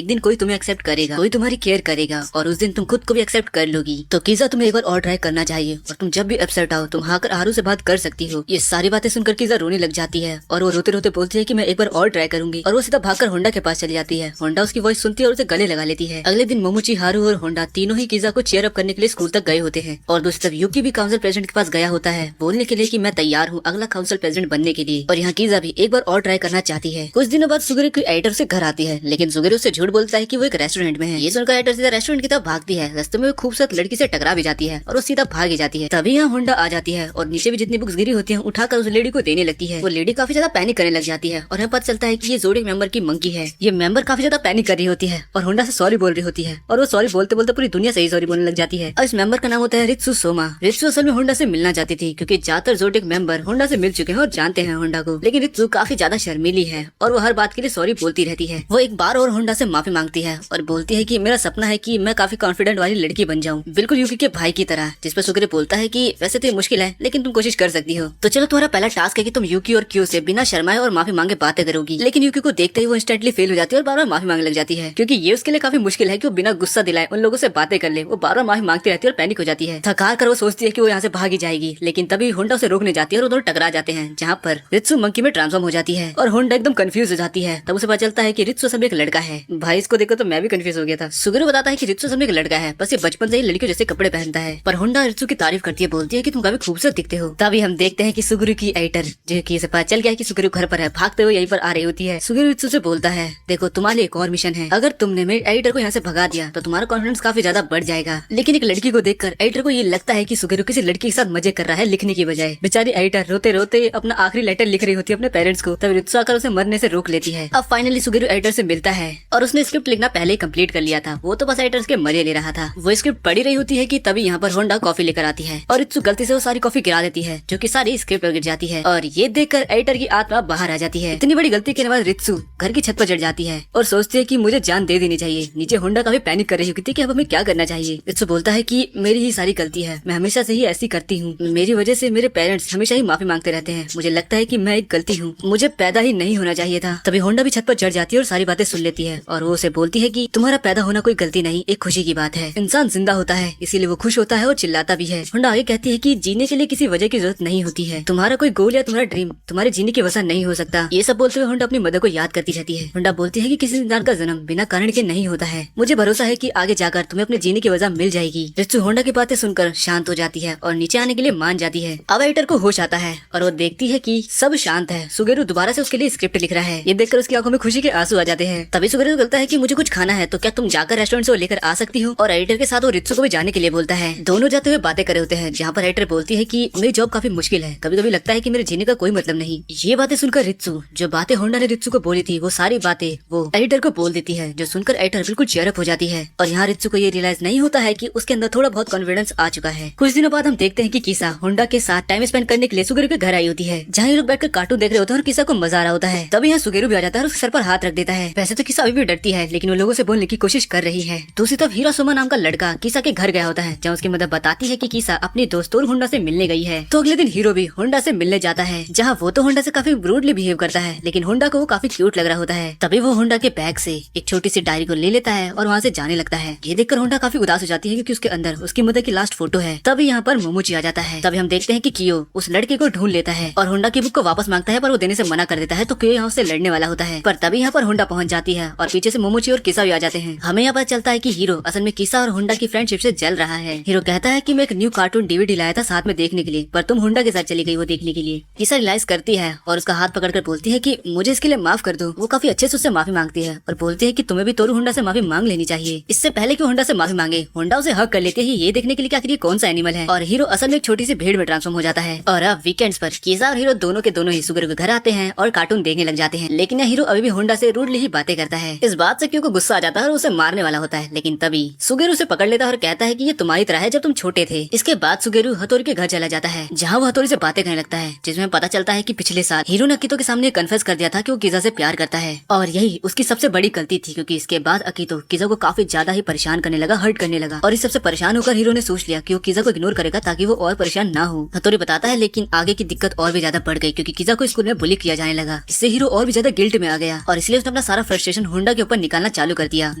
दिन कोई तुम्हें एक्सेप्ट करेगा, कोई तुम्हारी केयर करेगा और उस दिन तुम खुद को भी एक्सेप्ट कर लोगी। तो कीजा तुम्हें एक बार और ट्राई करना चाहिए और तुम जब भी अपसेट आओ तुम आकर हारू से बात कर सकती हो। ये सारी बातें सुनकर कीजा रोने लग जाती है और वो रोते रोते बोलती है कि मैं एक बार और ट्राई करूंगी, और वो सीधा भागकर होंडा के पास चली जाती है। होंडा उसकी वॉइस सुनती है और उसे गले लगा लेती है। अगले दिन मोमोची, हारू और होंडा तीनों ही कीजा को चीयर अप करने के लिए स्कूल तक गए होते हैं और दूसरी तरफ यूकी भी काउंसिल प्रेसिडेंट के पास गया होता है बोलने के लिए कि मैं तैयार हूँ अगला काउंसिल प्रेसिडेंट बनने के लिए। और यहाँ कीजा भी एक बार और ट्राई करना चाहती है। कुछ दिनों बाद सुगेरू की एडिटर से घर आती है, लेकिन सुगेरू उससे झूठ बोलता है कि वो एक रेस्टोरेंट में है। ये सुनकर एडिटर सीधा रेस्टोरेंट की तरफ भागती है। रास्ते में वो खूबसूरत लड़की से टकरा भी जाती है और वो सीधा भाग जाती है। तभी यहाँ होंडा आ जाती है और नीचे भी जितनी बुक्स गिरी होती है उठाकर उस लेडी को देने लगती है। वो लेडी काफी ज्यादा पैनिक करने लग जाती है और हमें पता चलता है कि ये ज़ोडिएक मेंबर की मंकी है। ये मेंबर काफी ज्यादा पैनिक कर रही होती है और होंडा से सॉरी बोल रही होती है और वो सॉरी बोलते बोलते पूरी दुनिया से ही सॉरी बोलने लग जाती है। और इस मेंबर का नाम होता है रित्सु सोमा। रित्सु असल में होंडा से मिलना चाहती थी, क्योंकि ज्यादातर ज़ोडिएक मेंबर होंडा से मिल चुके हैं और जानते हैं होंडा को, लेकिन रित्सु काफी ज्यादा शर्मीली है और वो हर बात के लिए सॉरी बोलती रहती है। वो एक बार और होंडा से माफी मांगती है और बोलती है कि मेरा सपना है कि मैं काफी कॉन्फिडेंट वाली लड़की बन जाऊं, बिल्कुल यूकी के भाई की तरह। जिस पर सुगेरू बोलता है कि वैसे तो ये मुश्किल है लेकिन तुम कोशिश कर सकती हो। तो चलो तुम्हारा पहला टास्क है कि तुम यूकी और क्यू से बिना शर्माए और माफी मांगे बातें करोगी। लेकिन यूकी को देखते ही वो इंस्टेंटली फेल हो जाती है और बार बार माफी मांगने लग जाती है, क्योंकि ये उसके लिए काफी मुश्किल है कि वो बिना गुस्सा दिलाए उन लोगों से बातें कर ले। वो बार बार माफी मांगती रहती है और पैनिक हो जाती है। थका कर वो सोचती है कि वो यहाँ से भागी जाएगी, लेकिन तभी होंडा उसे रोकने जाती है और दोनों टकरा जाते हैं, जहाँ पर रित्सु मंकी में ट्रांसफॉर्म हो जाती है और होंडा एकदम कंफ्यूज हो जाती है। तब उसे पता चलता है कि रित्सु असल में एक लड़का है। भाई इसको देखकर तो मैं भी कंफ्यूज हो गया था। सुगेरू बताता है कि रित्सु असल में एक लड़का है, बस ये बचपन से ही लड़कियों जैसे कपड़े पहनता है। पर होंडा रित्सु की तारीफ करती है, बोलती है कि तुम काफी खूबसूरत दिखते हो। तभी हम देखते हैं कि सुगेरू की एडिटर, जो कि इसे पता चल गया कि सुगेरू घर पर है, भागते हुए यहीं पर आ रही होती है। सुगेरू रित्सु से बोलता है देखो तुम्हारे लिए एक और मिशन है, अगर तुमने मेरे एडिटर को यहाँ से भगा दिया तो तुम्हारा कॉन्फिडेंस काफी ज्यादा बढ़ जाएगा। लेकिन एक लड़की को देखकर एडिटर को ये लगता है कि सुगेरू किसी लड़की के साथ मजे कर रहा है लिखने की बजाय। बेचारी एडिटर रोते रोते अपना आखिरी लेटर लिख रही होती है अपने पेरेंट्स को। तब रित्सु आकर उसे मरने से रोक लेती है। अब फाइनली सुगेरू एडिटर से मिलता है और उसने स्क्रिप्ट लिखना पहले ही कंप्लीट कर लिया था, वो तो बस एडिटर के मजे ले रहा था। वो स्क्रिप्ट पढ़ी रही होती है कि तभी यहाँ पर होंडा कॉफी लेकर आती है और रित्सु गलती से वो सारी कॉफी गिरा देती है, जो कि सारी स्क्रिप्ट पर गिर जाती है। और ये देखकर एडिटर की आत्मा बाहर आ जाती है। इतनी बड़ी गलती के बाद रित्सु घर की छत पर चढ़ जाती है और सोचती है कि मुझे जान दे देनी चाहिए। नीचे होंडा काफी पैनिक कर रही होती है कि अब हमें क्या करना चाहिए। रित्सु बोलता है कि मेरी ही सारी गलती है, मैं हमेशा से ही ऐसी करती हूँ, मेरी वजह से मेरे पेरेंट्स हमेशा ही माफी मांगते रहते हैं, मुझे लगता है कि मैं एक गलती हूँ, मुझे पैदा ही नहीं होना चाहिए था। तभी होंडा भी छत पर चढ़ जाती है और सारी बातें सुन लेती है और वो उसे बोलती है कि तुम्हारा पैदा होना कोई गलती नहीं, एक खुशी की बात है। इंसान जिंदा होता है इसीलिए वो खुश होता है और चिल्लाता भी है। होंडा आगे कहती है कि जीने के लिए किसी वजह की जरूरत नहीं होती है, तुम्हारा कोई गोल या तुम्हारा ड्रीम तुम्हारे जीने की वजह नहीं हो सकता। ये सब बोलते हुए होंडा अपनी मदर को याद करती रहती है। होंडा बोलती है कि किसी इंसान का जन्म बिना कारण के नहीं होता है, मुझे भरोसा है कि आगे जाकर तुम्हें अपने जीने की वजह मिल जाएगी। रित्सु होंडा की बातें सुनकर शांत हो जाती है और नीचे आने के लिए मान जाती है। अब एडिटर को होश आता है और वो देखती है कि सब शांत है। सुगेरू दोबारा से उसके लिए स्क्रिप्ट लिख रहा है। ये देखकर उसकी आंखों में खुशी के आंसू आ जाते हैं। तभी सुगेरू बोलता है कि मुझे कुछ खाना है, तो क्या तुम जाकर रेस्टोरेंट से लेकर आ सकती हो। और एडिटर के साथ वो रित्सु को भी जाने के लिए बोलता है। दोनों जाते हुए बातें कर रहे होते हैं, जहाँ पर एडिटर बोलती है कि मेरी जॉब काफी मुश्किल है, कभी कभी लगता है कि मेरे जीने का कोई मतलब नहीं। ये बातें सुनकर रित्सु, जो बातें होंडा ने रित्सु को बोली थी वो सारी बातें वो एडिटर को बोल देती है, जो सुनकर एडिटर बिल्कुल चीयर अप हो जाती है। और यहाँ रित्सु को ये रियलाइज नहीं होता है कि उसके अंदर थोड़ा बहुत कॉन्फिडेंस आ चुका है। कुछ दिनों बाद हम देखते हैं कि कीसा होंडा के साथ टाइम स्पेंड करने के लिए सुगेरू के घर आई होती है, जहाँ ये लोग बैठकर कार्टून देख रहे होते हैं और कीसा को मजा आ रहा होता है। तभी यहाँ सुगेरू भी आ जाता है और उसके सर पर हाथ रख देता है। वैसे तो कीसा अभी भी डरती है, लेकिन वो लोगों से बोलने की कोशिश कर रही है। दूसरी तरफ हिरोशिमा नाम का लड़का कीसा के घर गया होता है, जहाँ उसकी मदर बताती है कि कीसा अपने दोस्तों होंडा से मिलने गई है। तो अगले दिन हीरो भी होंडा से मिलने जाता है, जहाँ वो तो होंडा से काफी रूडली बिहेव करता है, लेकिन होंडा को वो काफी क्यूट लग रहा होता है। तभी वो होंडा के बैग से एक छोटी सी डायरी को ले लेता है और वहाँ से जाने लगता है। ये देखकर होंडा काफी उदास हो जाती है, क्योंकि उसके अंदर उसकी मदर की लास्ट फोटो है। तभी यहाँ पर मोमोची आ जाता है। तभी हम देखते हैं कि कियो उस लड़के को ढूंढ लेता है और होंडा की बुक को वापस मांगता है, पर वो देने से मना कर देता है। तो कियो यहाँ से लड़ने वाला होता है, पर तभी यहाँ पर होंडा पहुंच जाती है और पीछे से मोमोची और किसा भी आ जाते हैं। हमें यहाँ पर चलता है कि हीरो असल में किसा और होंडा की फ्रेंडशिप से जल रहा है। हीरो कहता है कि मैं एक न्यू कार्टून डीवीडी लाया था साथ में देखने के लिए, पर तुम होंडा के साथ चली गई वो देखने के लिए। किसा रियलाइज करती है और उसका हाथ पकड़कर बोलती है कि मुझे इसके लिए माफ कर दो। वो काफी अच्छे से उससे माफी मांगती है और बोलती है कि तुम्हें भी तोरू होंडा से माफी मांग लेनी चाहिए, इससे पहले कि कि होंडा से माफी मांगे। होंडा उसे हक कर लेती है ये देखने के लिए कि आखिर ये कौन सा एनिमल है, और हीरो असल में एक छोटी सी भेड़ में ट्रांसफॉर्म हो जाता है। और अब वीकेंड्स पर कीजा और हीरो दोनों के दोनों ही सुगेरू के घर आते हैं और कार्टून देखने लग जाते हैं। लेकिन यह हीरो अभी भी होंडा से रूडली ही बातें करता है। इस बात से क्यों को गुस्सा आ जाता है और उसे मारने वाला होता है, लेकिन तभी सुगेरू उसे पकड़ लेता है और कहता है कि ये तुम्हारी तरह है जब तुम छोटे थे। इसके बाद सुगेरू हथौड़ी के घर चला जाता है, जहाँ वो हथौड़ी से बातें करने लगता है, जिसमें पता चलता है कि पिछले साल हीरो ने अकीतो के सामने कन्फेस कर दिया था कि वो कीजा से प्यार करता है, और यही उसकी सबसे बड़ी गलती थी, क्योंकि इसके बाद अकीतो कीजा को काफी ज्यादा ही परेशान करने लगा, हर्ट करने लगा। और इस सबसे परेशान होकर हीरो ने सोच लिया कि वो कीजा को इग्नोर करेगा ताकि वो और परेशान ना हो। हथौड़ी बताता है, लेकिन आगे की दिक्कत और भी ज्यादा बढ़ गई, क्योंकि कीजा को स्कूल में बुली किया जाने लगा। इससे हीरो और भी ज्यादा गिल्ट में आ गया और इसलिए उसने अपना सारा फ्रस्ट्रेशन होंडा के ऊपर निकालना चालू कर दिया।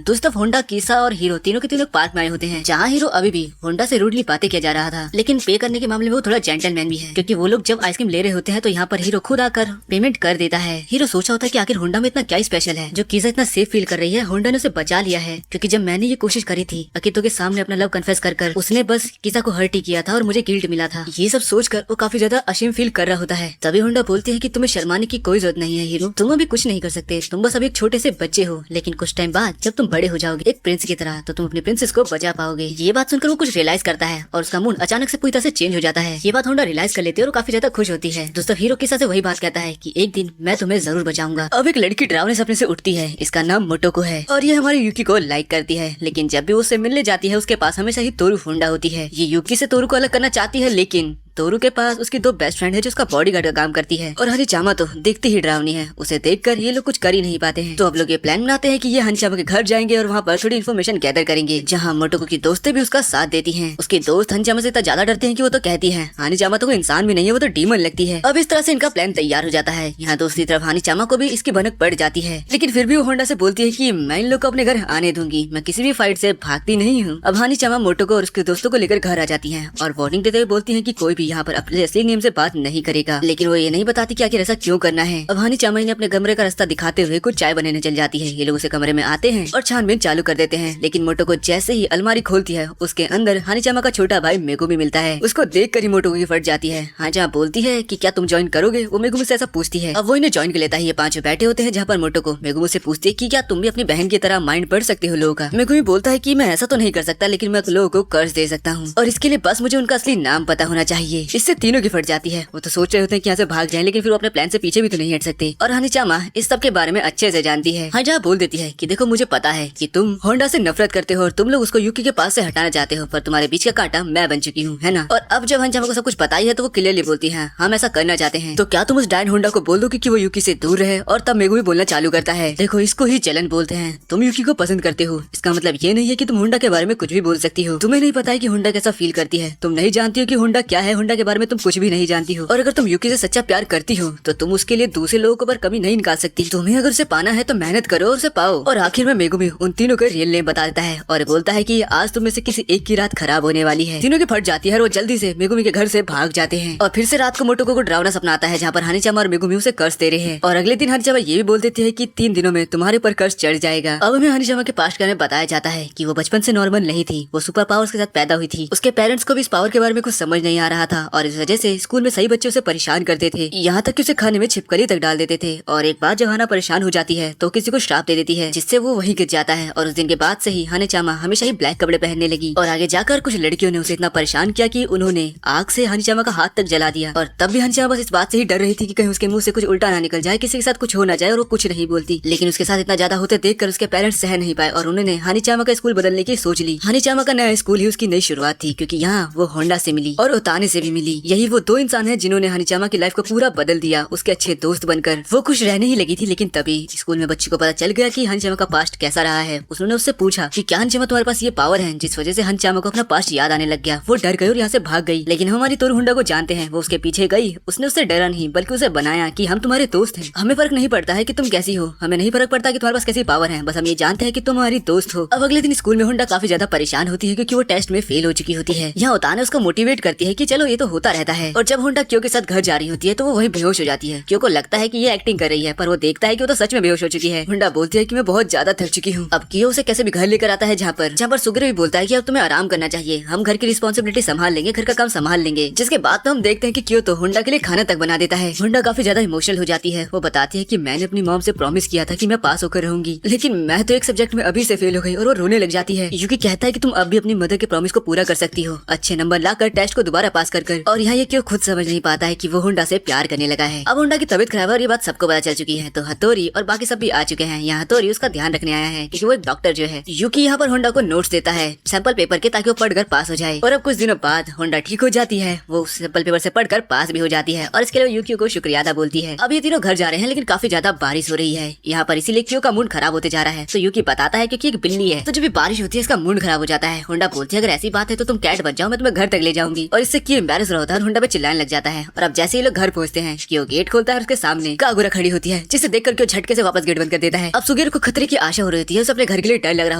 दोस्तों होंडा, कीजा और हीरो तीनों के तीनों पार्क में आए होते हैं, जहाँ हीरो अभी भी होंडा से रूडली बातें किया जा रहा था। लेकिन पे करने के मामले में वो थोड़ा जेंटलमैन भी है, क्योंकि वो लोग जब आइसक्रीम ले रहे होते हैं तो यहाँ पर हीरो खुद आकर पेमेंट कर देता है। हीरो सोचा होता है कि आखिर होंडा में इतना क्या स्पेशल है जो कीजा इतना सेफ फील कर रही है। होंडा ने उसे बचा लिया है, क्योंकि जब मैंने ये कोशिश करी थी अकीतो के सामने अपना लव कन्फेस कर उसने बस कीजा को हर्ट ही किया था और मुझे गिल्ट मिला था। ये सब सोचकर वो काफी ज्यादा अशेम फील कर रहा होता है। तभी होंडा बोलती है कि तुम्हें शर्माने की कोई जरूरत नहीं है हीरो, तुम अभी कुछ नहीं कर सकते, तुम बस अभी एक छोटे से बच्चे हो, लेकिन कुछ टाइम बाद जब तुम बड़े हो जाओगे एक प्रिंस की तरह, तो तुम अपने प्रिंसेस को बचा पाओगे। ये बात सुनकर वो कुछ रियलाइज करता है और उसका मूड अचानक से पूरी तरह से चेंज हो जाता है। ये बात होंडा रियलाइज कर लेती है और काफी ज्यादा खुश होती है। दोस्तों हीरो कीजा से वही बात कहता है कि एक दिन मैं तुम्हें जरूर बचाऊंगा। अब एक लड़की डरावने सपने से उठती है, इसका नाम मोटोको है और ये हमारे यूकी को लाइक करती है, लेकिन जब भी उससे मिलने जाती है उसके पास हमेशा ही तोरू होंडा होती है। ये यूकी से तोरू को अलग करना चाहती है, लेकिन तोरू के पास उसकी दो बेस्ट फ्रेंड है जो उसका बॉडीगार्ड का काम करती है, और हनीचामा तो दिखती ही डरावनी है। उसे देखकर ये लोग कुछ कर ही नहीं पाते हैं। तो अब लोग ये प्लान बनाते हैं कि ये हनीचामा के घर जाएंगे और वहाँ पर थोड़ी इन्फॉर्मेशन गैदर करेंगे, जहाँ मोटोको की दोस्तें भी उसका साथ देती हैं। उसकी दोस्त हनीचामा से इतना ज्यादा डरते हैं कि वो तो कहती है हनीचामा तो कोई इंसान भी नहीं है, वो तो डीमन लगती है। अब इस तरह से इनका प्लान तैयार हो जाता है। यहाँ दूसरी तरफ हनीचामा को भी इसकी भनक पड़ जाती है, लेकिन फिर भी वो होंडा से बोलती है कि मैं इन लोग को अपने घर आने दूंगी, मैं किसी भी फाइट से भागती नहीं हूँ। अब हनीचामा मोटोको और उसके दोस्तों को लेकर घर आ जाती है और वार्निंग देते हुए बोलती है कि कोई भी यहाँ पर अपने असली नेम से बात नहीं करेगा, लेकिन वो ये नहीं बताती कि आखिर ऐसा क्यों करना है। अब हनीचामा ने अपने कमरे का रास्ता दिखाते हुए कुछ चाय बनाने चल जाती है। ये लोग उसे कमरे में आते हैं और छानबीन चालू कर देते हैं, लेकिन मोटोको जैसे ही अलमारी खोलती है उसके अंदर हनीचामा का छोटा भाई मेगुमी मिलता है। उसको देखकर ही मोटोको की फट जाती है। हनीचामा बोलती है कि क्या तुम ज्वाइन करोगे, वो मेगुमी से ऐसा पूछती है। अब वो इन्हें ज्वाइन कर लेता है। ये पांचों बैठे होते हैं, जहाँ पर मोटोको मेगुमी से पूछती है कि क्या तुम भी अपनी बहन की तरह माइंड पढ़ सकते हो लोगों का। मेगुमी बोलता है कि मैं ऐसा तो नहीं कर सकता, लेकिन मैं लोगों को कर्ज दे सकता हूँ, और इसके लिए बस मुझे उनका असली नाम पता होना चाहिए। इससे तीनों की फट जाती है। वो तो सोच रहे होते हैं कि यहाँ से भाग जाएं, लेकिन फिर वो अपने प्लान से पीछे भी तो नहीं हट सकते। और हनीचामा इस सब के बारे में अच्छे से जानती है। हनीचामा बोल देती है कि देखो मुझे पता है कि तुम होंडा से नफरत करते हो और तुम लोग उसको यूकी के पास से हटाना चाहते हो, पर तुम्हारे बीच का कांटा मैं बन चुकी हूँ, है ना। और अब जब हनीचामा को सब कुछ पता ही है तो वो क्लियरली बोलती है हम ऐसा करना चाहते हैं, तो क्या तुम उस डायन होंडा को बोल दो कि वो यूकी से दूर रहे। और तब मेगुमी बोलना चालू करता है, देखो इसको ही जलन बोलते हैं, तुम यूकी को पसंद करते हो, इसका मतलब ये नहीं है कि तुम होंडा के बारे में कुछ भी बोल सकती हो। तुम्हें नहीं पता है कि होंडा कैसा फील करती है, तुम नहीं जानती हो कि होंडा क्या है, होंडा के बारे में तुम कुछ भी नहीं जानती हो। और अगर तुम यूकी से सच्चा प्यार करती हो तो तुम उसके लिए दूसरे लोगों के ऊपर कमी नहीं निकाल सकती। तुम्हें अगर उसे पाना है तो मेहनत करो और उसे पाओ। और आखिर में मेगुमी उन तीनों को रियल नेम बता देता है और बोलता है कि आज तुम में से किसी एक की रात खराब होने वाली है। तीनों की फट जाती है और वो जल्दी से मेगुमी के घर से भाग जाते हैं। और फिर से रात को मोटोको को डरावना सपना आता है, जहाँ पर हनीचामा और मेगुमी उसे कर्ज दे रहे हैं। और अगले दिन हनीचामा ये भी बोल देती है कि 3 दिनों में तुम्हारे पर कर्ज चढ़ जाएगा। अब हमें हनीचामा के पास्ट में बताया जाता है कि वो बचपन से नॉर्मल नहीं थी, वो सुपर पावर्स के साथ पैदा हुई थी। उसके पेरेंट्स को भी इस पावर के बारे में कुछ समझ नहीं आ रहा था और इस वजह से स्कूल में सही बच्चे उसे परेशान करते थे, यहाँ तक कि उसे खाने में छिपकली तक डाल देते थे। और एक बार जब हाना परेशान हो जाती है तो किसी को श्राप दे देती है, जिससे वो वहीं गिर जाता है। और उस दिन के बाद से ही हनीचामा हमेशा ही ब्लैक कपड़े पहनने लगी। और आगे जाकर कुछ लड़कियों ने उसे इतना परेशान किया कि उन्होंने आग से हनीचामा का हाथ तक जला दिया। और तब भी हनीचामा बस इस बात से ही डर रही थी कि कहीं उसके मुंह से कुछ उल्टा ना निकल जाए, किसी के साथ कुछ हो ना जाए, और वो कुछ नहीं बोलती। लेकिन उसके साथ इतना ज्यादा होते देखकर उसके पेरेंट्स सह नहीं पाए और उन्होंने हनीचामा का स्कूल बदलने की सोच ली। हनीचामा का नया स्कूल ही उसकी नई शुरुआत थी, क्योंकि यहाँ वो होंडा से मिली और ओताने से भी मिली। यही वो 2 इंसान है जिन्होंने हनीचामा की लाइफ को पूरा बदल दिया। उसके अच्छे दोस्त बनकर वो खुश रहने ही लगी थी। लेकिन तभी स्कूल में बच्ची को पता चल गया कि हनीचामा का पास्ट कैसा रहा है। उसने उससे पूछा कि क्या हनीचामा तुम्हारे पास ये पावर है जिस वजह से हनीचामा को अपना पास्ट याद आने लग गया। वो डर गई और यहाँ से भाग गई। लेकिन हमारी तोरू होंडा को जानते हैं, वो उसके पीछे गई। उसने उससे डरा नहीं बल्कि उसे बनाया कि हम तुम्हारे दोस्त हैं, हमें फर्क नहीं पड़ता है कि तुम कैसी हो, हमें नहीं फर्क पड़ता कि तुम्हारे पास कैसी पावर है, बस हम ये जानते हैं कि तुम हमारी दोस्त हो। अब अगले दिन स्कूल में होंडा काफी ज्यादा परेशान होती है क्योंकि वो टेस्ट में फेल हो चुकी होती है। यहाँ ओताने उसको मोटिवेट करती है कि चलो ये तो होता रहता है। और जब होंडा क्यो के साथ घर जा रही होती है तो वो वहीं बेहोश हो जाती है। क्यो को लगता है कि ये एक्टिंग कर रही है, पर वो देखता है कि वो तो सच में बेहोश हो चुकी है। होंडा बोलती है कि मैं बहुत ज्यादा थक चुकी हूँ। अब क्यो उसे कैसे भी घर लेकर आता है, जहाँ पर सुगेरो भी बोलता है कि अब तुम्हें आराम करना चाहिए, हम घर की रिस्पॉन्सिबिलिटी संभाल लेंगे, घर का काम संभाल लेंगे। जिसके बाद तो हम देखते हैं कि क्यो तो होंडा के लिए खाना तक बना देता है। होंडा काफी ज्यादा इमोशनल हो जाती है। वो बताती है कि मैंने अपनी मॉम से प्रॉमिस किया था कि मैं पास होकर रहूंगी, लेकिन मैं तो एक सब्जेक्ट में अभी से फेल हो गई। और वो रोने लग जाती है। यूकी कहता है कि तुम अब भी अपनी मदर के प्रॉमिस को पूरा कर सकती हो, अच्छे नंबर लाकर टेस्ट को दोबारा पास कर। और यहाँ ये क्यों खुद समझ नहीं पाता है कि वो होंडा से प्यार करने लगा है। अब होंडा की तबीयत खराब है और ये बात सबको पता चल चुकी है, तो हथौरी और बाकी सब भी आ चुके हैं। यहाँ हथौरी उसका ध्यान रखने आया है क्योंकि वो एक डॉक्टर जो है। यूकी यहाँ पर होंडा को नोट्स देता है सैंपल पेपर के, ताकि वो पढ़कर पास हो जाए। और अब कुछ दिनों बाद होंडा ठीक हो जाती है, वो सैंपल पेपर से पढ़कर पास भी हो जाती है और इसके लिए यूकी को शुक्रिया अदा बोलती है। अब ये तीनों घर जा रहे हैं, लेकिन काफी ज्यादा बारिश हो रही है यहाँ पर, इसीलिए क्यो का मूड खराब होते जा रहा है। तो यूकी बताता है क्योंकि एक बिल्ली है, तो जब भी बारिश होती है इसका मूड खराब हो जाता है। होंडा बोलती है अगर ऐसी बात है तो तुम कैट बन जाओ, मैं तुम्हें घर तक ले जाऊंगी। और इससे क्यों एम्बैरेस होता है, होंडा पे चिल्लाने लग जाता है। और अब जैसे ही लोग घर पहुंचते हैं, क्यों गेट खोलता है, उसके सामने कागुरा खड़ी होती है, जिसे देखकर क्यों झटके से वापस गेट बंद कर देता है। अब सुगेरो को खतरे की आशा हो रही होती है, उसे अपने घर के लिए डर लग रहा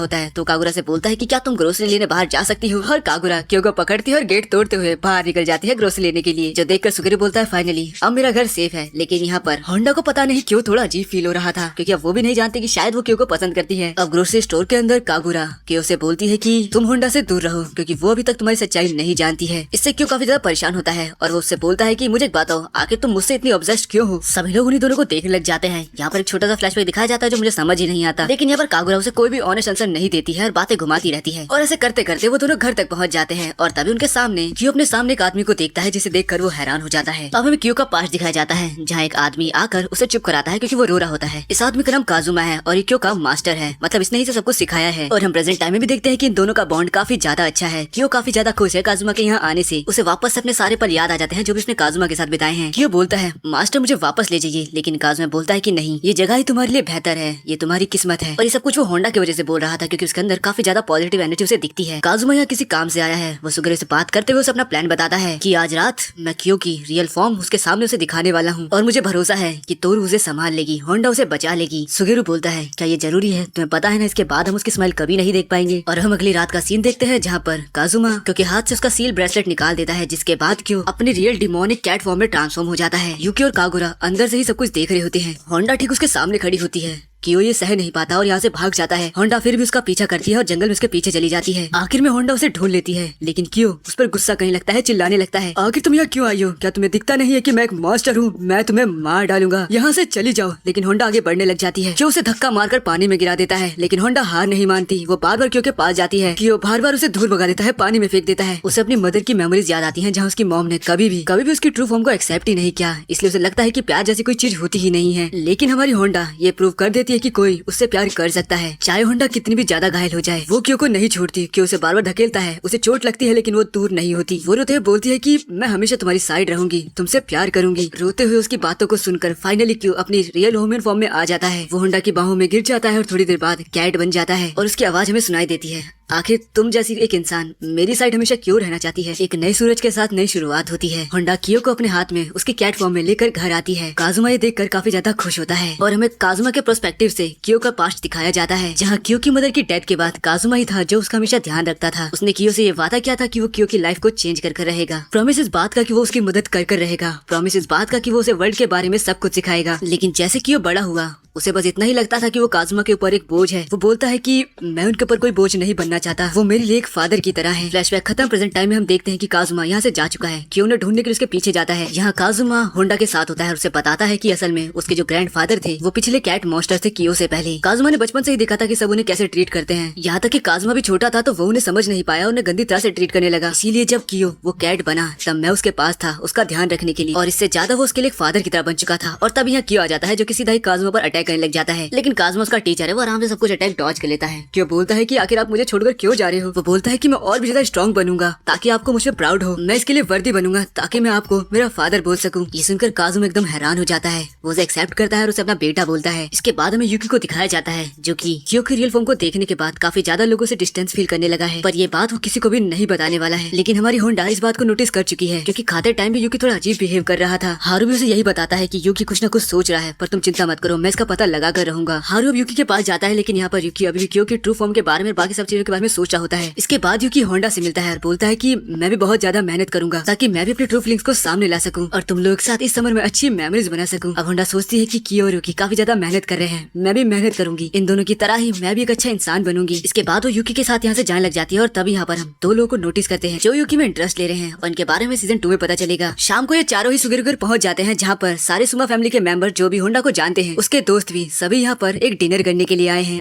होता है। तो कागुरा से बोलता है कि क्या तुम ग्रोसरी लेने बाहर जा सकती हो। और कागुरा क्यों को पकड़ती है और गेट तोड़ते हुए बाहर निकल जाती है ग्रोसरी लेने के लिए। जो देखकर सुगेरो बोलता है फाइनली अब मेरा घर सेफ है। लेकिन यहाँ पर होंडा को पता नहीं क्यों थोड़ा अजीब फील हो रहा था, क्योंकि अब वो भी नहीं जानती कि शायद वो क्यों को पसंद करती है। अब ग्रोसरी स्टोर के अंदर कागुरा क्यों से बोलती है कि तुम होंडा से दूर रहो, क्योंकि वो अभी तक तुम्हारी सच्चाई नहीं जानती है। इससे क्यों काफी ज्यादा परेशान होता है और वो उससे बोलता है कि मुझे एक बताओ, आखिर तुम मुझसे इतनी ऑब्सेस्ड क्यों हो। सभी लोग उन्हीं दोनों को देखने लग जाते हैं। यहाँ पर एक छोटा सा फ्लैशबैक दिखाया जाता है जो मुझे समझ ही नहीं आता, लेकिन यहाँ पर कागुरा उसे कोई भी ऑनेस्ट आंसर नहीं देती है और बातें घुमाती रहती है। और ऐसे करते करते वो दोनों घर तक पहुंच जाते हैं और तभी उनके सामने क्यों अपने सामने एक आदमी को देखता है, जिसे देखकर वो हैरान हो जाता है। अब हमें क्यों का पास्ट दिखाया जाता है, जहाँ एक आदमी आकर उसे चुप कराता है क्योंकि वो रो रहा होता है। इस आदमी का नाम काजुमा है और ये क्यों का मास्टर है, मतलब इसने ही से सबको सिखाया है। और हम प्रेजेंट टाइम में भी देखते हैं कि इन दोनों का बॉन्ड काफी ज्यादा अच्छा है। क्यों काफी ज्यादा खुश है काजुमा के यहाँ आने से, उसे वापस अपने सारे पल याद आ जाते हैं जो भी उसने काजुमा के साथ बिताए हैं। क्यों बोलता है मास्टर मुझे वापस ले जाइए, लेकिन काजुमा बोलता है कि नहीं, ये जगह ही तुम्हारे लिए बेहतर है, ये तुम्हारी किस्मत है। और ये सब कुछ वो होंडा की वजह से बोल रहा था, क्योंकि उसके अंदर काफी ज्यादा पॉजिटिव एनर्जी उसे दिखती है। काजुमा यहाँ किसी काम से आया है। वो सुगेरो से बात करते हुए उसे अपना प्लान बताता है कि आज रात मैं क्यों की रियल फॉर्म उसके सामने उसे दिखाने वाला हूँ और मुझे भरोसा है कि तोरू उसे संभाल लेगी, होंडा उसे बचा लेगी। सुगेरो बोलता है क्या ये जरूरी है, तुम्हें पता है ना इसके बाद हम उसकी स्माइल कभी नहीं देख पाएंगे। और हम अगली रात का सीन देखते हैं जहाँ पर काजुमा क्योंकि हाथ से उसका सील ब्रेसलेट निकाल देता है, जिसके बाद क्यों अपने रियल डिमोनिक कैट फॉर्म में ट्रांसफॉर्म हो जाता है। यूकी और कागुरा अंदर से ही सब कुछ देख रहे होते हैं। होंडा ठीक उसके सामने खड़ी होती है। क्यों ये सह नहीं पाता और यहाँ से भाग जाता है। होंडा फिर भी उसका पीछा करती है और जंगल में उसके पीछे चली जाती है। आखिर में होंडा उसे ढूंढ लेती है, लेकिन क्यों उस पर गुस्सा करने लगता है, चिल्लाने लगता है आखिर तुम यहाँ क्यों आई हो, क्या तुम्हें दिखता नहीं है कि मैं एक मॉन्स्टर हूँ, मैं तुम्हें मार डालूंगा, यहाँ से चली जाओ। लेकिन होंडा आगे बढ़ने लग जाती है। क्यों उसे धक्का मारकर पानी में गिरा देता है, लेकिन होंडा हार नहीं मानती। वो बार बार क्यों के पास जाती है। क्यों बार बार उसे दूर भगा देता है, पानी में फेंक देता है। उसे अपनी मदर की मेमोरीज याद आती है, जहाँ उसकी मॉम ने कभी भी उसकी ट्रू फॉर्म को एक्सेप्ट ही नहीं किया, इसलिए उसे लगता है कि प्यार जैसी कोई चीज होती ही नहीं है। लेकिन हमारी होंडा ये प्रूव कर देती है कि कोई उससे प्यार कर सकता है, चाहे होंडा कितनी भी ज्यादा घायल हो जाए। वो क्यों को नहीं छोड़ती, क्यों उसे बार बार धकेलता है, उसे चोट लगती है लेकिन वो दूर नहीं होती। वो रोते हुए बोलती है कि मैं हमेशा तुम्हारी साइड रहूंगी, तुमसे प्यार करूंगी। रोते हुए उसकी बातों को सुनकर फाइनली क्यों अपनी रियल ह्यूमन फॉर्म में आ जाता है। वो होंडा की बाहों में गिर जाता है और थोड़ी देर बाद कैट बन जाता है और उसकी आवाज हमें सुनाई देती है, आखिर तुम जैसी एक इंसान मेरी साइड हमेशा क्यों रहना चाहती है। एक नए सूरज के साथ नई शुरुआत होती है। होंडा क्यों को अपने हाथ में उसकी कैट फॉर्म में लेकर घर आती है। काजुमा ये देखकर काफी ज्यादा खुश होता है और हमें काजुमा के पर्सपेक्टिव से क्यों का पास्ट दिखाया जाता है, जहाँ क्यों की मदर की डेथ के बाद काजुमा ही था जो उसका हमेशा ध्यान रखता था। उसने क्यों से ये वादा किया था कि वो क्यों की लाइफ को चेंज कर रहेगा। प्रॉमिस इस बात का कि वो उसकी मदद कर रहेगा। प्रॉमिस इस बात का कि वो उसे वर्ल्ड के बारे में सब कुछ सिखाएगा। लेकिन जैसे क्यों बड़ा हुआ उसे बस इतना ही लगता था कि वो काजुमा के ऊपर एक बोझ है। वो बोलता है कि मैं उनके ऊपर कोई बोझ नहीं बनना चाहता, वो मेरे लिए एक फादर की तरह है। फ्लैशबैक खत्म। प्रेजेंट टाइम में हम देखते हैं कि काजुमा यहाँ से जा चुका है। क्यों ने ढूंढने के लिए उसके पीछे जाता है। यहाँ काजुमा होंडा के साथ होता है और उसे बताता है कि असल में उसके जो ग्रैंडफादर थे वो पिछले कैट मॉन्स्टर थे कियो से पहले। काजुमा ने बचपन से ही देखा था कि सब उन्हें कैसे ट्रीट करते हैं। यहाँ तक कि काजुमा भी छोटा था तो वो उन्हें समझ नहीं पाया, उन्हें गंदी तरह से ट्रीट करने लगा। इसीलिए जब कियो वो कैट बना तब मैं उसके पास था उसका ध्यान रखने के लिए, और इससे ज्यादा वो उसके लिए एक फादर की तरह बन चुका था। और तब यहाँ कियो आ जाता है जो कि सीधा ही काजुमा पर अटैक करने लग जाता है। लेकिन काजुमा उसका टीचर है, वो आराम से सब कुछ अटैक डॉज कर लेता है। क्यों बोलता है कि आखिर आप मुझे छोड़कर क्यों जा रहे हो। वो बोलता है कि मैं और भी ज्यादा स्ट्रॉन्ग बनूंगा ताकि आपको मुझ पर प्राउड हो, मैं इसके लिए वर्दी बनूंगा ताकि मैं आपको मेरा फादर बोल सकूं। ये सुनकर काजुमा एकदम हैरान हो जाता है। वो उसे एक्सेप्ट करता है और उसे अपना बेटा बोलता है। इसके बाद हमें यूकी को दिखाया जाता है जो कि क्यों की रियल फॉर्म को देखने के बाद काफी ज्यादा लोगों से डिस्टेंस फील करने लगा है, पर ये बात वो किसी को भी नहीं बताने वाला है। लेकिन हमारी होंडा इस बात को नोटिस कर चुकी है, क्योंकि खाते टाइम भी यूकी थोड़ा अजीब बिहेव कर रहा था। हारू भी उसे यही बताता है कि यूकी कुछ न कुछ सोच रहा है, पर तुम चिंता मत करो, मैं इसका पता लगा कर रहूंगा। हारू अब यूकी के पास जाता है, लेकिन यहाँ पर यूकी अभी भी क्यों की ट्रू फॉर्म के बारे में, बाकी सब चीजों के बारे में सोच रहा होता है। इसके बाद यूकी होंडा से मिलता है और बोलता है कि मैं भी बहुत ज्यादा मेहनत करूंगा ताकि मैं भी अपनी ट्रू फीलिंग्स को सामने ला सकूं और तुम लोग के साथ इस समर में अच्छी मेमोरीज बना सकूं। अब होंडा सोचती है कि कियो और यूकी काफी ज्यादा मेहनत कर रहे हैं, मैं भी मेहनत करूंगी, इन दोनों की तरह ही मैं भी एक अच्छा इंसान बनूंगी। इसके बाद वो यूकी के साथ यहाँ से जाने लग जाती है और तभी यहाँ पर हम दो लोगों को नोटिस करते हैं जो यूकी में इंटरेस्ट ले रहे हैं और इनके बारे में सीजन 2 में पता चलेगा। शाम को ये चारों ही सुगेरुगर पहुंच जाते हैं, जहाँ पर सारे सुमा फैमिली के मेंबर जो भी होंडा को जानते हैं, उसके दोस्त भी सभी यहाँ पर एक डिनर करने के लिए आए हैं।